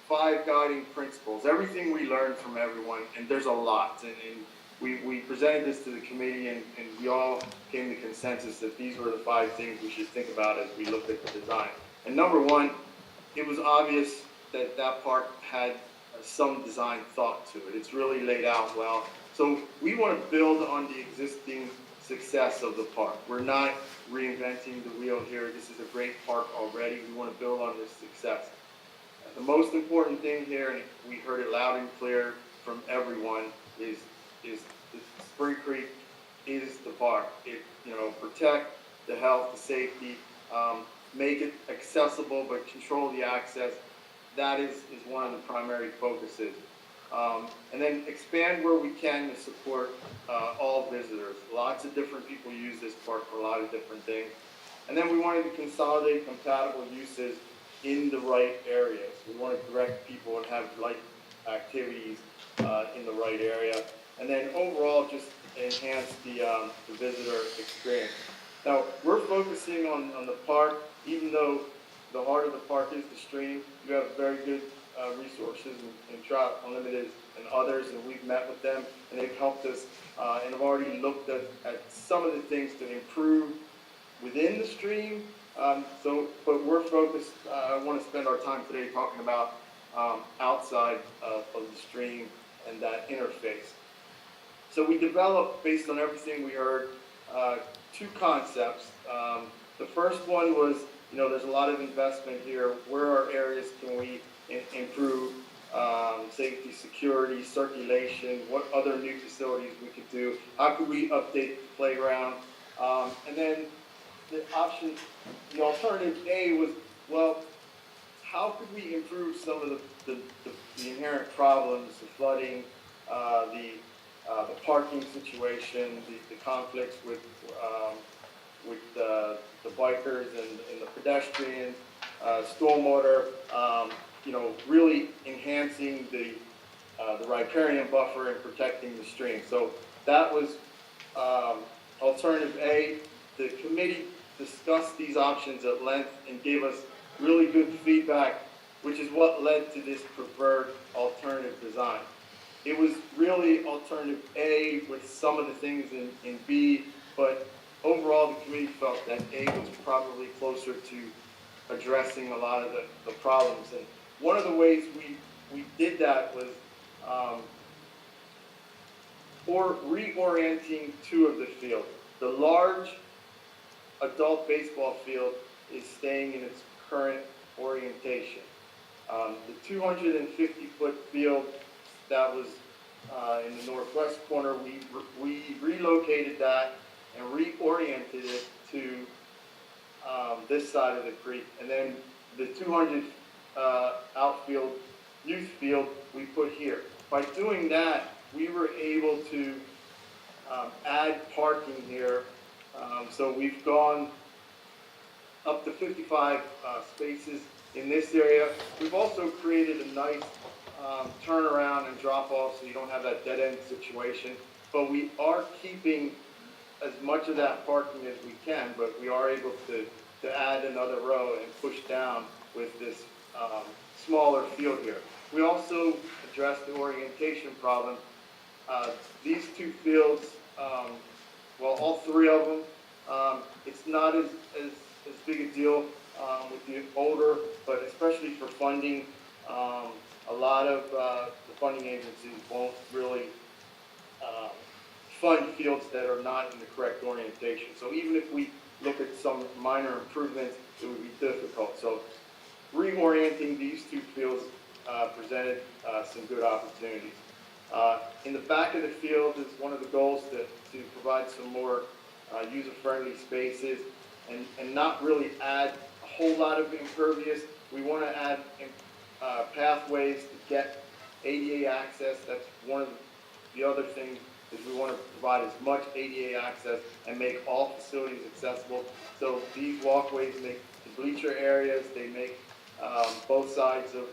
[SPEAKER 20] 5 guiding principles, everything we learned from everyone, and there's a lot. And we presented this to the committee, and we all came to consensus that these were the 5 things we should think about as we looked at the design. And number 1 it was obvious that that park had some design thought to it. It's really laid out well. So we want to build on the existing success of the park. We're not reinventing the wheel here. This is a great park already. We want to build on this success. The most important thing here, and we heard it loud and clear from everyone, is Spring Creek is the park. It, protect the health, the safety, make it accessible, but control the access. That is one of the primary focuses. And then expand where we can to support all visitors. Lots of different people use this park for a lot of different things. And then we wanted to consolidate compatible uses in the right areas. We want to direct people and have light activities in the right area. And then overall, just enhance the visitor experience. Now, we're focusing on the park, even though the heart of the park is the stream. You have very good resources in Trout Unlimited and others, and we've met with them, and they've helped us, and have already looked at some of the things to improve within the stream. But we're focused, I want to spend our time today talking about outside of the stream and that interface. So we developed, based on everything we heard, two concepts. The first one was, there's a lot of investment here. Where are areas can we improve safety, security, circulation? What other new facilities we could do? How could we update the playground? And then the alternative A was, well, how could we improve some of the inherent problems, the flooding, the parking situation, the conflicts with the bikers and the pedestrians, stormwater, really enhancing the riparian buffer and protecting the stream. So that was alternative A. The committee discussed these options at length and gave us really good feedback, which is what led to this preferred alternative design. It was really alternative A with some of the things in B, but overall the committee felt that A was probably closer to addressing a lot of the problems. And one of the ways we did that was reorienting two of the fields. The large adult baseball field is staying in its current orientation. The 250-foot field that was in the northwest corner, we relocated that and reoriented it to this side of the creek. And then the 200 outfield youth field we put here. By doing that, we were able to add parking here. So we've gone up to 55 spaces in this area. We've also created a nice turnaround and drop off so you don't have that dead end situation. But we are keeping as much of that parking as we can, but we are able to add another row and push down with this smaller field here. We also addressed the orientation problem. These two fields, all three of them, it's not as big a deal with the older, but especially for funding, a lot of the funding agencies won't really fund fields that are not in the correct orientation. So even if we look at some minor improvements, it would be difficult. So reorienting these two fields presented some good opportunities. In the back of the field is one of the goals to provide some more user-friendly spaces and not really add a whole lot of impervious. We want to add pathways to get ADA access. That's one of the other things is we want to provide as much ADA access and make all facilities accessible. So these walkways make the bleacher areas, they make both sides of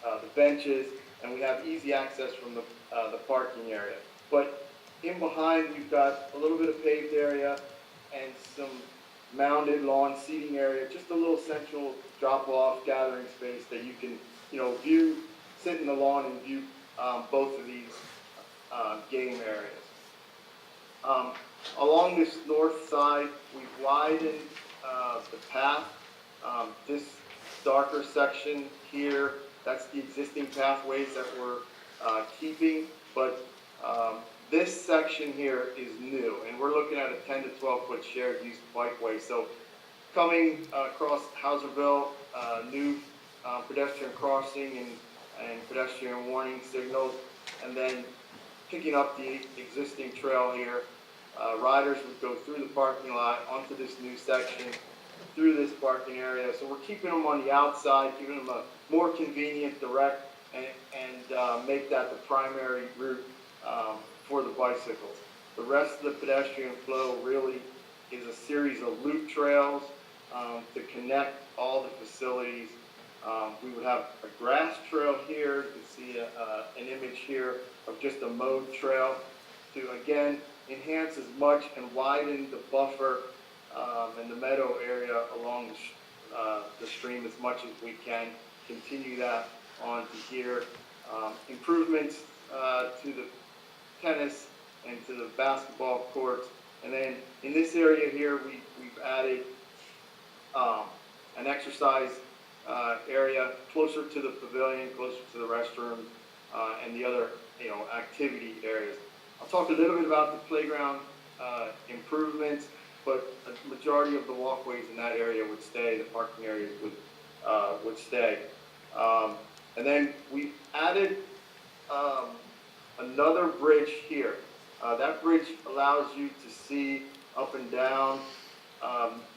[SPEAKER 20] the benches, and we have easy access from the parking area. But in behind, we've got a little bit of paved area and some mounded lawn seating area, just a little central drop-off gathering space that you can, view, sit in the lawn and view both of these game areas. Along this north side, we've widened the path. This darker section here, that's the existing pathways that we're keeping, but this section here is new, and we're looking at a 10 to 12 foot shared use bikeway. So coming across Hauserville, new pedestrian crossing and pedestrian warning signals, and then picking up the existing trail here. Riders would go through the parking lot onto this new section, through this parking area. So we're keeping them on the outside, giving them a more convenient, direct, and make that the primary route for the bicycles. The rest of the pedestrian flow really is a series of loop trails to connect all the facilities. We would have a grass trail here. You can see an image here of just a mowed trail to, again, enhance as much and widen the buffer and the meadow area along the stream as much as we can. Continue that on to here. Improvements to the tennis and to the basketball courts. And then in this area here, we've added an exercise area closer to the pavilion, closer to the restrooms, and the other, activity areas. I'll talk a little bit about the playground improvements, but a majority of the walkways in that area would stay, the parking areas would stay. And then we added another bridge here. That bridge allows you to see up and down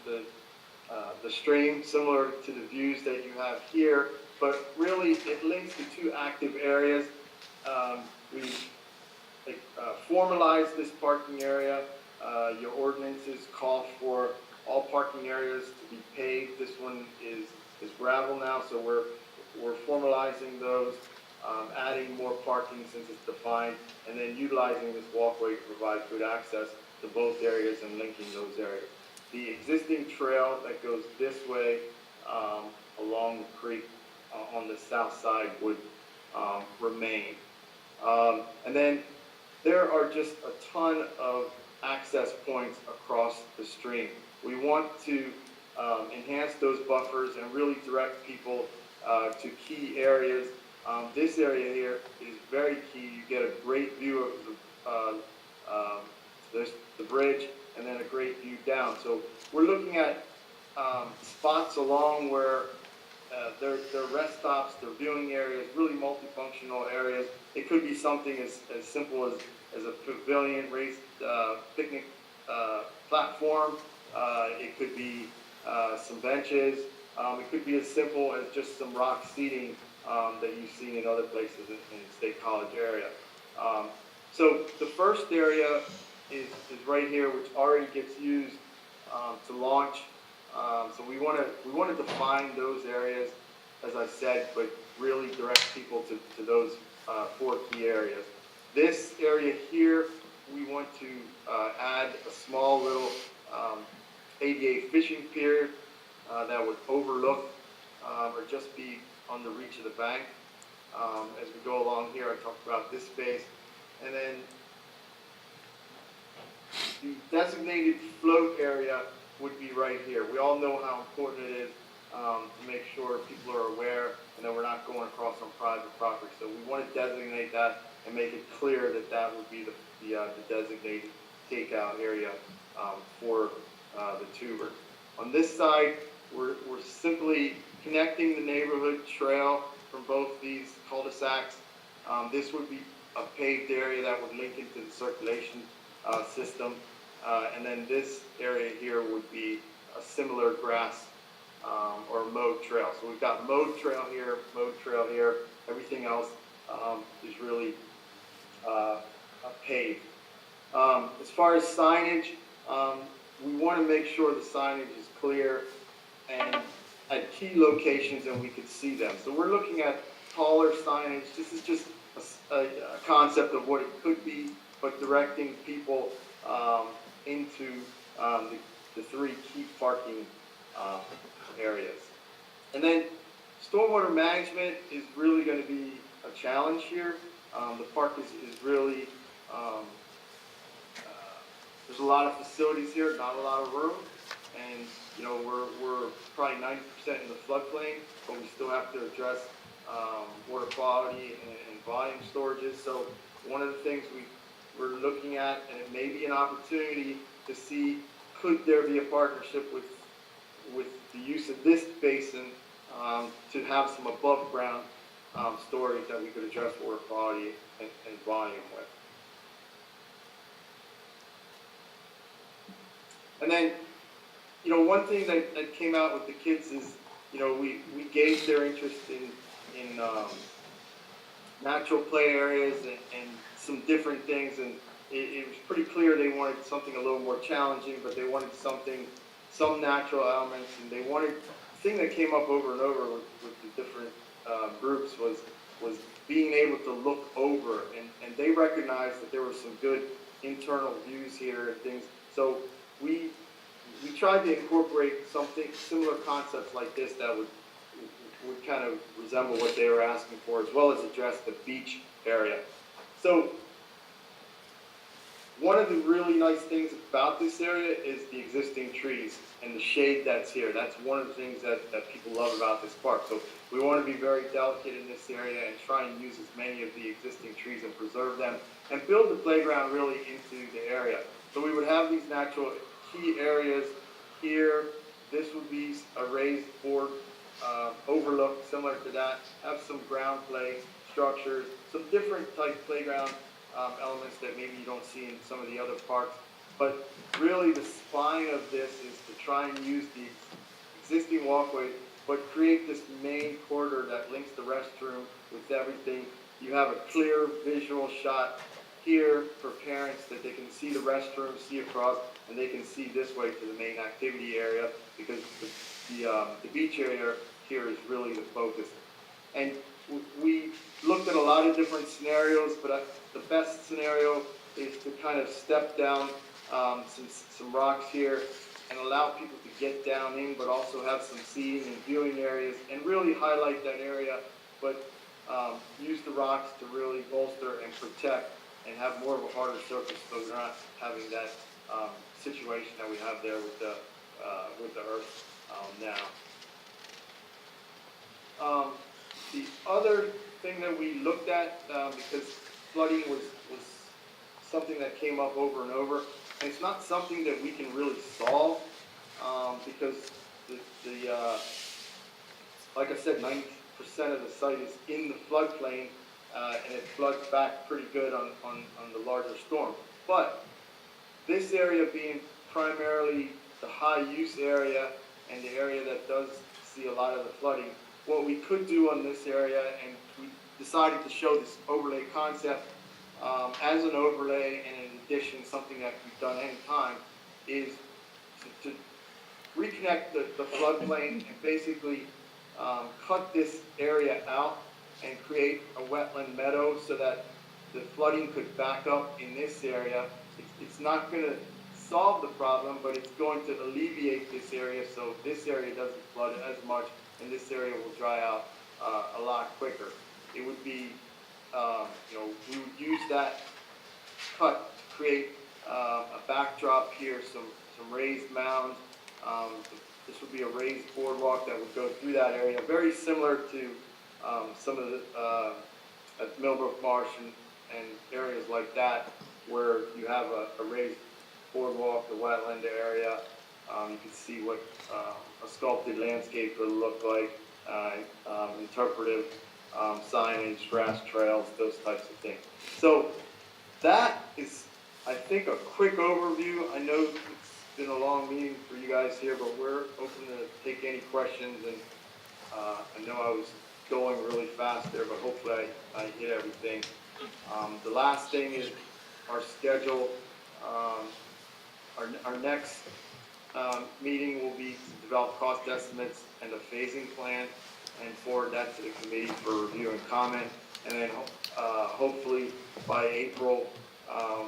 [SPEAKER 20] the stream, similar to the views that you have here, but really it links the two active areas. We formalized this parking area. Your ordinances call for all parking areas to be paved. This one is gravel now, so we're formalizing those, adding more parking since it's defined, and then utilizing this walkway to provide good access to both areas and linking those areas. The existing trail that goes this way along the creek on the south side would remain. And then there are just a ton of access points across the stream. We want to enhance those buffers and really direct people to key areas. This area here is very key. You get a great view of the bridge and then a great view down. So we're looking at spots along where they're rest stops, they're viewing areas, really multifunctional areas. It could be something as simple as a pavilion, raised picnic platform. It could be some benches. It could be as simple as just some rock seating that you've seen in other places in the State College area. So the first area is right here, which already gets used to launch. So we want to define those areas, as I said, but really direct people to those 4 key areas. This area here, we want to add a small little ADA fishing pier that would overlook or just be on the reach of the bank. As we go along here, I talked about this space. And then the designated float area would be right here. We all know how important it is to make sure people are aware and that we're not going across on private property. So we want to designate that and make it clear that that would be the designated takeout area for the tuber. On this side, we're simply connecting the neighborhood trail from both these cul-de-sacs. This would be a paved area that would link into the circulation system. And then this area here would be a similar grass or mowed trail. So we've got mowed trail here, everything else is really paved. As far as signage, we want to make sure the signage is clear and at key locations and we could see them. So we're looking at taller signage. This is just a concept of what it could be, but directing people into the 3 key parking areas. And then stormwater management is really going to be a challenge here. The park is really, there's a lot of facilities here, not a lot of room. And, we're probably probably 90% in the floodplain, but we still have to address water quality and volume storages. So one of the things we're looking at, and it may be an opportunity to see, could there be a partnership with the use of this basin to have some above ground storage that we could address water quality and volume with. And then, you know, one thing that came out with the kids is, you know, we gauged their interest in natural play areas and some different things, and it was pretty clear they wanted something a little more challenging, but they wanted some natural elements, and they wanted, the thing that came up over and over with the different groups was being able to look over, and they recognized that there were some good internal views here and things. So we tried to incorporate something, similar concepts like this that would kind of resemble what they were asking for, as well as address the beach area. So one of the really nice things about this area is the existing trees and the shade that's here. That's one of the things that people love about this park. So we want to be very delicate in this area and try and use as many of the existing trees and preserve them and build the playground really into the area. So we would have these natural key areas here. This would be a raised board overlook similar to that. Have some ground play structures, some different type playground elements that maybe you don't see in some of the other parks. But really the spine of this is to try and use the existing walkway, but create this main corridor that links the restroom with everything. You have a clear visual shot here for parents that they can see the restroom, see across, and they can see this way to the main activity area, because the beach area here is really the focus. And we looked at a lot of different scenarios, but the best scenario is to kind of step down some rocks here and allow people to get down in, but also have some seating and viewing areas and really highlight that area, but use the rocks to really bolster and protect and have more of a harder surface, so we're not having that situation that we have there with the earth now. The other thing that we looked at, because flooding was something that came up over and over, and it's not something that we can really solve, because like I said, 90% of the site is in the floodplain, and it floods back pretty good on the larger storm. But this area being primarily the high use area and the area that does see a lot of the flooding, what we could do on this area, and we decided to show this overlay concept as an overlay, and in addition, something that we've done any time, is to reconnect the floodplain and basically cut this area out and create a wetland meadow so that the flooding could back up in this area. It's not going to solve the problem, but it's going to alleviate this area so this area doesn't flood as much, and this area will dry out a lot quicker. It would be, we would use that cut to create a backdrop here, some raised mounds. This would be a raised boardwalk that would go through that area, very similar to some of the at Millbrook Marsh and areas like that, where you have a raised boardwalk, the wetland area. You can see what a sculpted landscape would look like, interpretive signage, grass trails, those types of things. So that is, I think, a quick overview. I know it's been a long meeting for you guys here, but we're open to take any questions, and I know I was going really fast there, but hopefully I hit everything. The last thing is our schedule. Our next meeting will be to develop cost estimates and a phasing plan and forward that to the committee for review and comment. And then hopefully by April,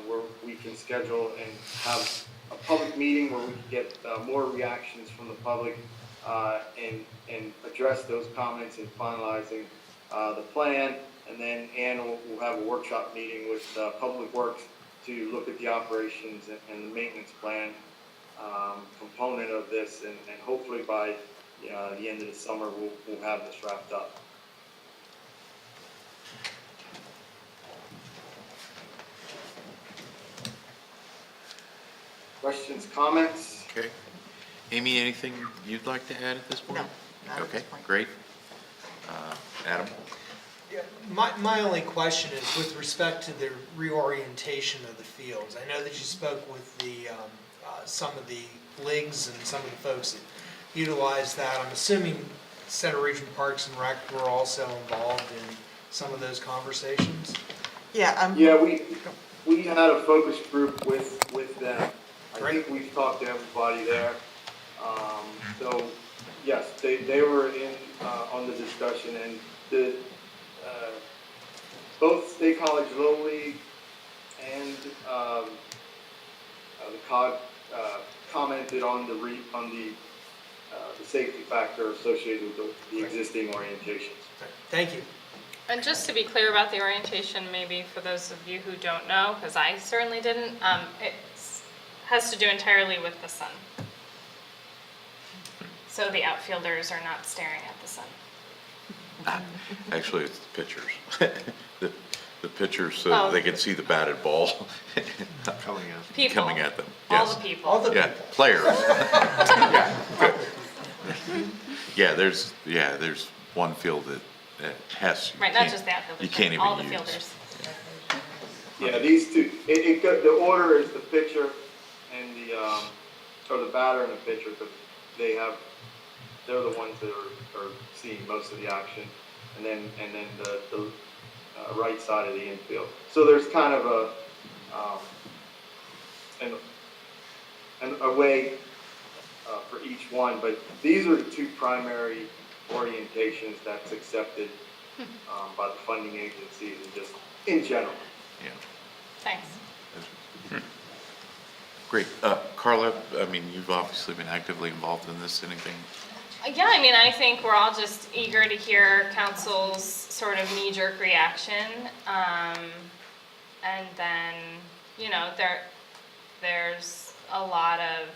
[SPEAKER 20] where we can schedule and have a public meeting where we can get more reactions from the public and address those comments in finalizing the plan. And then Ann will have a workshop meeting with Public Works to look at the operations and the maintenance plan component of this, and hopefully by the end of the summer, we'll have this wrapped up. Questions, comments?
[SPEAKER 1] Okay. Amy, anything you'd like to add at this point?
[SPEAKER 2] No, not at this
[SPEAKER 1] Okay,
[SPEAKER 2] point.
[SPEAKER 1] great. Adam?
[SPEAKER 17] Yeah, my only question is with respect to the reorientation of the fields. I know that you spoke with the, some of the leagues and some of the folks that utilize that. I'm assuming Center Region Parks and Rec were also involved in some of those conversations?
[SPEAKER 2] Yeah,
[SPEAKER 20] Yeah, we had a focus group with them. I think we've talked to everybody there. So, yes, they were in, on the discussion, and the, both State College Little League and, the COG, commented on the safety factor associated with the existing orientations.
[SPEAKER 17] Thank you.
[SPEAKER 5] And just to be clear about the orientation, maybe for those of you who don't know, because I certainly didn't, it has to do entirely with the sun. So the outfielders are not staring at the sun.
[SPEAKER 1] Actually, it's the pitchers. The pitchers, so
[SPEAKER 5] Oh.
[SPEAKER 1] they can see the batted ball
[SPEAKER 5] People.
[SPEAKER 1] coming at them.
[SPEAKER 5] All
[SPEAKER 1] Yes.
[SPEAKER 5] the people.
[SPEAKER 1] Yeah, players. Yeah, good. Yeah, there's one field that has.
[SPEAKER 5] Right, not just the outfielders.
[SPEAKER 1] You can't even
[SPEAKER 5] all the
[SPEAKER 1] use.
[SPEAKER 5] fielders.
[SPEAKER 20] Yeah, these two, the order is the pitcher and or the batter and the pitcher, but they're the ones that are seeing most of the action, and then the right side of the infield. So there's kind of a way for each one, but these are the two primary orientations that's accepted by the funding agencies and just in general.
[SPEAKER 1] Yeah.
[SPEAKER 5] Thanks.
[SPEAKER 1] Great. Carla, I mean, you've obviously been actively involved in this. Anything?
[SPEAKER 5] Yeah, I mean, I think we're all just eager to hear council's sort of knee-jerk reaction. And then, you know, there's a lot of,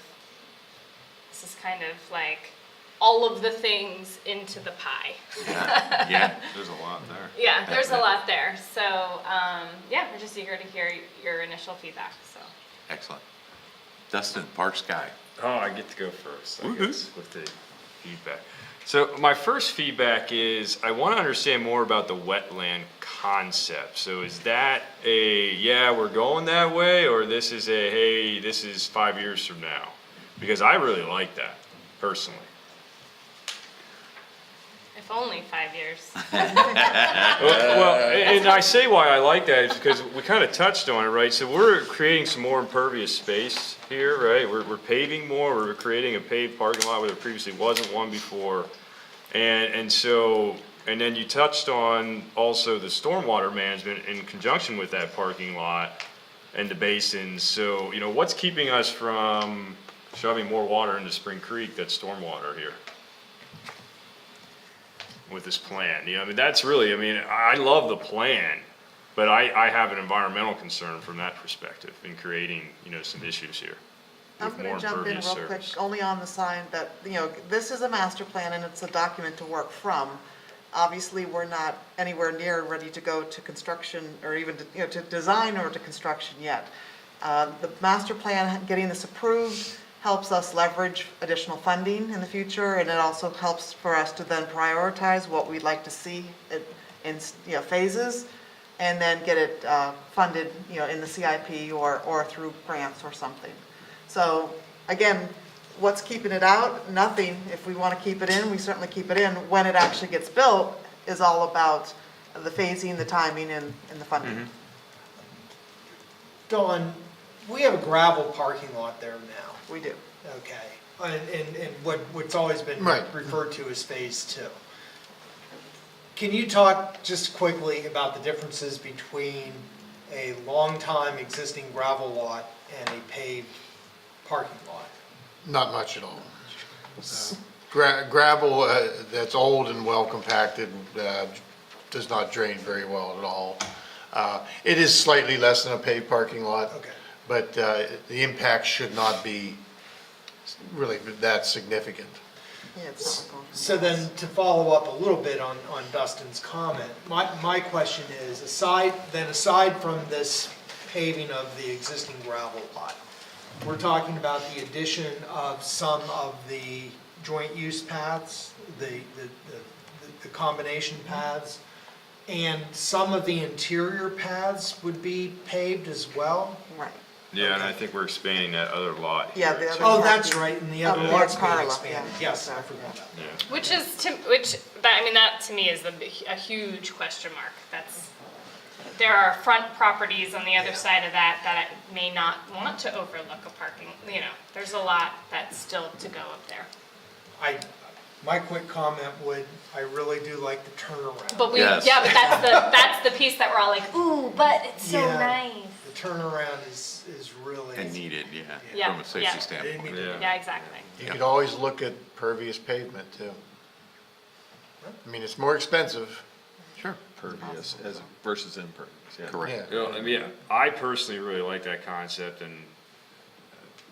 [SPEAKER 5] this is kind of like all of the things into the pie.
[SPEAKER 1] Yeah.
[SPEAKER 12] There's a lot there.
[SPEAKER 5] Yeah, there's a lot there. So, yeah, we're just eager to hear your initial feedback, so.
[SPEAKER 1] Excellent. Dustin, Parks guy.
[SPEAKER 13] Oh, I get to go first, I guess, with the feedback. So my first feedback is I want to understand more about the wetland concept. So is that a, yeah, we're going that way, or this is a, hey, this is 5 years from now? Because I really like that, personally.
[SPEAKER 5] If only 5 years.
[SPEAKER 13] Well, and I say why I like that is because we kind of touched on it, right? So we're creating some more impervious space here, right? We're paving more, we're creating a paved parking lot where there previously wasn't one before. And so, and then you touched on also the stormwater management in conjunction with that parking lot and the basins. So, you know, what's keeping us from shoving more water into Spring Creek that's stormwater here? With this plan, you know, I mean, that's really, I mean, I love the plan, but I have an environmental concern from that perspective in creating, you know, some issues here.
[SPEAKER 2] I'm
[SPEAKER 13] with
[SPEAKER 2] going
[SPEAKER 13] more
[SPEAKER 2] to jump in
[SPEAKER 13] impervious
[SPEAKER 2] real quick,
[SPEAKER 13] surface.
[SPEAKER 2] only on the sign that, you know, this is a master plan and it's a document to work from. Obviously, we're not anywhere near ready to go to construction or even, to, you know, to design or to construction yet. The master plan, getting this approved, helps us leverage additional funding in the future, and it also helps for us to then prioritize what we'd like to see in you know, phases, and then get it funded, you know, in the CIP or through grants or something. So again, what's keeping it out? Nothing. If we want to keep it in, we certainly keep it in. When it actually gets built is all about the phasing, the timing, and the funding.
[SPEAKER 17] Dawn, we have a gravel parking lot there now.
[SPEAKER 2] We do.
[SPEAKER 17] Okay, and what's always been
[SPEAKER 11] Right.
[SPEAKER 17] referred to as Phase 2. Can you talk just quickly about the differences between a long-time existing gravel lot and a paved parking lot?
[SPEAKER 11] Not much at all. Gravel that's old and well compacted does not drain very well at all. It is slightly less than a paved parking lot.
[SPEAKER 17] Okay.
[SPEAKER 11] But the impact should not be really that significant.
[SPEAKER 17] So then to follow up a little bit on Dustin's comment, my question is, aside from this paving of the existing gravel lot, we're talking about the addition of some of the joint use paths, the combination paths, and some of the interior paths would be paved as well?
[SPEAKER 6] Right.
[SPEAKER 13] Yeah, and I think we're expanding that other lot.
[SPEAKER 6] Yeah,
[SPEAKER 13] here,
[SPEAKER 6] the other
[SPEAKER 13] too.
[SPEAKER 17] Oh, that's right, and the other
[SPEAKER 6] Up
[SPEAKER 17] lot's
[SPEAKER 6] near
[SPEAKER 17] being
[SPEAKER 6] Carla,
[SPEAKER 17] expanded.
[SPEAKER 6] yeah.
[SPEAKER 17] Yes, I forgot about that.
[SPEAKER 5] That to me is a huge question mark. There are front properties on the other side of that I may not want to overlook a parking, there's a lot that's still to go up there.
[SPEAKER 17] My quick comment I really do like the turnaround.
[SPEAKER 5] But
[SPEAKER 12] Yes.
[SPEAKER 5] but that's the piece that we're all like, ooh, but it's so
[SPEAKER 17] Yeah.
[SPEAKER 5] nice.
[SPEAKER 17] The turnaround is really.
[SPEAKER 12] And needed,
[SPEAKER 5] Yeah,
[SPEAKER 12] from a safety
[SPEAKER 5] yeah.
[SPEAKER 12] standpoint.
[SPEAKER 5] Yeah, exactly.
[SPEAKER 11] You could always look at pervious pavement too. I mean, it's more expensive.
[SPEAKER 12] Sure. Pervious versus impervious, yeah.
[SPEAKER 11] Correct.
[SPEAKER 13] I personally really like that concept, and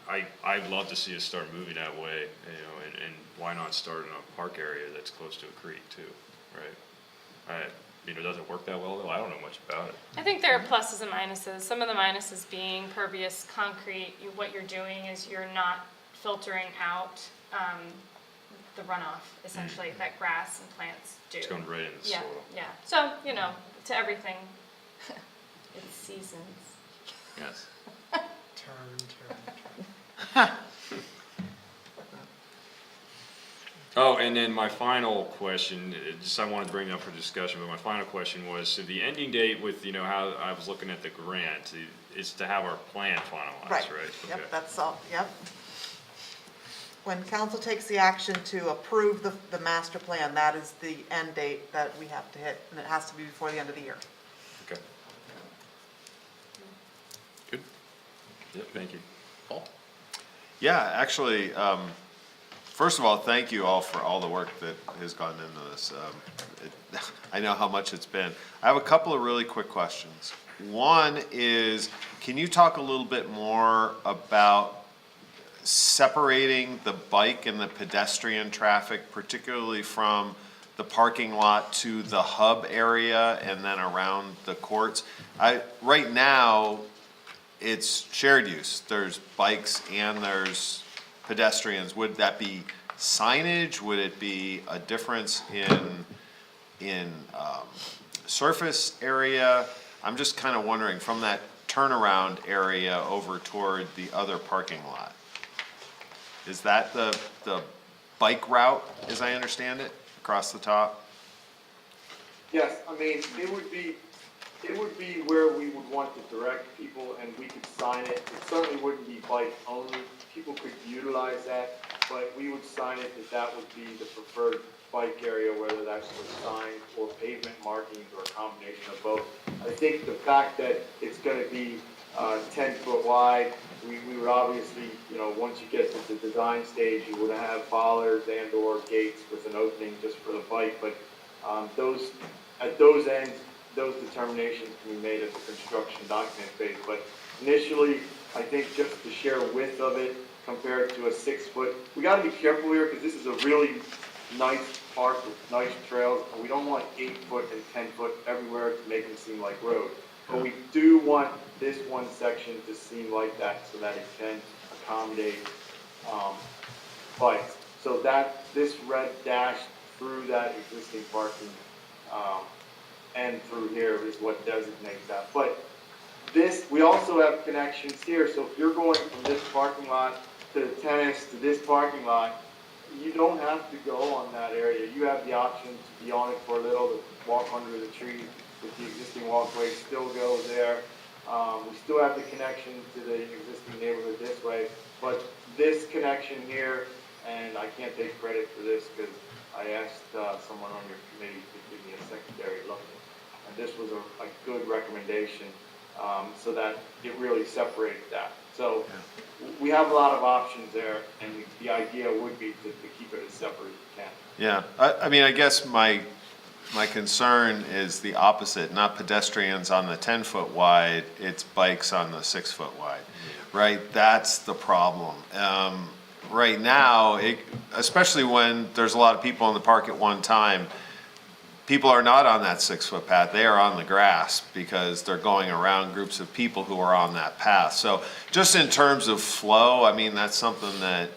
[SPEAKER 13] I'd love to see us start moving that way, and why not start in a park area that's close to a creek too, right? Does it work that well though? I don't know much about it.
[SPEAKER 5] I think there are pluses and minuses. Some of the minuses being pervious concrete, what you're doing is you're not filtering out the runoff, essentially, that grass and plants do.
[SPEAKER 13] It's going right in the
[SPEAKER 5] Yeah,
[SPEAKER 13] soil.
[SPEAKER 5] yeah. So, to everything, it's seasons.
[SPEAKER 12] Yes.
[SPEAKER 17] Turn.
[SPEAKER 13] Oh, and then my final question, I wanted to bring it up for discussion, but my final question was, so the ending date with, how I was looking at the grant, is to have our plan finalized, right?
[SPEAKER 6] Yep,
[SPEAKER 13] Okay.
[SPEAKER 6] that's all, yep. When council takes the action to approve the master plan, that is the end date that we have to hit, and it has to be before the end of the year.
[SPEAKER 13] Okay. Good. Yep, thank you.
[SPEAKER 1] Paul?
[SPEAKER 12] Yeah, actually, first of all, thank you all for all the work that has gone into this. I know how much it's been. I have a couple of really quick questions. One is, can you talk a little bit more about separating the bike and the pedestrian traffic, particularly from the parking lot to the hub area and then around the courts? Right now, it's shared use. There's bikes and there's pedestrians. Would that be signage? Would it be a difference in surface area? I'm just kind of wondering, from that turnaround area over toward the other parking lot. Is that the bike route, as I understand it, across the top?
[SPEAKER 20] Yes, I mean, it would be where we would want to direct people and we could sign it. It certainly wouldn't be bike only. People could utilize that, but we would sign it that would be the preferred bike area, whether that's with signs or pavement markings or a combination of both. I think the fact that it's gonna be 10 foot wide, we would obviously, once you get to the design stage, you would have bollards and or gates with an opening just for the bike, but at those ends, those determinations can be made at the construction document phase. But initially, I think just the sheer width of it compared to a 6 foot, we gotta be careful here because this is a really nice park with nice trails, and we don't want 8 foot and 10 foot everywhere to make them seem like road. But we do want this one section to seem like that so that it can accommodate bikes. So that this red dash through that existing parking and through here is what designates that. But we also have connections here. So if you're going from this parking lot to the tennis to this parking lot, you don't have to go on that area. You have the option to be on it for a little, to walk under the tree with the existing walkway still go there. We still have the connection to the existing neighborhood this way, but this connection here, and I can't take credit for this because I asked someone on your committee to give me a secondary look, and this was a good recommendation so that it really separated that. So we have a lot of options there, and the idea would be to keep it as separate as you can.
[SPEAKER 12] Yeah, I mean, I guess my concern is the opposite, not pedestrians on the 10 foot wide, it's bikes on the 6 foot wide, right? That's the problem. right now, especially when there's a lot of people in the park at one time, people are not on that 6-foot path, they are on the grass because they're going around groups of people who are on that path. So just in terms of flow, I mean, that's something that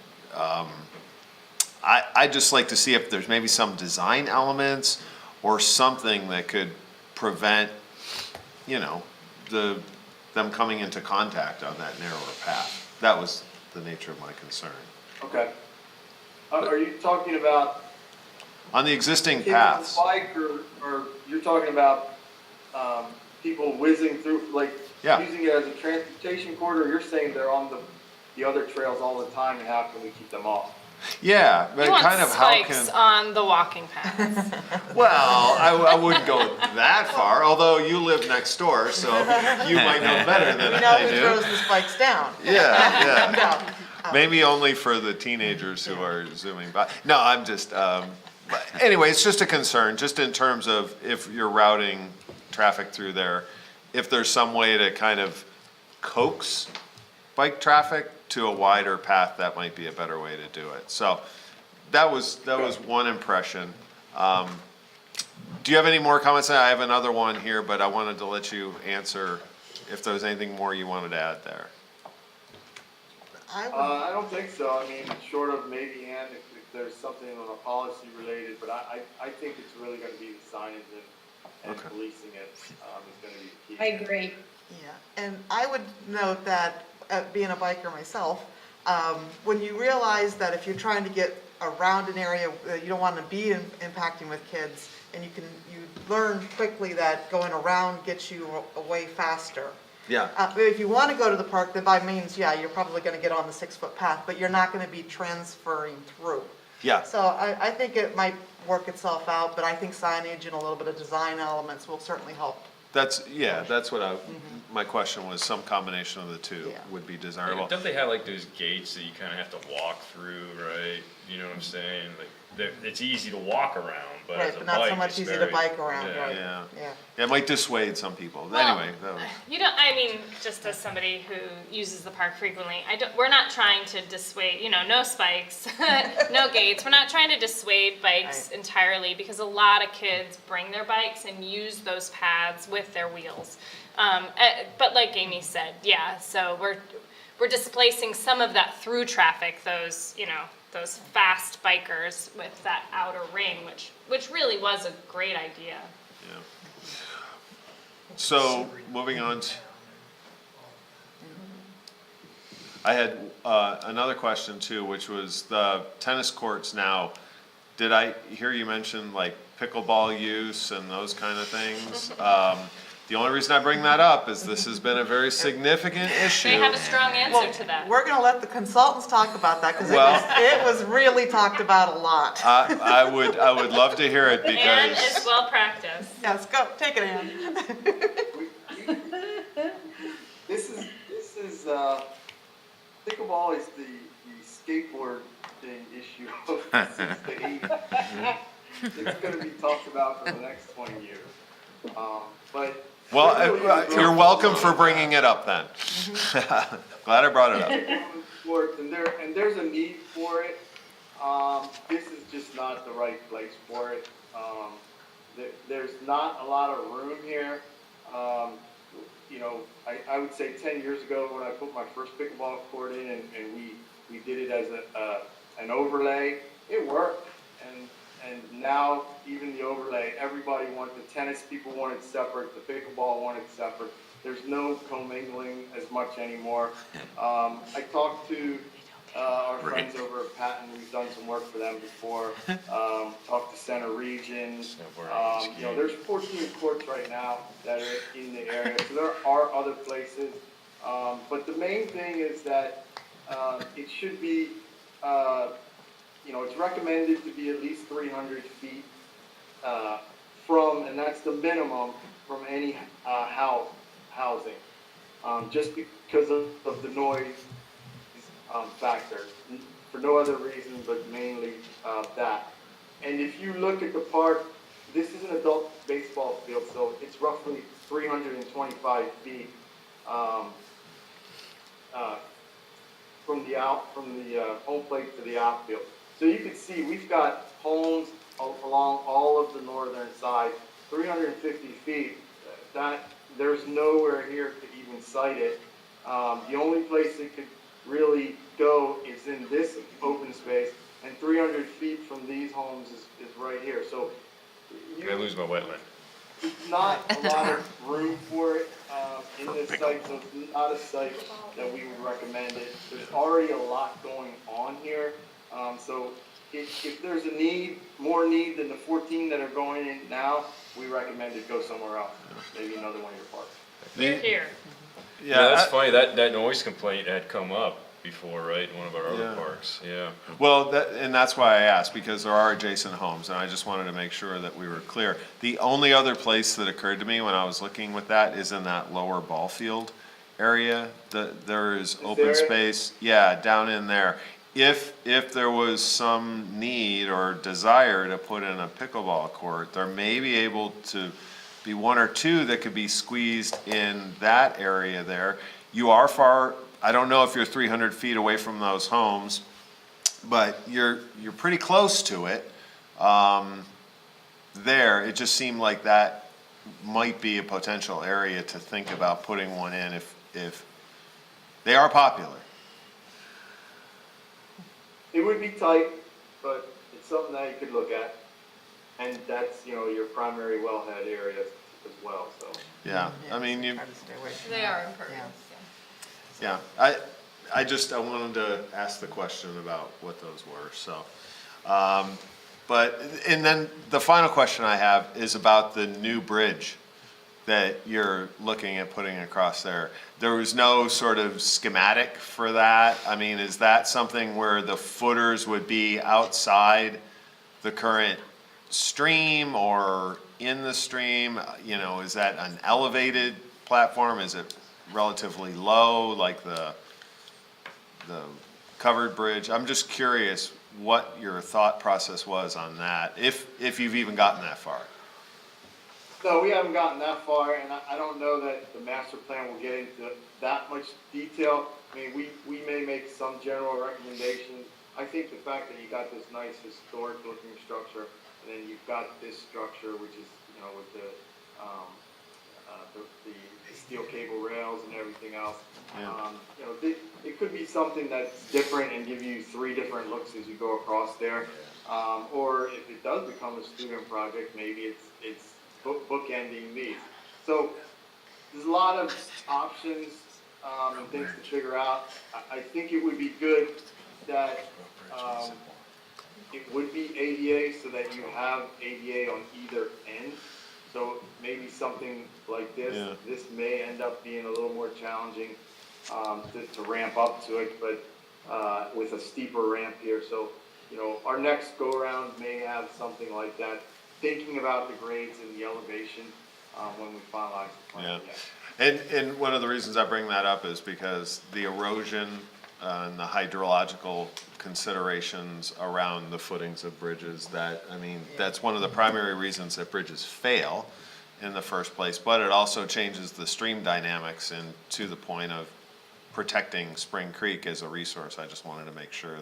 [SPEAKER 12] I'd just like to see if there's maybe some design elements or something that could prevent, them coming into contact on that narrower path. That was the nature of my concern.
[SPEAKER 20] Okay. Are you talking about
[SPEAKER 12] On the existing
[SPEAKER 20] kids on
[SPEAKER 12] paths.
[SPEAKER 20] the bike, or you're talking about people whizzing through, like
[SPEAKER 12] Yeah.
[SPEAKER 20] using it as a transportation corridor? You're saying they're on the other trails all the time, and how can we keep them off?
[SPEAKER 12] Yeah, but
[SPEAKER 5] You want
[SPEAKER 12] kind of how
[SPEAKER 5] spikes
[SPEAKER 12] can,
[SPEAKER 5] on the walking paths.
[SPEAKER 12] well, I wouldn't go that far, although you live next door, so you might know better than
[SPEAKER 6] We know
[SPEAKER 12] I
[SPEAKER 6] who
[SPEAKER 12] do.
[SPEAKER 6] throws the spikes down.
[SPEAKER 12] Yeah,
[SPEAKER 6] Yeah.
[SPEAKER 12] Maybe only for the teenagers who are zooming by. No, I'm just, but anyway, it's just a concern, just in terms of if you're routing traffic through there, if there's some way to kind of coax bike traffic to a wider path, that might be a better way to do it. So that was one impression. Do you have any more comments? I have another one here, but I wanted to let you answer if there was anything more you wanted to add there.
[SPEAKER 20] I don't think so. I mean, short of maybe, and if there's something on a policy related, but I think it's really gonna be the signage and
[SPEAKER 12] Okay.
[SPEAKER 20] policing it, is gonna be the key.
[SPEAKER 7] I agree.
[SPEAKER 6] Yeah, and I would note that, being a biker myself, when you realize that if you're trying to get around an area, you don't want to be impacting with kids, and you learn quickly that going around gets you away faster.
[SPEAKER 12] Yeah.
[SPEAKER 6] If you want to go to the park, then by means, yeah, you're probably going to get on the 6-foot path, but you're not going to be transferring through.
[SPEAKER 12] Yeah.
[SPEAKER 6] So I think it might work itself out, but I think signage and a little bit of design elements will certainly help.
[SPEAKER 12] That's what my question was, some combination of the two
[SPEAKER 6] Yeah.
[SPEAKER 12] would be desirable.
[SPEAKER 13] Don't they have like those gates that you kind of have to walk through, right? You know what I'm saying? Like, it's easy to walk around, but
[SPEAKER 6] Right,
[SPEAKER 13] as a
[SPEAKER 6] but not so
[SPEAKER 13] bike,
[SPEAKER 6] much
[SPEAKER 13] it's
[SPEAKER 6] easy to
[SPEAKER 13] very-
[SPEAKER 6] bike around,
[SPEAKER 13] yeah.
[SPEAKER 6] right?
[SPEAKER 12] Yeah.
[SPEAKER 6] Yeah.
[SPEAKER 12] Yeah, it might dissuade some people.
[SPEAKER 5] Well,
[SPEAKER 12] Anyway, that was.
[SPEAKER 5] Just as somebody who uses the park frequently, we're not trying to dissuade, no spikes, no gates. We're not trying to dissuade bikes entirely because a lot of kids bring their bikes and use those paths with their wheels. But like Amy said, yeah, so we're displacing some of that through traffic, those fast bikers with that outer ring, which really was a great idea.
[SPEAKER 12] Yeah. So, moving on to, I had another question too, which was the tennis courts now. Did I hear you mention like pickleball use and those kind of things? The only reason I bring that up is this has been a very significant issue.
[SPEAKER 5] They have a strong answer to that.
[SPEAKER 6] We're going to let the consultants talk about that because
[SPEAKER 12] Well-
[SPEAKER 6] it was really talked about a lot.
[SPEAKER 12] I would love to hear it
[SPEAKER 5] Anne
[SPEAKER 12] because.
[SPEAKER 5] is well practiced.
[SPEAKER 6] Yes, go, take it, Ann.
[SPEAKER 20] This is pickleball is the skateboard thing issue of the 60s. It's gonna be talked about for the next 20 years. But.
[SPEAKER 12] Well,
[SPEAKER 20] really,
[SPEAKER 12] you're welcome for bringing it up then. Glad I brought it up.
[SPEAKER 20] Sports, and there's a need for it. This is just not the right place for it. There's not a lot of room here. I would say 10 years ago when I put my first pickleball court in and we did it as an overlay, it worked. And now even the overlay, everybody wanted, the tennis people wanted separate, the pickleball wanted separate. There's no commingling as much anymore. I talked to our friends over at Patton, we've done some work for them before. Talked to Center Region. There's 14 courts right now that are in the area, so there are other places. But the main thing is that it should be, it's recommended to be at least 300 feet from, and that's the minimum, from any housing, just because of the noise factor, for no other reason but mainly that. And if you look at the park, this is an adult baseball field, so it's roughly 325 feet from the home plate to the outfield. So you can see we've got homes along all of the northern side, 350 feet. That there's nowhere here to even site it. The only place it could really go is in this open space, and 300 feet from these homes is right here. So
[SPEAKER 13] I lose my wetland.
[SPEAKER 20] not a lot of room for it in this site, so it's not a site that we would recommend it. There's already a lot going on here, so if there's a need, more need than the 14 that are going in now, we recommend it go somewhere else, maybe another one of your parks.
[SPEAKER 5] Here.
[SPEAKER 13] Yeah, that's funny, that noise complaint had come up before, right, in one of our other parks, yeah.
[SPEAKER 12] Well, that's why I asked, because there are adjacent homes, and I just wanted to make sure that we were clear. The only other place that occurred to me when I was looking with that is in that lower ball field area. There is open space, yeah, down in there. If there was some need or desire to put in a pickleball court, there may be able to be one or two that could be squeezed in that area there. You are far, I don't know if you're 300 feet away from those homes, but you're pretty close to it. There, it just seemed like that might be a potential area to think about putting one in if they are popular.
[SPEAKER 20] It would be tight, but it's something that you could look at. And that's, your primary wellhead area as well, so.
[SPEAKER 12] Yeah, I mean,
[SPEAKER 4] They are impervious,
[SPEAKER 12] yeah, I wanted to ask the question about what those were, so. And then the final question I have is about the new bridge that you're looking at putting across there. There was no sort of schematic for that? I mean, is that something where the footers would be outside the current stream or in the stream? Is that an elevated platform? Is it relatively low, like the covered bridge? I'm just curious what your thought process was on that, if you've even gotten that far.
[SPEAKER 20] No, we haven't gotten that far, and I don't know that the master plan will get into that much detail. I mean, we may make some general recommendations. I think the fact that you got this nice historic looking structure, and then you've got this structure, which is, with the steel cable rails and everything else. It could be something that's different and give you 3 different looks as you go across there. Or if it does become a student project, maybe it's bookending these. So there's a lot of options and things to figure out. I think it would be good that it would be ADA so that you have ADA on either end. So maybe something like this, this may end up being a little more challenging to ramp up to it, but with a steeper ramp here. So, our next go-around may have something like that, thinking about the grades and the elevation when we finalize the plan.
[SPEAKER 12] And one of the reasons I bring that up is because the erosion and the hydrological considerations around the footings of bridges, that's one of the primary reasons that bridges fail in the first place, but it also changes the stream dynamics and to the point of protecting Spring Creek as a resource. I just wanted to make sure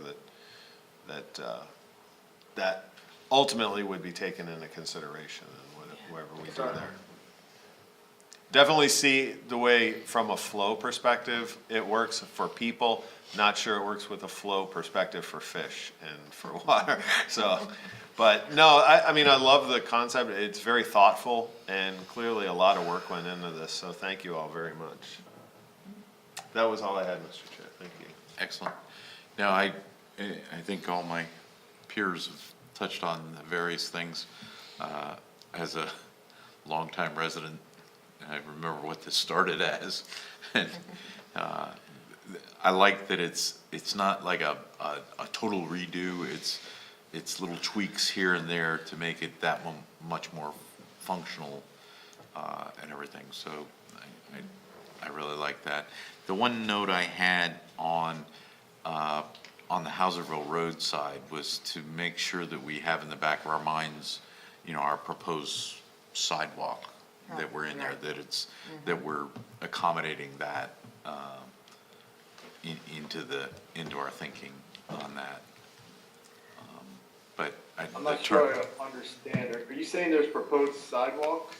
[SPEAKER 12] that ultimately would be taken into consideration in whatever we do there. Definitely see the way from a flow perspective it works for people. Not sure it works with a flow perspective for fish and for water. So, but no, I mean, I love the concept. It's very thoughtful and clearly a lot of work went into this. So thank you all very much. That was all I had, Mr. Chair. Thank you.
[SPEAKER 8] Excellent. Now, I think all my peers have touched on the various things. As a longtime resident, I remember what this started as. And I like that it's not like a total redo. It's little tweaks here and there to make it that much more functional and everything. So I really like that. The one note I had on the Hauserville Road side was to make sure that we have in the back of our minds, our proposed sidewalk that we're in there, that we're accommodating that into our thinking on that. But
[SPEAKER 20] I'm not sure I understand. Are you saying there's proposed sidewalks?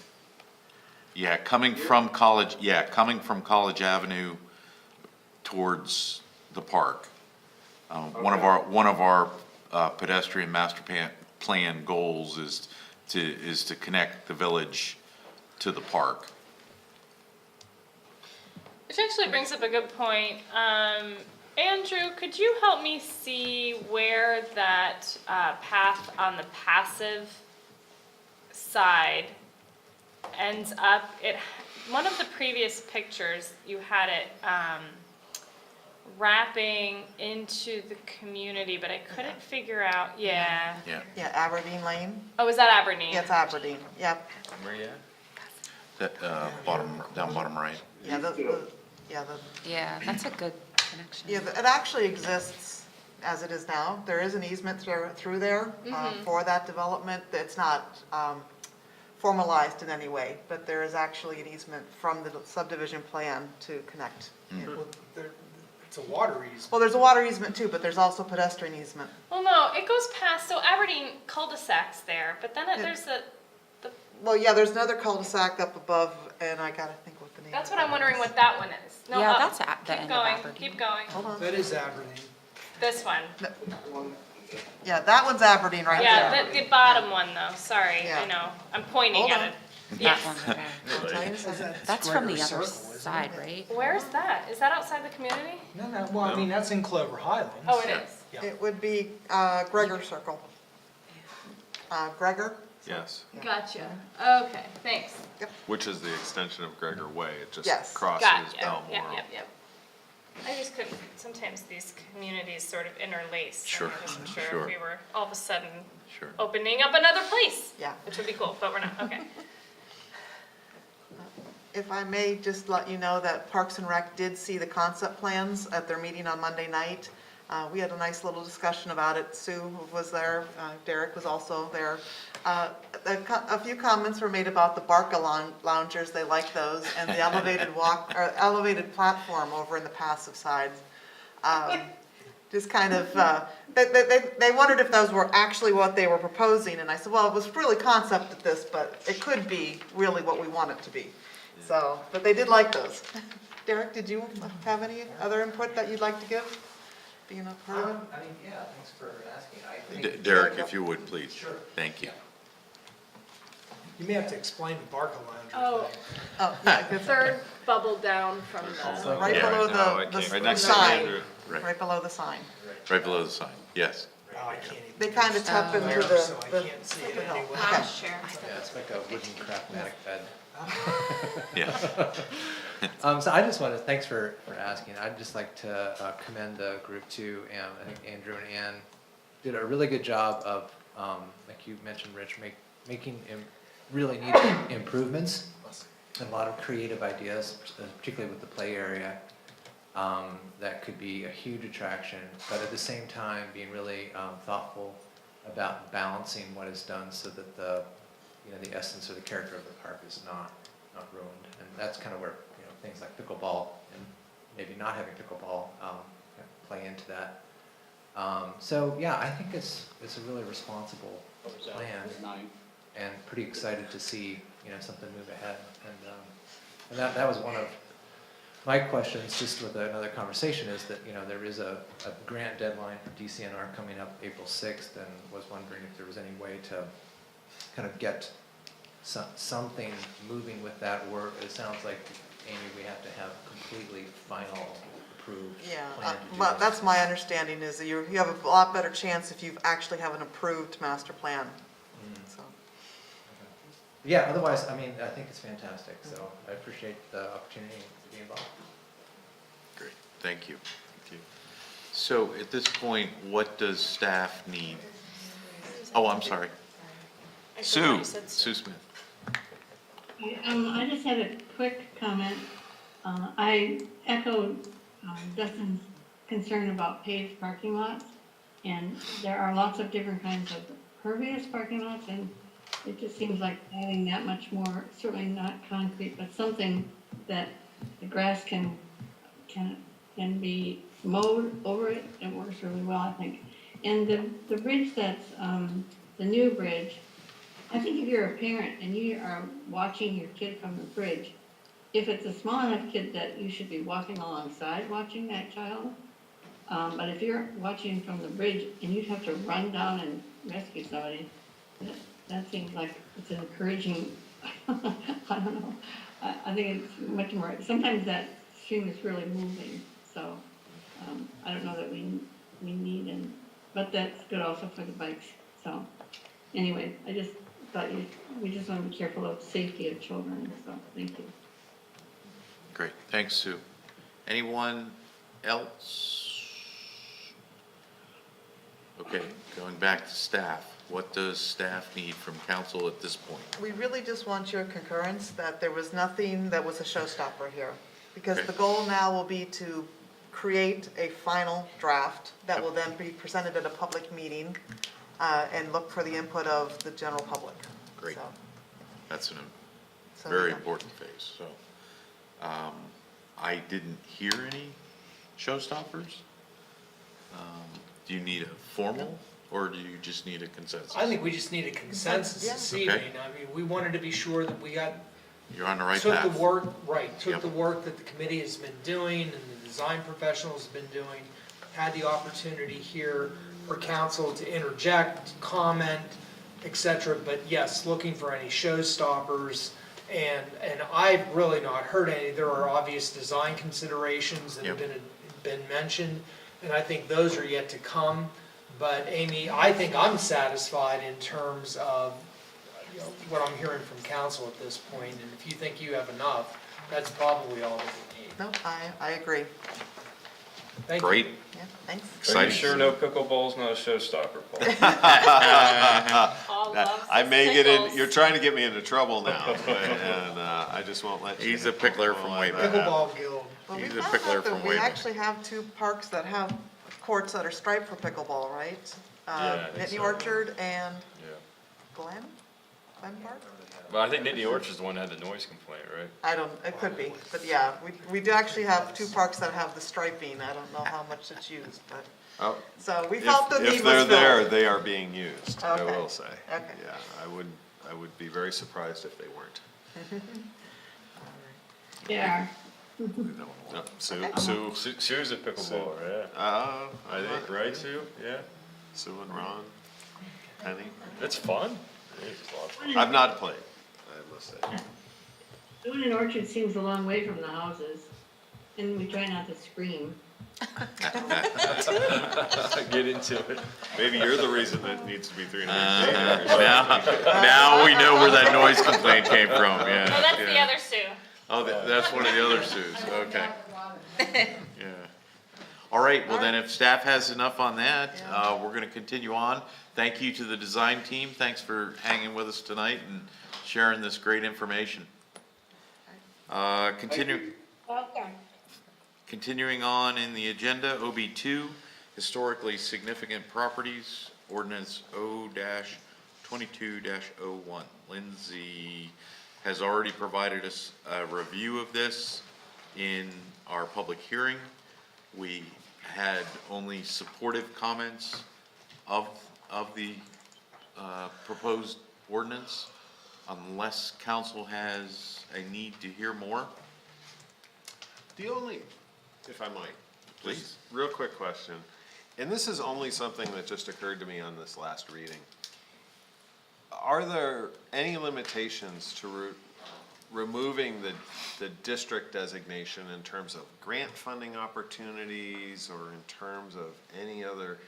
[SPEAKER 8] Yeah, coming from College Avenue towards the park. One of our pedestrian master plan goals is to connect the village to the park.
[SPEAKER 5] Which actually brings up a good point. Andrew, could you help me see where that path on the passive side ends up? One of the previous pictures, you had it wrapping into the community, but I couldn't figure out, yeah.
[SPEAKER 6] Yeah, Aberdeen Lane.
[SPEAKER 5] Oh, is that Aberdeen?
[SPEAKER 6] Yeah, it's Aberdeen, yep.
[SPEAKER 13] Where you at?
[SPEAKER 8] That, bottom right.
[SPEAKER 3] Yeah, that's a good connection.
[SPEAKER 6] Yeah, it actually exists as it is now. There is an easement through there for that development. It's not formalized in any way, but there is actually an easement from the subdivision plan to connect.
[SPEAKER 17] Well, it's a water easement.
[SPEAKER 6] Well, there's a water easement too, but there's also pedestrian easement.
[SPEAKER 5] Well, no, it goes past, so Aberdeen cul-de-sac's there, but then there's the,
[SPEAKER 6] Well, yeah, there's another cul-de-sac up above, and I gotta think what the name.
[SPEAKER 5] that's what I'm wondering what that one is. No,
[SPEAKER 3] Yeah,
[SPEAKER 5] up.
[SPEAKER 3] that's at the
[SPEAKER 5] Keep
[SPEAKER 3] end of
[SPEAKER 5] going,
[SPEAKER 3] Aberdeen.
[SPEAKER 5] keep going.
[SPEAKER 6] Hold on.
[SPEAKER 17] That is Aberdeen.
[SPEAKER 5] This one.
[SPEAKER 6] Yeah, that one's Aberdeen right there.
[SPEAKER 5] Yeah, the bottom one though, sorry, I
[SPEAKER 6] Yeah.
[SPEAKER 5] know. I'm pointing
[SPEAKER 6] Hold
[SPEAKER 5] at
[SPEAKER 6] on.
[SPEAKER 5] it.
[SPEAKER 3] That
[SPEAKER 5] Yes.
[SPEAKER 3] one right there.
[SPEAKER 6] I'll tell you in a second.
[SPEAKER 3] That's from the
[SPEAKER 17] Gregor
[SPEAKER 3] other
[SPEAKER 17] Circle, isn't
[SPEAKER 3] side, right?
[SPEAKER 5] Where's that? Is that outside the community?
[SPEAKER 17] No, well, I mean, that's in Clover Highlands.
[SPEAKER 5] Oh, it is.
[SPEAKER 17] Yeah.
[SPEAKER 6] It would be Gregor Circle. Gregor?
[SPEAKER 12] Yes,
[SPEAKER 5] Gotcha. Okay, thanks.
[SPEAKER 12] which is the extension of Gregor Way. It just
[SPEAKER 6] Yes.
[SPEAKER 12] crosses
[SPEAKER 5] Gotcha.
[SPEAKER 12] Belmore.
[SPEAKER 5] Yep. I just couldn't, sometimes these communities sort of interlace.
[SPEAKER 8] Sure,
[SPEAKER 5] I wasn't sure
[SPEAKER 8] sure.
[SPEAKER 5] if we were all of a sudden
[SPEAKER 8] Sure.
[SPEAKER 5] opening up another place.
[SPEAKER 6] Yeah.
[SPEAKER 5] Which would be cool, but we're not, okay.
[SPEAKER 6] If I may just let you know that Parks and Rec did see the concept plans at their meeting on Monday night. We had a nice little discussion about it. Sue was there, Derek was also there. A few comments were made about the Barca loungers, they like those, and the elevated platform over in the passive sides. Just kind of, they wondered if those were actually what they were proposing, and I said, well, it was really concept at this, but it could be really what we want it to be. So, but they did like those. Derek, did you have any other input that you'd like to give? Being a part of it?
[SPEAKER 9] I mean, yeah, thanks for asking. I think
[SPEAKER 8] Derek, if you would, please.
[SPEAKER 9] Sure.
[SPEAKER 8] Thank you.
[SPEAKER 17] You may have to explain the Barca Lounger
[SPEAKER 5] Oh,
[SPEAKER 17] thing.
[SPEAKER 6] Oh, yeah, good.
[SPEAKER 5] third bubble down from the.
[SPEAKER 6] Right
[SPEAKER 8] Yeah,
[SPEAKER 6] below
[SPEAKER 12] no, I
[SPEAKER 6] the
[SPEAKER 12] can't.
[SPEAKER 8] Right next to
[SPEAKER 6] sign,
[SPEAKER 8] Andrew. Right.
[SPEAKER 6] right below the sign.
[SPEAKER 8] Right below the sign, yes.
[SPEAKER 17] Oh, I can't even.
[SPEAKER 6] They kind of tap into the,
[SPEAKER 17] So I can't see it anyway.
[SPEAKER 6] Okay.
[SPEAKER 9] Yeah, it's like a wooden craftmatic bed.
[SPEAKER 8] Yeah.
[SPEAKER 9] So I just wanted, thanks for asking. I'd just like to commend the group too, and I think Andrew and Ann did a really good job of, like you mentioned, Rich, making really needed improvements and a lot of creative ideas, particularly with the play area, that could be a huge attraction, but at the same time being really thoughtful about balancing what is done so that the essence or the character of the park is not ruined. And that's kind of where things like pickleball and maybe not having pickleball play into that. So yeah, I think it's a really responsible plan, and pretty excited to see something move ahead. And that was one of my questions, just with another conversation, is that there is a grant deadline for DCNR coming up April 6th, and was wondering if there was any way to kind of get something moving with that, or it sounds like, Amy, we have to have completely final approved
[SPEAKER 6] yeah,
[SPEAKER 9] plan to do
[SPEAKER 6] well,
[SPEAKER 9] this.
[SPEAKER 6] that's my understanding, is that you have a lot better chance if you actually have an approved master plan. So,
[SPEAKER 9] Yeah, otherwise, I mean, I think it's fantastic, so I appreciate the opportunity to be involved.
[SPEAKER 8] Great, thank you. Thank you. So at this point, what does staff need? Oh, I'm sorry. Sue Smith.
[SPEAKER 7] I just had a quick comment. I echoed Dustin's concern about paved parking lots, and there are lots of different kinds of pervious parking lots, and it just seems like adding that much more, certainly not concrete, but something that the grass can be mowed over it, it works really well, I think. And the bridge that's, the new bridge, I think if you're a parent and you are watching your kid from the bridge, if it's a small enough kid that you should be walking alongside watching that child, but if you're watching from the bridge and you'd have to run down and rescue somebody, that seems like it's an encouraging, I don't know. I think it's much more, sometimes that stream is really moving, so, I don't know that we need, but that's good also for the bikes, so. Anyway, I just thought we just want to be careful of safety of children, so, thank you.
[SPEAKER 1] Great, thanks, Sue. Anyone else? Okay, going back to staff. What does staff need from council at this point?
[SPEAKER 6] We really just want your concurrence that there was nothing that was a showstopper here. Because
[SPEAKER 1] Okay.
[SPEAKER 6] the goal now will be to create a final draft that will then be presented at a public meeting and look for the input of the general public.
[SPEAKER 1] Great.
[SPEAKER 6] So,
[SPEAKER 1] That's a
[SPEAKER 6] So,
[SPEAKER 1] very
[SPEAKER 6] yeah.
[SPEAKER 1] important phase, so. I didn't hear any showstoppers. Do you need a formal, or do you just need a consensus?
[SPEAKER 17] I think we just need a consensus
[SPEAKER 6] Yeah.
[SPEAKER 17] this
[SPEAKER 1] Okay.
[SPEAKER 17] evening. I mean, we wanted to be sure that we got,
[SPEAKER 1] You're on the right
[SPEAKER 17] took
[SPEAKER 1] path.
[SPEAKER 17] the work, right, took
[SPEAKER 1] Yep.
[SPEAKER 17] the work that the committee has been doing and the design professionals have been doing, had the opportunity here for council to interject, comment, et cetera, but yes, looking for any showstoppers. And I've really not heard any. There are obvious design considerations that have been mentioned, and I think those are yet to come. But Amy, I think I'm satisfied in terms of, you know, what I'm hearing from council at this point. And if you think you have enough, that's probably all that we need.
[SPEAKER 6] No, I agree.
[SPEAKER 17] Thank you.
[SPEAKER 1] Great.
[SPEAKER 6] Yeah, thanks.
[SPEAKER 13] Are you
[SPEAKER 1] Exciting.
[SPEAKER 13] sure no pickleball's not a showstopper, Paul?
[SPEAKER 12] I may get in, you're trying to get me into trouble now, and I just won't let you.
[SPEAKER 1] He's a pickler from way back.
[SPEAKER 17] Pickleball guild.
[SPEAKER 6] Well, we
[SPEAKER 1] He's a
[SPEAKER 6] found
[SPEAKER 1] pickler
[SPEAKER 6] out that
[SPEAKER 1] from
[SPEAKER 6] we
[SPEAKER 1] way back.
[SPEAKER 6] actually have 2 parks that have courts that are striped for pickleball, right?
[SPEAKER 13] I think
[SPEAKER 6] Nittany
[SPEAKER 13] so.
[SPEAKER 6] Orchard and
[SPEAKER 13] Yeah.
[SPEAKER 6] Glen Park?
[SPEAKER 13] Well, I think Nittany Orchard's the one that had the noise complaint, right?
[SPEAKER 6] It could be, but yeah, we do actually have 2 parks that have the striping. I don't know how much it's used, but,
[SPEAKER 12] Oh,
[SPEAKER 6] so we felt the need was
[SPEAKER 12] if they're there,
[SPEAKER 6] filled.
[SPEAKER 12] they are being used, I
[SPEAKER 6] Okay.
[SPEAKER 12] will say.
[SPEAKER 6] Okay.
[SPEAKER 12] Yeah, I would be very surprised if they weren't.
[SPEAKER 7] Yeah.
[SPEAKER 12] No, Sue,
[SPEAKER 13] Sue's a pickleball, yeah. I think, right, Sue? Yeah.
[SPEAKER 12] Sue and Ron, Penny.
[SPEAKER 13] It's fun. It's a lot of fun.
[SPEAKER 12] I've not played, I must say.
[SPEAKER 7] Doing an orchard seems a long way from the houses, and we try not to scream.
[SPEAKER 13] Get into it.
[SPEAKER 12] Maybe you're the reason that needs to be 300 feet.
[SPEAKER 1] Now we know where that noise complaint came from, yeah.
[SPEAKER 5] No, that's the
[SPEAKER 1] yeah.
[SPEAKER 5] other Sue.
[SPEAKER 1] Oh, that's one of the other Sues, okay. Yeah. All right, well then, if staff has enough on that, we're gonna continue on. Thank you to the design team, thanks for hanging with us tonight and sharing this great information. Continuing on in the agenda, OB2, historically significant properties, ordinance O-22-01. Lindsay has already provided us a review of this in our public hearing. We had only supportive comments of the proposed ordinance, unless council has a need to hear more.
[SPEAKER 12] The only, if I might,
[SPEAKER 1] Please.
[SPEAKER 12] just real quick question, and this is only something that just occurred to me on this last reading. Are there any limitations to removing the district designation in terms of grant funding opportunities or in terms of any other,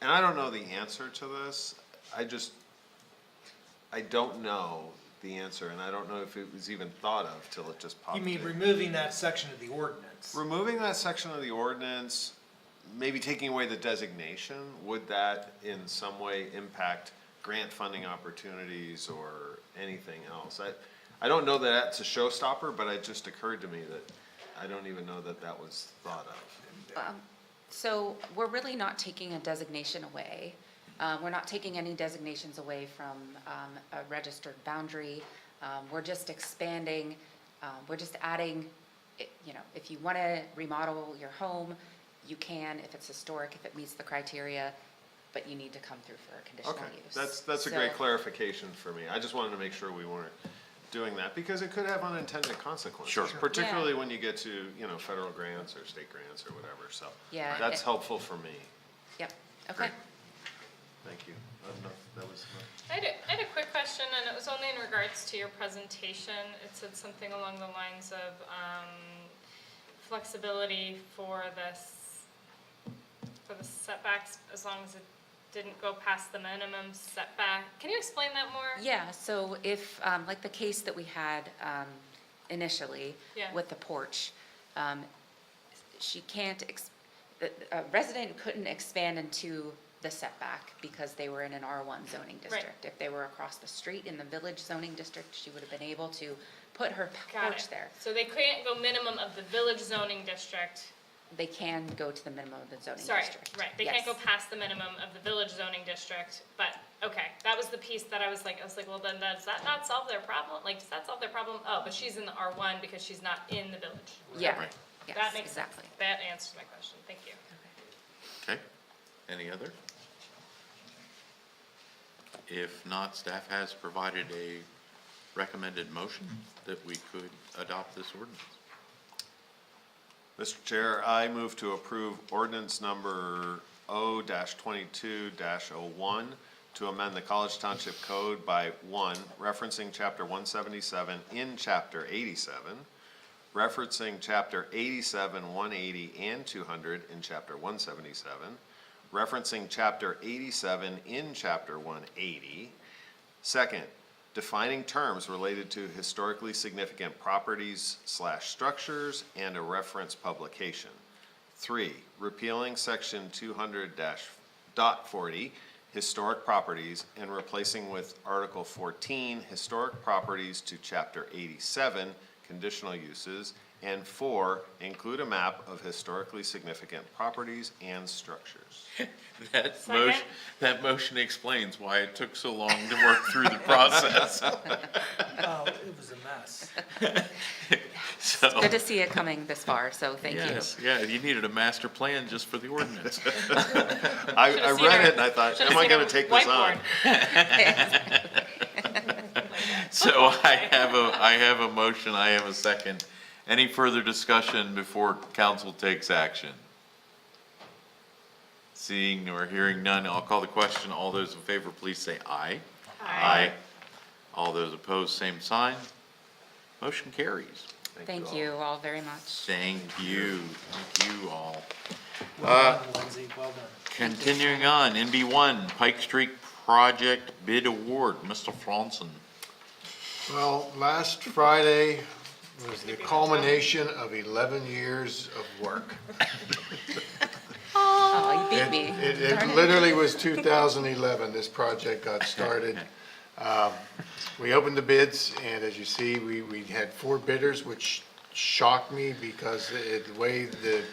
[SPEAKER 12] and I don't know the answer to this, I don't know the answer, and I don't know if it was even thought of till it just popped
[SPEAKER 17] You mean
[SPEAKER 12] in.
[SPEAKER 17] removing that section of the ordinance?
[SPEAKER 12] Removing that section of the ordinance, maybe taking away the designation, would that in some way impact grant funding opportunities or anything else? I don't know that that's a showstopper, but it just occurred to me that I don't even know that that was thought of.
[SPEAKER 3] So we're really not taking a designation away. We're not taking any designations away from a registered boundary. We're just expanding, we're just adding, you know, if you want to remodel your home, you can, if it's historic, if it meets the criteria, but you need to come through for a conditional
[SPEAKER 12] Okay,
[SPEAKER 3] use.
[SPEAKER 12] that's a
[SPEAKER 3] So-
[SPEAKER 12] great clarification for me. I just wanted to make sure we weren't doing that, because it could have unintended consequences.
[SPEAKER 1] Sure.
[SPEAKER 12] Particularly
[SPEAKER 3] Yeah.
[SPEAKER 12] when you get to, federal grants or state grants or whatever, so.
[SPEAKER 3] Yeah,
[SPEAKER 12] That's helpful for me.
[SPEAKER 3] Yep, okay.
[SPEAKER 12] Thank you. That was.
[SPEAKER 5] I had a quick question, and it was only in regards to your presentation. It said something along the lines of flexibility for the setbacks as long as it didn't go past the minimum setback. Can you explain that more?
[SPEAKER 3] Yeah, so if, like the case that we had initially
[SPEAKER 5] Yeah.
[SPEAKER 3] with the porch, she can't, a resident couldn't expand into the setback because they were in an R1 zoning district. If they were across the street in the village zoning district, she would have been able to put her
[SPEAKER 5] Got
[SPEAKER 3] porch
[SPEAKER 5] it.
[SPEAKER 3] there.
[SPEAKER 5] So they couldn't go minimum of the village zoning district.
[SPEAKER 3] They can go to the minimum of the zoning
[SPEAKER 5] Sorry,
[SPEAKER 3] district.
[SPEAKER 5] right, they can't
[SPEAKER 3] Yes.
[SPEAKER 5] go past the minimum of the village zoning district, but, okay, that was the piece that I was like, well, then does that not solve their problem? Like, does that solve their problem? Oh, but she's in the R1 because she's not in the village.
[SPEAKER 3] Yeah,
[SPEAKER 1] Right.
[SPEAKER 3] yes,
[SPEAKER 5] That makes sense.
[SPEAKER 3] exactly.
[SPEAKER 5] That answers my question, thank you.
[SPEAKER 1] Okay, any other? If not, staff has provided a recommended motion that we could adopt this ordinance.
[SPEAKER 12] Mr. Chair, I move to approve ordinance number O-22-01 to amend the College Township Code by 1, referencing Chapter 177 in Chapter 87, referencing Chapter 87, 180, and 200 in Chapter 177, referencing Chapter 87 in Chapter 180. Second, defining terms related to historically significant properties/structures and a reference publication. 3, repealing Section 200-40, historic properties, and replacing with Article 14, historic properties to Chapter 87, conditional uses, and 4, include a map of historically significant properties and structures.
[SPEAKER 1] That motion explains why it took so long to work through the process.
[SPEAKER 17] Oh, it was a mess.
[SPEAKER 1] So,
[SPEAKER 3] Good to see it coming this far, so thank you.
[SPEAKER 1] yes, yeah, you needed a master plan just for the ordinance.
[SPEAKER 12] I read it and I thought, am I gonna take this on?
[SPEAKER 1] So I have a motion, I have a second. Any further discussion before council takes action? Seeing or hearing none, I'll call the question. All those in favor, please say aye. Aye. All those opposed, same sign. Motion carries.
[SPEAKER 3] Thank you all very much.
[SPEAKER 1] Thank you all.
[SPEAKER 17] Well done, Lindsay, well done.
[SPEAKER 1] Continuing on, NB1, Pike Street Project Bid Award, Mr. Franzen.
[SPEAKER 11] Well, last Friday was the culmination of 11 years of work.
[SPEAKER 3] Oh, you beat me.
[SPEAKER 11] It literally was 2011, this project got started. We opened the bids, and as you see, we had 4 bidders, which shocked me because the way the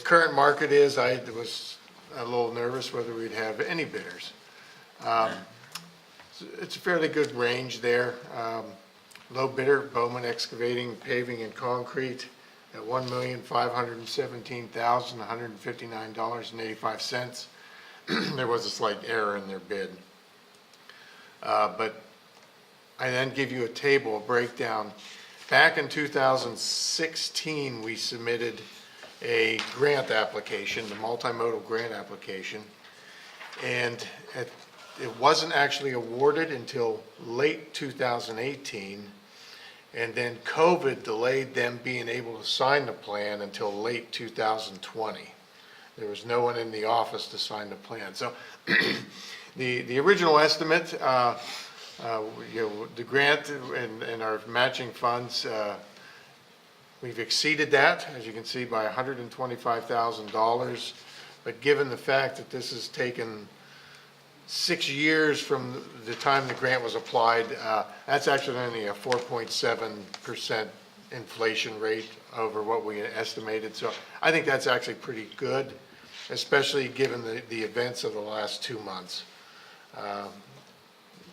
[SPEAKER 11] current market is, I was a little nervous whether we'd have any bidders. It's a fairly good range there. Low bidder, Bowman Excavating, Paving and Concrete at $1,517,159.85. There was a slight error in their bid. But I then give you a table, a breakdown. Back in 2016, we submitted a grant application, the multimodal grant application, and it wasn't actually awarded until late 2018, and then COVID delayed them being able to sign the plan until late 2020. There was no one in the office to sign the plan. So the original estimate, the grant and our matching funds, we've exceeded that, as you can see, by $125,000. But given the fact that this has taken 6 years from the time the grant was applied, that's actually only a 4.7% inflation rate over what we estimated. So I think that's actually pretty good, especially given the events of the last 2 months.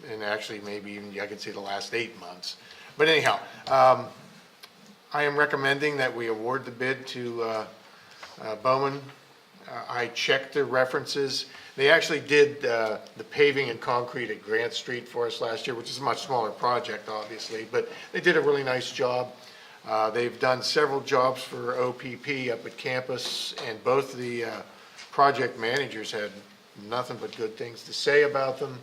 [SPEAKER 11] And actually maybe even, I could say the last 8 months. But anyhow, I am recommending that we award the bid to Bowman. I checked the references. They actually did the paving and concrete at Grant Street for us last year, which is a much smaller project, obviously, but they did a really nice job. They've done several jobs for OPP up at campus, and both the project managers had nothing but good things to say about them.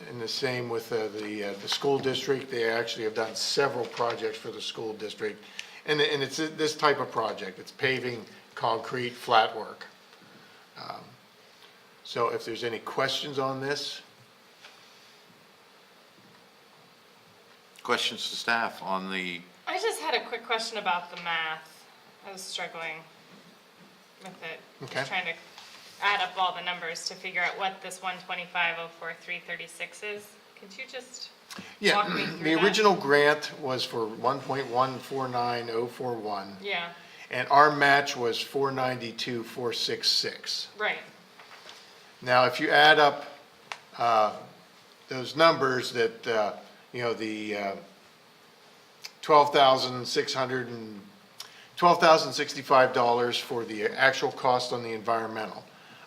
[SPEAKER 11] And the same with the school district. They actually have done several projects for the school district. And it's this type of project. It's paving, concrete, flat work. So if there's any questions on this?
[SPEAKER 8] Questions to staff on the,
[SPEAKER 5] I just had a quick question about the math. I was struggling with it.
[SPEAKER 11] Okay.
[SPEAKER 5] Just trying to add up all the numbers to figure out what this 125,043.36 is. Could you just walk me through
[SPEAKER 11] The
[SPEAKER 5] that?
[SPEAKER 11] original grant was for 1.149041.
[SPEAKER 5] Yeah,
[SPEAKER 11] And our match was 492,466.
[SPEAKER 5] right.
[SPEAKER 11] Now, if you add up those numbers that, the $12,065 for the actual cost on the environmental,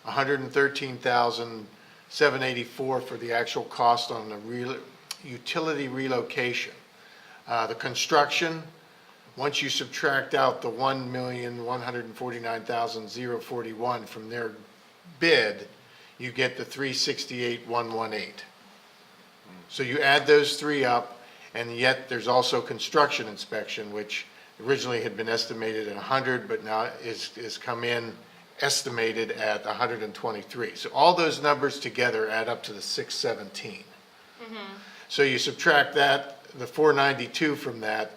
[SPEAKER 11] $113,784 for the actual cost on the utility relocation. The construction, once you subtract out the $1,149,041 from their bid, you get the $368,118. So you add those three up, and yet there's also construction inspection, which originally had been estimated at 100, but now is come in estimated at 123. So all those numbers together add up to the 617. So you subtract that, the 492 from that,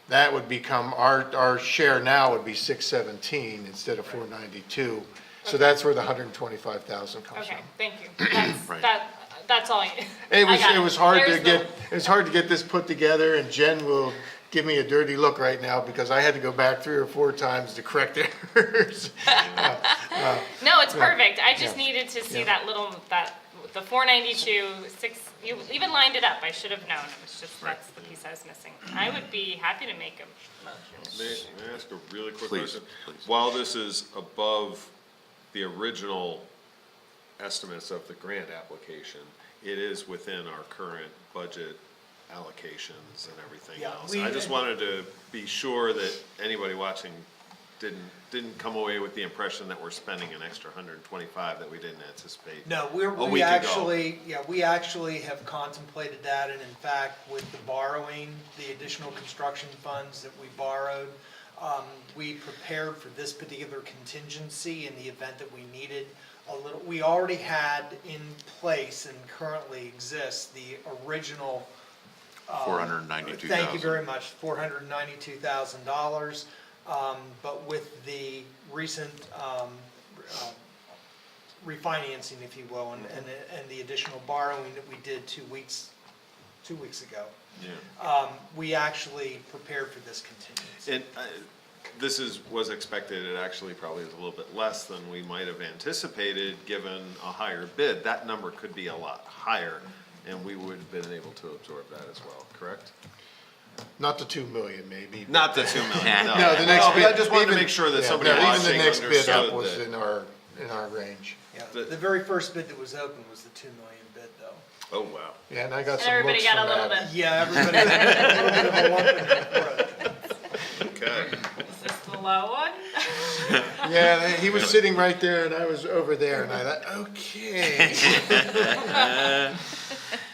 [SPEAKER 11] that would become, our share now would be 617 instead of 492. So that's where the 125,000 comes from.
[SPEAKER 5] Okay, thank you. That's,
[SPEAKER 8] Right.
[SPEAKER 5] that's all.
[SPEAKER 11] It
[SPEAKER 5] I got
[SPEAKER 11] was hard
[SPEAKER 5] There's
[SPEAKER 11] to get this put together, and Jen will give me a dirty look right now because I had to go back 3 or 4 times to correct errors.
[SPEAKER 5] No, it's perfect. I just
[SPEAKER 11] Yeah.
[SPEAKER 5] needed to see
[SPEAKER 11] Yeah.
[SPEAKER 5] the 492, 6, you even lined it up. I should have known. It's just, that's the piece I was missing. I would be happy to make a motion.
[SPEAKER 12] May I ask a really quick
[SPEAKER 8] Please,
[SPEAKER 12] question?
[SPEAKER 8] please.
[SPEAKER 12] While this is above the original estimates of the grant application, it is within our current budget allocations and everything
[SPEAKER 17] Yeah,
[SPEAKER 12] else.
[SPEAKER 17] we-
[SPEAKER 12] I just wanted to be sure that anybody watching didn't come away with the impression that we're spending an extra 125 that we didn't anticipate.
[SPEAKER 17] No,
[SPEAKER 12] a week
[SPEAKER 17] we
[SPEAKER 12] ago.
[SPEAKER 17] we actually have contemplated that, and in fact, with the borrowing, the additional construction funds that we borrowed, we prepared for this particular contingency in the event that we needed a little, we already had in place and currently exists the original.
[SPEAKER 8] 492,000.
[SPEAKER 17] Thank you very much, $492,000. But with the recent refinancing, if you will, and the additional borrowing that we did 2 weeks ago, we actually prepared for this contingency.
[SPEAKER 12] And this was expected, it actually probably is a little bit less than we might have anticipated, given a higher bid. That number could be a lot higher, and we would have been able to absorb that as well, correct?
[SPEAKER 11] Not the 2 million, maybe.
[SPEAKER 12] Not the 2 million, no.
[SPEAKER 11] No, the next
[SPEAKER 12] No, but
[SPEAKER 11] bid.
[SPEAKER 12] I just wanted to
[SPEAKER 11] even-
[SPEAKER 12] make sure that
[SPEAKER 11] yeah,
[SPEAKER 12] somebody
[SPEAKER 11] no, even
[SPEAKER 12] watching
[SPEAKER 11] the next bid up
[SPEAKER 12] understood
[SPEAKER 11] was
[SPEAKER 12] that.
[SPEAKER 11] in our range.
[SPEAKER 17] Yeah, the very first bid that was open was the 2 million bid, though.
[SPEAKER 12] Oh, wow.
[SPEAKER 11] Yeah, and I got
[SPEAKER 5] And
[SPEAKER 11] some
[SPEAKER 5] everybody
[SPEAKER 11] looks
[SPEAKER 5] got a
[SPEAKER 11] from
[SPEAKER 5] little
[SPEAKER 11] that.
[SPEAKER 5] bit.
[SPEAKER 17] Yeah, everybody had a little bit of a lump in their throat.
[SPEAKER 12] Okay.
[SPEAKER 5] Is this the low one?
[SPEAKER 11] Yeah, he was sitting right there and I was over there and I thought, okay.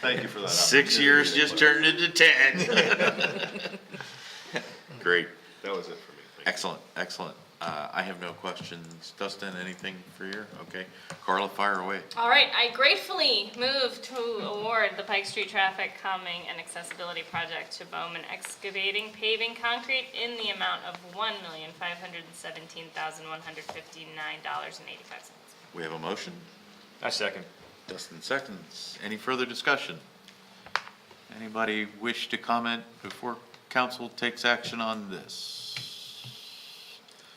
[SPEAKER 12] Thank you for that.
[SPEAKER 8] 6 years just turned into 10. Great.
[SPEAKER 12] That was it for me. Thank you.
[SPEAKER 8] Excellent, excellent. I have no questions. Dustin, anything for you? Okay. Carla, fire away.
[SPEAKER 5] All right, I gratefully move to award the Pike Street Traffic Calming and Accessibility Project to Bowman Excavating, Paving, Concrete in the amount of $1,517,159.85.
[SPEAKER 8] We have a motion.
[SPEAKER 13] I second.
[SPEAKER 8] Dustin seconds. Any further discussion? Anybody wish to comment before council takes action on this?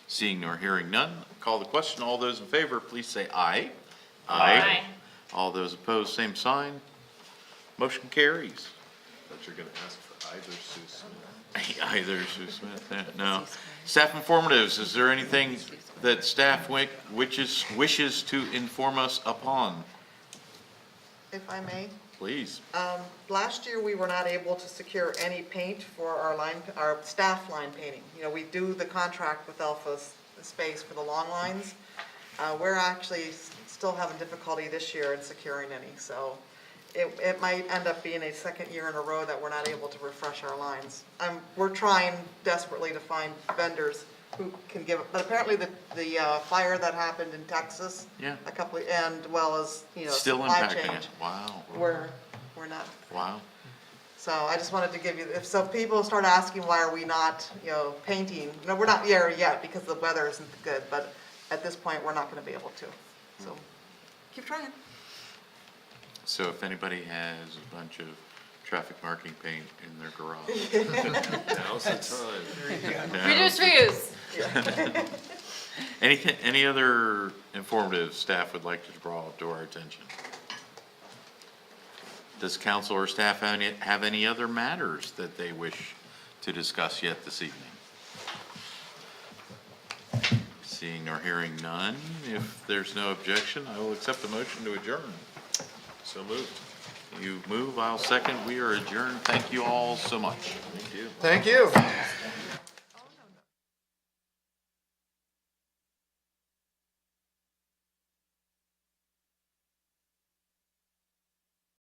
[SPEAKER 8] Seeing nor hearing none, call the question. All those in favor, please say aye.
[SPEAKER 5] Aye.
[SPEAKER 8] All those opposed, same sign. Motion carries.
[SPEAKER 12] That you're gonna ask for either Sue Smith.
[SPEAKER 1] Either Sue Smith, no. Staff informatives, is there anything that staff wishes to inform us upon?
[SPEAKER 6] If I may.
[SPEAKER 1] Please.
[SPEAKER 6] Last year, we were not able to secure any paint for our staff line painting. You know, we do the contract with Alpha's Space for the long lines. We're actually still having difficulty this year in securing any, so it might end up being a second year in a row that we're not able to refresh our lines. We're trying desperately to find vendors who can give it, but apparently the fire that happened in Texas,
[SPEAKER 1] Yeah.
[SPEAKER 6] and well as,
[SPEAKER 1] Still
[SPEAKER 6] supply
[SPEAKER 1] impacting
[SPEAKER 6] chain,
[SPEAKER 1] it, wow.
[SPEAKER 6] we're not.
[SPEAKER 1] Wow.
[SPEAKER 6] So I just wanted to give you, if people start asking why are we not, painting, no, we're not there yet because the weather isn't good, but at this point, we're not gonna be able to, so keep trying.
[SPEAKER 1] So if anybody has a bunch of traffic marking paint in their garage.
[SPEAKER 12] Now's the time.
[SPEAKER 5] Reduce, reuse.
[SPEAKER 1] Any other informative staff would like to draw to our attention? Does council or staff have any other matters that they wish to discuss yet this evening? Seeing or hearing none, if there's no objection, I will accept the motion to adjourn.
[SPEAKER 12] So moved.
[SPEAKER 1] You move, I'll second. We are adjourned. Thank you all so much.
[SPEAKER 12] Thank you.
[SPEAKER 11] Thank you.